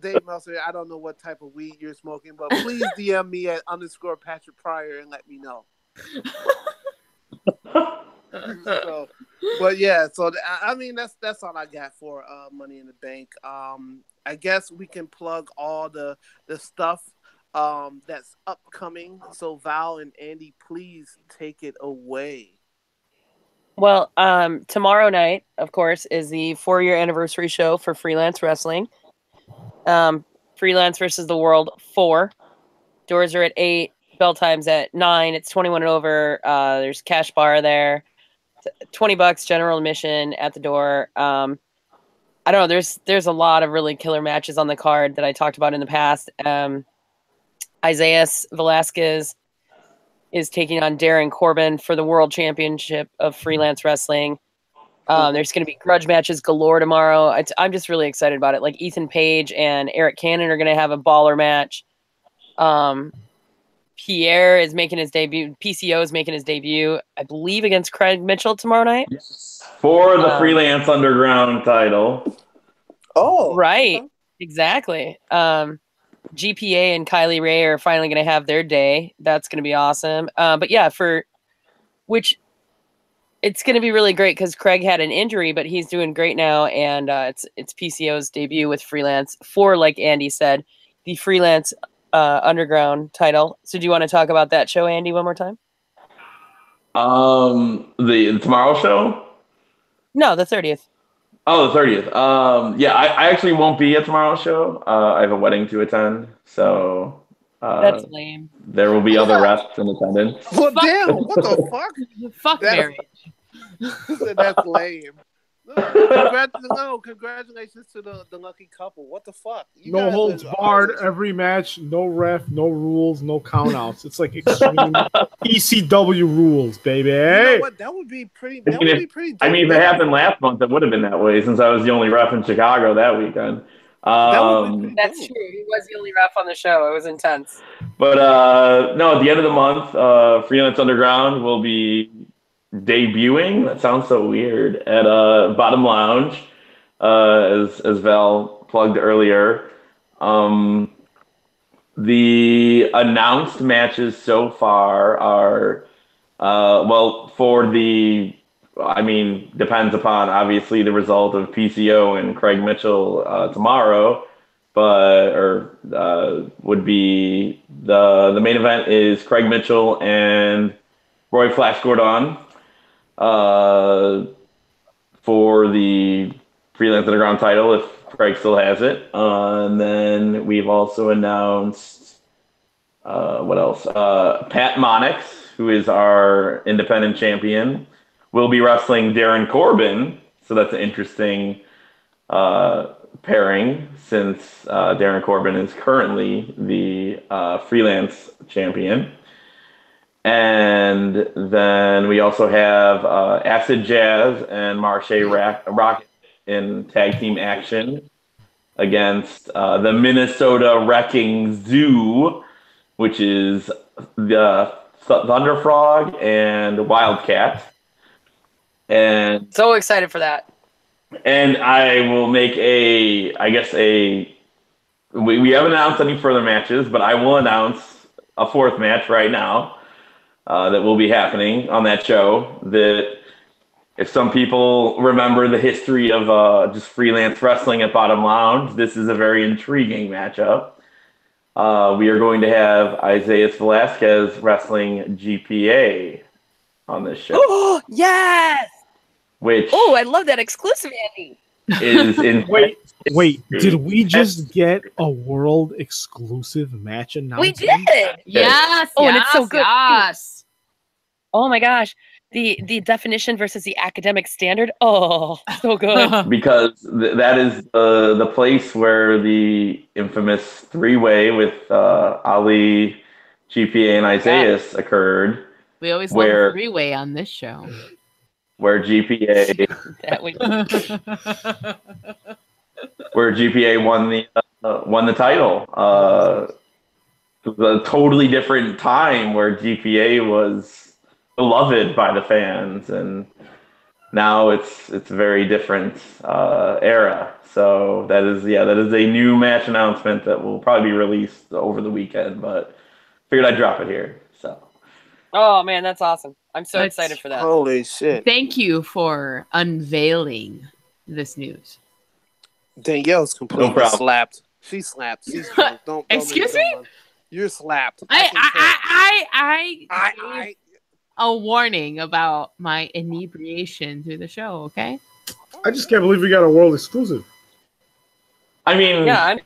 Dave Meltzer, I don't know what type of weed you're smoking, but please DM me at _Patrick Pryor and let me know. I mean that's all I got for Money in the Bank. I guess we can plug all the stuff that's upcoming. So Val and Andy, please take it away. Well, tomorrow night, of course, is the 4-year anniversary show for Freelance Wrestling. Freelance versus the World 4. Doors are at 8. Bell time's at 9. It's 21 and over. There's cash bar there. $20 general admission at the door. I don't know. There's a lot of really killer matches on the card that I talked about in the past. Isaiah Velasquez is taking on Darren Corbin for the World Championship of Freelance Wrestling. There's going to be grudge matches galore tomorrow. I'm just really excited about it. Like Ethan Page and Eric Cannon are going to have a baller match. Pierre is making his debut. PCO is making his debut, I believe, against Craig Mitchell tomorrow night. For the Freelance Underground title. Oh, right. Okay. Exactly. GPA and Kylie Ray are finally going to have their day. That's going to be awesome. But yeah, it's going to be really great because Craig had an injury, but he's doing great now. And it's PCO's debut with Freelance for, like Andy said, the Freelance Underground title. So do you want to talk about that show, Andy, one more time? The tomorrow show? No, the 30th. Oh, the 30th. Yeah, I actually won't be at tomorrow's show. I have a wedding to attend, so that's lame. There will be other reps in attendance. Well, damn, what the fuck? Fuck marriage. That's lame. Congratulations to the lucky couple. What the fuck? No holds barred, every match, no ref, no rules, no countouts. It's like extreme ECW rules, baby. You know what? That would be pretty. That would be pretty. I mean, if it happened last month, it would have been that way since I was the only ref in Chicago that weekend. That's true. He was the only ref on the show. It was intense. But no, at the end of the month, Freelance Underground will be debuting. That sounds so weird. At Bottom Lounge, as Val plugged earlier. The announced matches so far are depends upon obviously the result of PCO and Craig Mitchell tomorrow, would be the main event is Craig Mitchell and Roy Flash Gordon for the Freelance Underground title if Craig still has it. And then we've also announced what else? Pat Monix, who is our independent champion, will be wrestling Darren Corbin. So that's an interesting pairing since Darren Corbin is currently the freelance champion. And then we also have Acid Jazz and Marche Rocket in tag team action against the Minnesota Wrecking Zoo, which is the Thunder Frog and Wildcat. And so excited for that. And I will make we haven't announced any further matches, but I will announce a fourth match right now. that will be happening on that show. That if some people remember the history of just freelance wrestling at Bottom Lounge, this is a very intriguing matchup. We are going to have Isaiah Velasquez wrestling GPA on this show. Oh, yes! Which I love that exclusive, Andy. Is in Wait, did we just get a world exclusive match announcement? We did. Yes. Oh, and it's so good. Yes. Oh my gosh. The definition versus the academic standard. Oh, so good. because that is the place where the infamous three-way with Ali, GPA, and Isaiah occurred. We always love a three-way on this show. Where GPA where GPA won the title. It was a totally different time where GPA was beloved by the fans, and now it's a very different era. So that is a new match announcement that will probably be released over the weekend, but figured I'd drop it here. So. Oh man, that's awesome. I'm so excited for that. Holy shit. Thank you for unveiling this news. Danielle's completely slapped. She slapped. She's drunk. Don't Excuse me? You're slapped. I a warning about my inebriation through the show, okay? I just can't believe we got a world exclusive. I mean, yeah,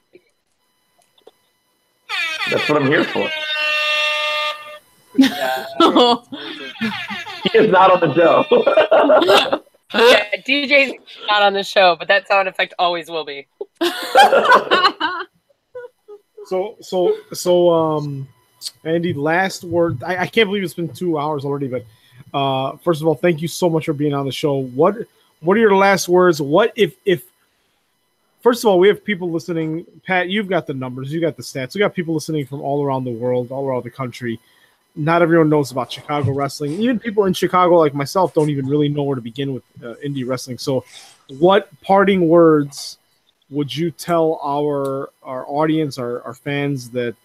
that's what I'm here for. Yeah. He is not on the show. Yeah, DJ's not on the show, but that sound effect always will be. So, Andy, last word. I can't believe it's been 2 hours already, but first of all, thank you so much for being on the show. What are your last words? What if first of all, we have people listening. Pat, you've got the numbers, you got the stats. We got people listening from all around the world, all around the country. Not everyone knows about Chicago wrestling. Even people in Chicago like myself don't even really know where to begin with indie wrestling. So what parting words would you tell our audience, our fans that,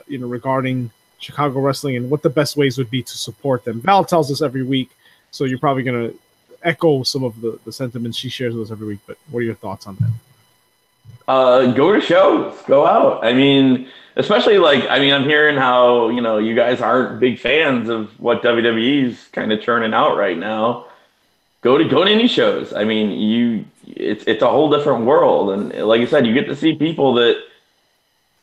regarding Chicago wrestling, and what the best ways would be to support them? Val tells us every week, so you're probably going to echo some of the sentiments she shares with us every week, but what are your thoughts on that? Go to shows, go out. I mean, especially I'm hearing how, you guys aren't big fans of what WWE's kind of churning out right now. Go to indie shows. I mean, it's a whole different world. And like you said, you get to see people that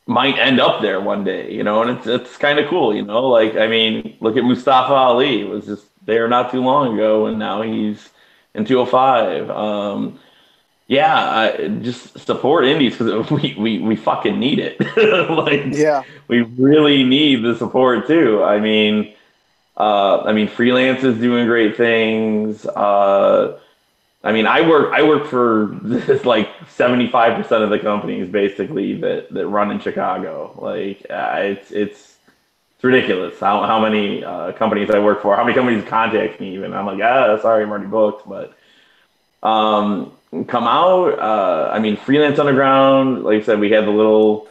might end up there one day, and it's kind of cool, look at Mustafa Ali, was just there not too long ago, and now he's in 205. Just support indies because we fucking need it. We really need the support too. Freelance is doing great things. I work for 75% of the companies basically that run in Chicago. It's ridiculous how many companies I work for, how many companies contact me even. I'm like, sorry, I'm already booked, but come out. Freelance Underground, like I said, we had the little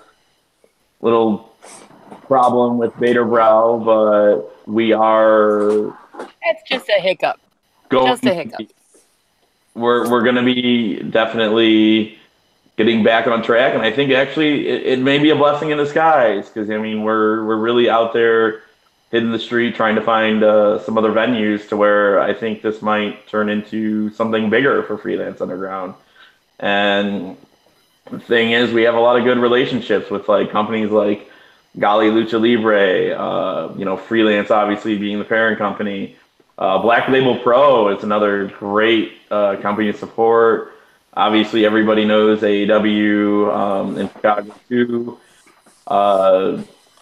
problem with Vader Brow, but we are. It's just a hiccup. Just a hiccup. We're going to be definitely getting back on track, and I think actually it may be a blessing in disguise because we're really out there hitting the street trying to find some other venues to where I think this might turn into something bigger for Freelance Underground. And the thing is, we have a lot of good relationships with companies like Gali Lucha Libre, Freelance obviously being the parent company. Black Label Pro is another great company to support. Obviously, everybody knows AEW in Chicago too.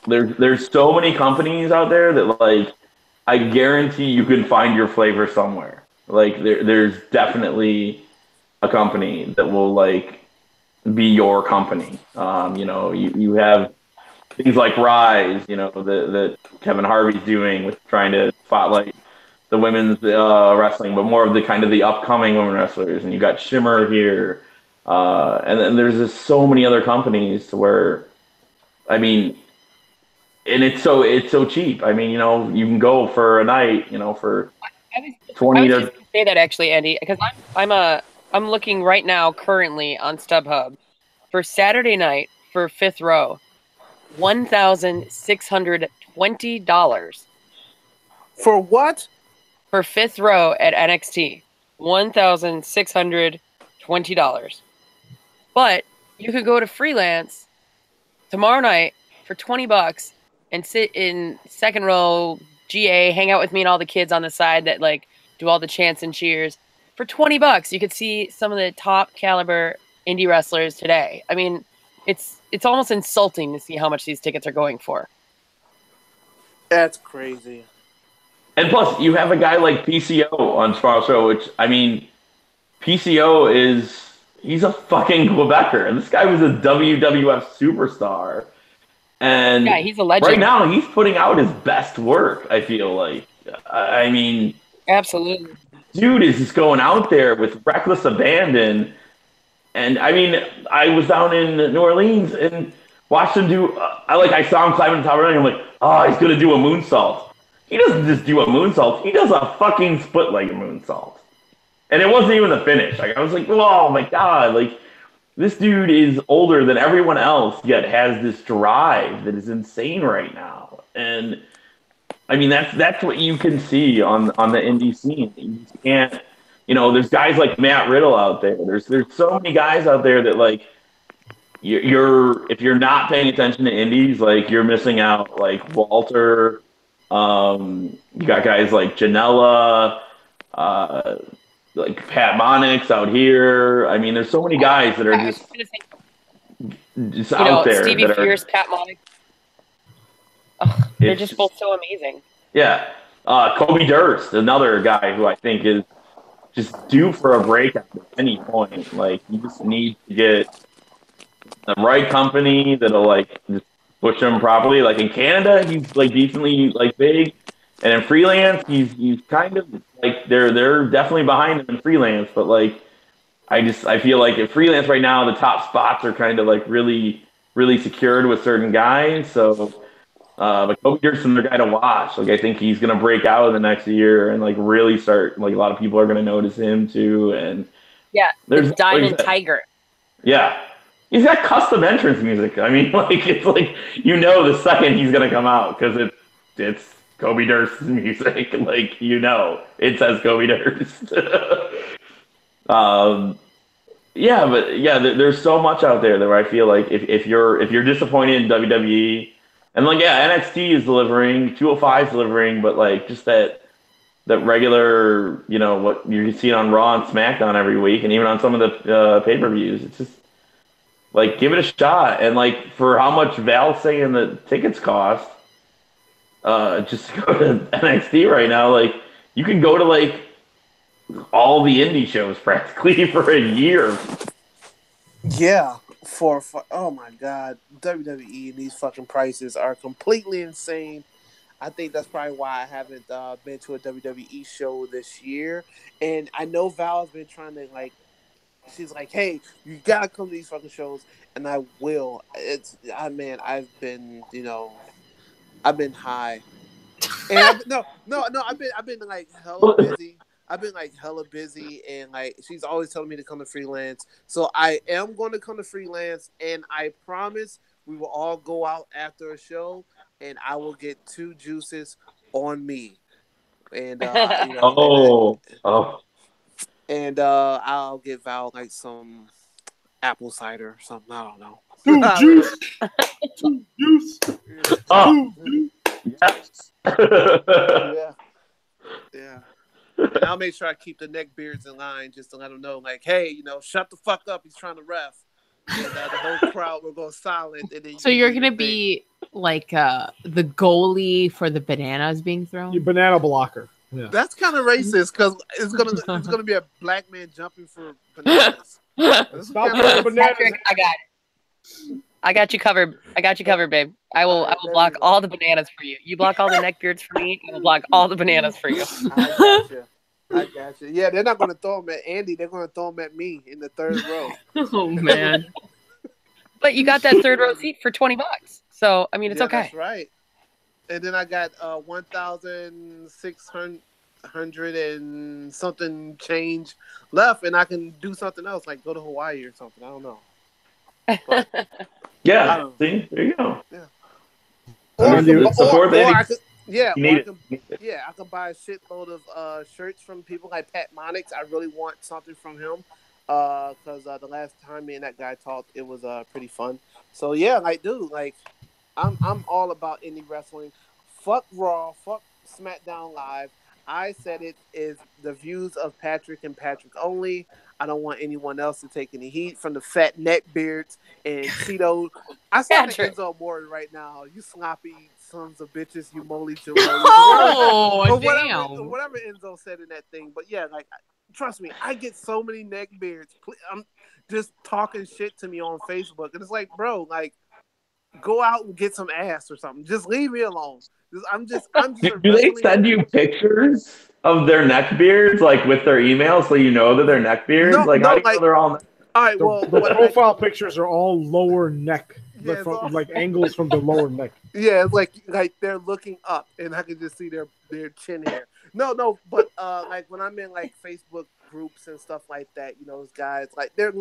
There's so many companies out there that I guarantee you can find your flavor somewhere. There's definitely a company that will be your company. You have things like Rise, that Kevin Harvey's doing with trying to spotlight the women's wrestling, but more of the upcoming women wrestlers. And you got Shimmer here, and then there's just so many other companies to where, it's so cheap. I mean, you know, you can go for a night, you know, for I 20 was to. just gonna say that actually, Andy, because I'm looking right now currently on StubHub for Saturday night for fifth row, $1,620 For what? for fifth row at NXT. $1,620. But you could go to Freelance tomorrow night for $20 and sit in second row GA, hang out with me and all the kids on the side that like do all the chants and cheers. For $20, you could see some of the top caliber indie wrestlers today. I mean, it's almost insulting to see how much these tickets are going for. That's crazy. And plus, you have a guy like PCO on Tomorrow's Show, which, I mean, PCO he's a fucking Quebecer. And this guy was a WWF superstar. And yeah, he's a legend. Right now, he's putting out his best work, I feel like. I mean... Absolutely. Dude is just going out there with reckless abandon. And, I mean, I was down in New Orleans and watched him do... I saw him climbing the top of the ring. I'm like, oh, he's going to do a moonsault. He doesn't just do a moonsault. He does a fucking split-legged moonsault. And it wasn't even the finish. Like, I was like, oh, my God. Like, this dude is older than everyone else, yet has this drive that is insane right now. And, I mean, that's what you can see on the indie scene. You can't, you know, there's guys like Matt Riddle out there. There's so many guys out there that, like, if you're not paying attention to indies, like, you're missing out. Like, Walter... you got guys like Janela, like Pat Monix out here. I mean, there's so many guys that are just out there. Stevie Fierce, Pat Monix. Oh, they're just both so amazing. Yeah. Kobe Durst, another guy who I think is just due for a breakout at any point. Like, you just need to get the right company that'll, like, just push him properly. Like in Canada, he's like decently like big, and in Freelance, he's kind of like they're definitely behind him in Freelance. But like, I feel like in Freelance right now, the top spots are kind of like really secured with certain guys. So, but Kobe Durst's another guy to watch. Like I think he's gonna break out in the next year and like really start. Like a lot of people are gonna notice him too. And yeah, there's Diamond Tiger. Yeah. He's got custom entrance music. I mean, like it's like you know the second he's gonna come out because it's Kobe Durst's music. Like you know, it says Kobe Durst. Yeah, but yeah, there's so much out there that where I feel like if you're disappointed in WWE, and like yeah, NXT is delivering, 205 is delivering, but like just that regular, you know, what you see on Raw and SmackDown every week, and even on some of the pay-per-views, it's just. Like, give it a shot. And, like, for how much Val's saying the tickets cost, just go to NXT right now, like, you can go to, like, all the indie shows practically for a year. Yeah. For oh, my God. WWE and these fucking prices are completely insane. I think that's probably why I haven't been to a WWE show this year. And I know Val's been trying to, like, she's like, hey, you gotta come to these fucking shows, and I will. I've been high, and I've been like hella busy. I've been like hella busy, and like she's always telling me to come to Freelance. So I am going to come to Freelance, and I promise we will all go out after a show, and I will get 2 juices on me, and you know, And I'll give Val like some apple cider or something. I don't know. Juice. Juice. Yes. Yeah. And I'll make sure I keep the neck beards in line just to let them know, like, hey, you know, shut the fuck up. He's trying to ref. And the whole crowd will go silent. And then so you're going to be like the goalie for the bananas being thrown? Your banana blocker. Yeah. That's kind of racist because it's gonna be a black man jumping for bananas. Patrick, I got you covered. I got you covered, babe. I will block all the bananas for you. You block all the neck beards for me. I will block all the bananas for you. I got you. Yeah, they're not gonna throw them at Andy. They're gonna throw them at me in the third row. Oh man! But you got that third row seat for $20. So I mean, it's okay. That's right. And then I got 1,600 and something change left, and I can do something else, like go to Hawaii or something. I don't know. But, yeah, see, there you go. Yeah. Or I could, I can buy a shitload of shirts from people like Pat Monix. I really want something from him because the last time me and that guy talked, it was pretty fun. So yeah, like dude, like I'm all about indie wrestling. Fuck Raw, fuck SmackDown Live. I said it is the views of Patrick and Patrick only. I don't want anyone else to take any heat from the fat neckbeards and Cheeto. I sound like Enzo Amore right now. You sloppy sons of bitches, you moly Joe. Whatever Enzo said in that thing. But yeah, like, trust me, I get so many neckbeards. I'm just talking shit to me on Facebook. And it's like, bro, like, go out and get some ass or something. Just leave me alone. I'm just. Do they send you pictures of their neck beards, like with their email, so you know that they're neck beards? How do you know they're all? All right. Well, the profile pictures are all lower neck, like angles from the lower neck. Yeah, it's like they're looking up, and I can just see their chin hair. No, but like when I'm in like Facebook groups and stuff like that, you know, those guys like they're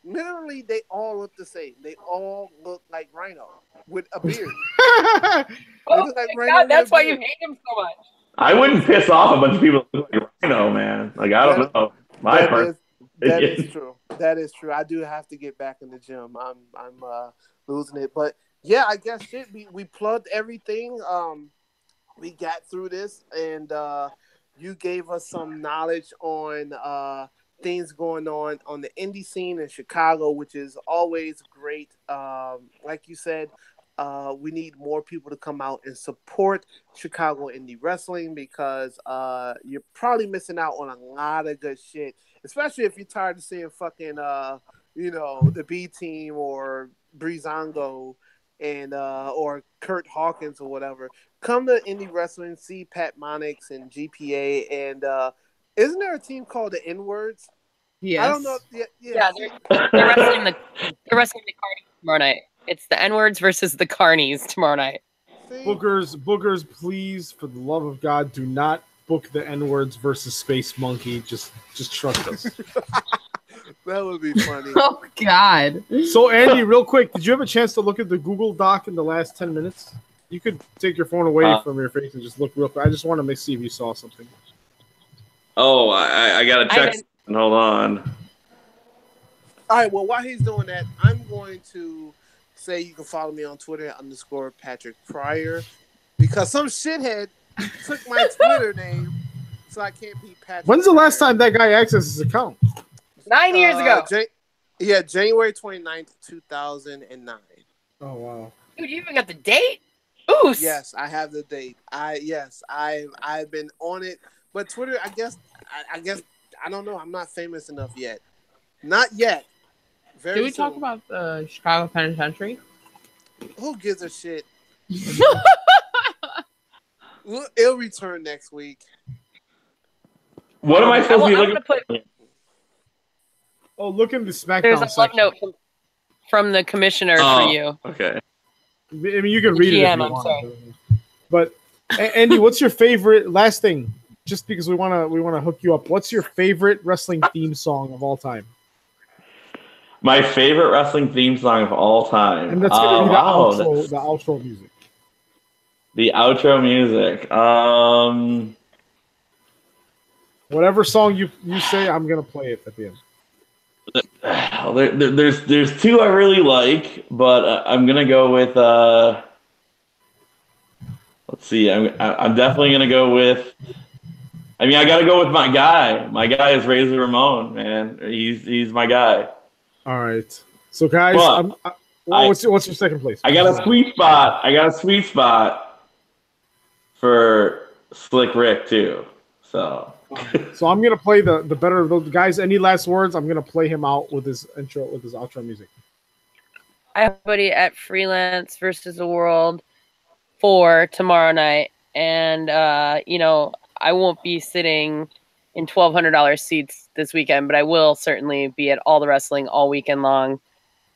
literally they all look the same. They all look like Rhino with a beard. God, that's why you hate him so much. I wouldn't piss off a bunch of people who look like Rhino, man. Like I don't know. That is true. That is true. I do have to get back in the gym. I'm losing it, but yeah, I guess we plugged everything. We got through this, and you gave us some knowledge on things going on the indie scene in Chicago, which is always great. Like you said, we need more people to come out and support Chicago indie wrestling because you're probably missing out on a lot of good shit, especially if you're tired of seeing fucking the B Team or Breezango and or Kurt Hawkins or whatever. Come to indie wrestling, see Pat Monix and GPA, and isn't there a team called the N-Words? Yes. I don't know. Yeah, they're wrestling the Carnies tomorrow night. It's the N-Words versus the Carnies tomorrow night. Boogers, please, for the love of God, do not book the N-Words versus Space Monkey. Just trust us. That would be funny. Oh God. So Andy, real quick, did you have a chance to look at the Google Doc in the last 10 minutes? You could take your phone away from your face and just look real quick. I just want to see if you saw something. Oh, I got to check. Hold on. All right, well, while he's doing that, I'm going to say you can follow me on Twitter _Patrick Pryor because some shithead took my Twitter name, so I can't be Patrick. When's the last time that guy accessed his account? 9 years ago. January 29th, 2009. Oh wow. Dude, you even got the date? Ooh. Yes, I have the date. I've been on it, but Twitter, I guess I don't know. I'm not famous enough yet. Not yet. Did we talk about the Chicago Penitentiary? Who gives a shit? It'll return next week. What am I supposed to be looking for? Oh, look in the SmackDown There's a section. note from the commissioner for you. Okay. I mean, you can read it if you want. Sorry. But Andy, what's your favorite? Last thing, just because we want to hook you up. What's your favorite wrestling theme song of all time? My favorite wrestling theme song of all time. And that's going to be the outro music. The outro music. Whatever song you say, I'm going to play it at the end. There's two I really like, but I'm gonna go with let's see. I'm definitely gonna go with. I mean, I gotta go with my guy. My guy is Razor Ramon, man. He's my guy. All right. So guys, what's your second place? I got a sweet spot for Slick Rick too. So I'm gonna play the better of those guys. Any last words? I'm gonna play him out with his outro music. I have a buddy at Freelance versus the World for tomorrow night, and I won't be sitting in $1,200 seats this weekend, but I will certainly be at all the wrestling all weekend long.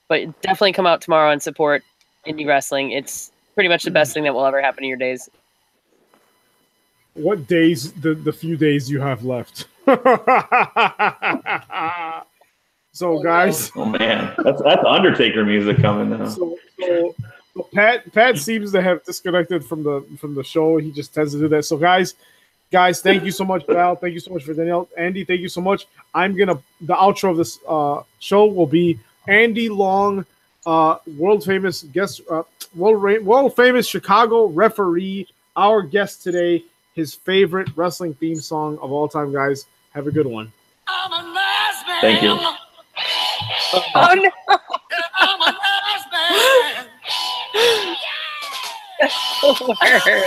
But definitely come out tomorrow and support indie wrestling. It's pretty much the best thing that will ever happen in your days. What days? The few days you have left. So, guys. Oh man, that's Undertaker music coming now. So Pat seems to have disconnected from the show. He just tends to do that. So, guys, thank you so much, Val. Thank you so much for Danielle. Andy, thank you so much. The outro of this show will be Andy Long, world famous Chicago referee, our guest today. His favorite wrestling theme song of all time, guys. Have a good one. I'm a nice man. Thank you. Oh no! I'm a nice man. Word.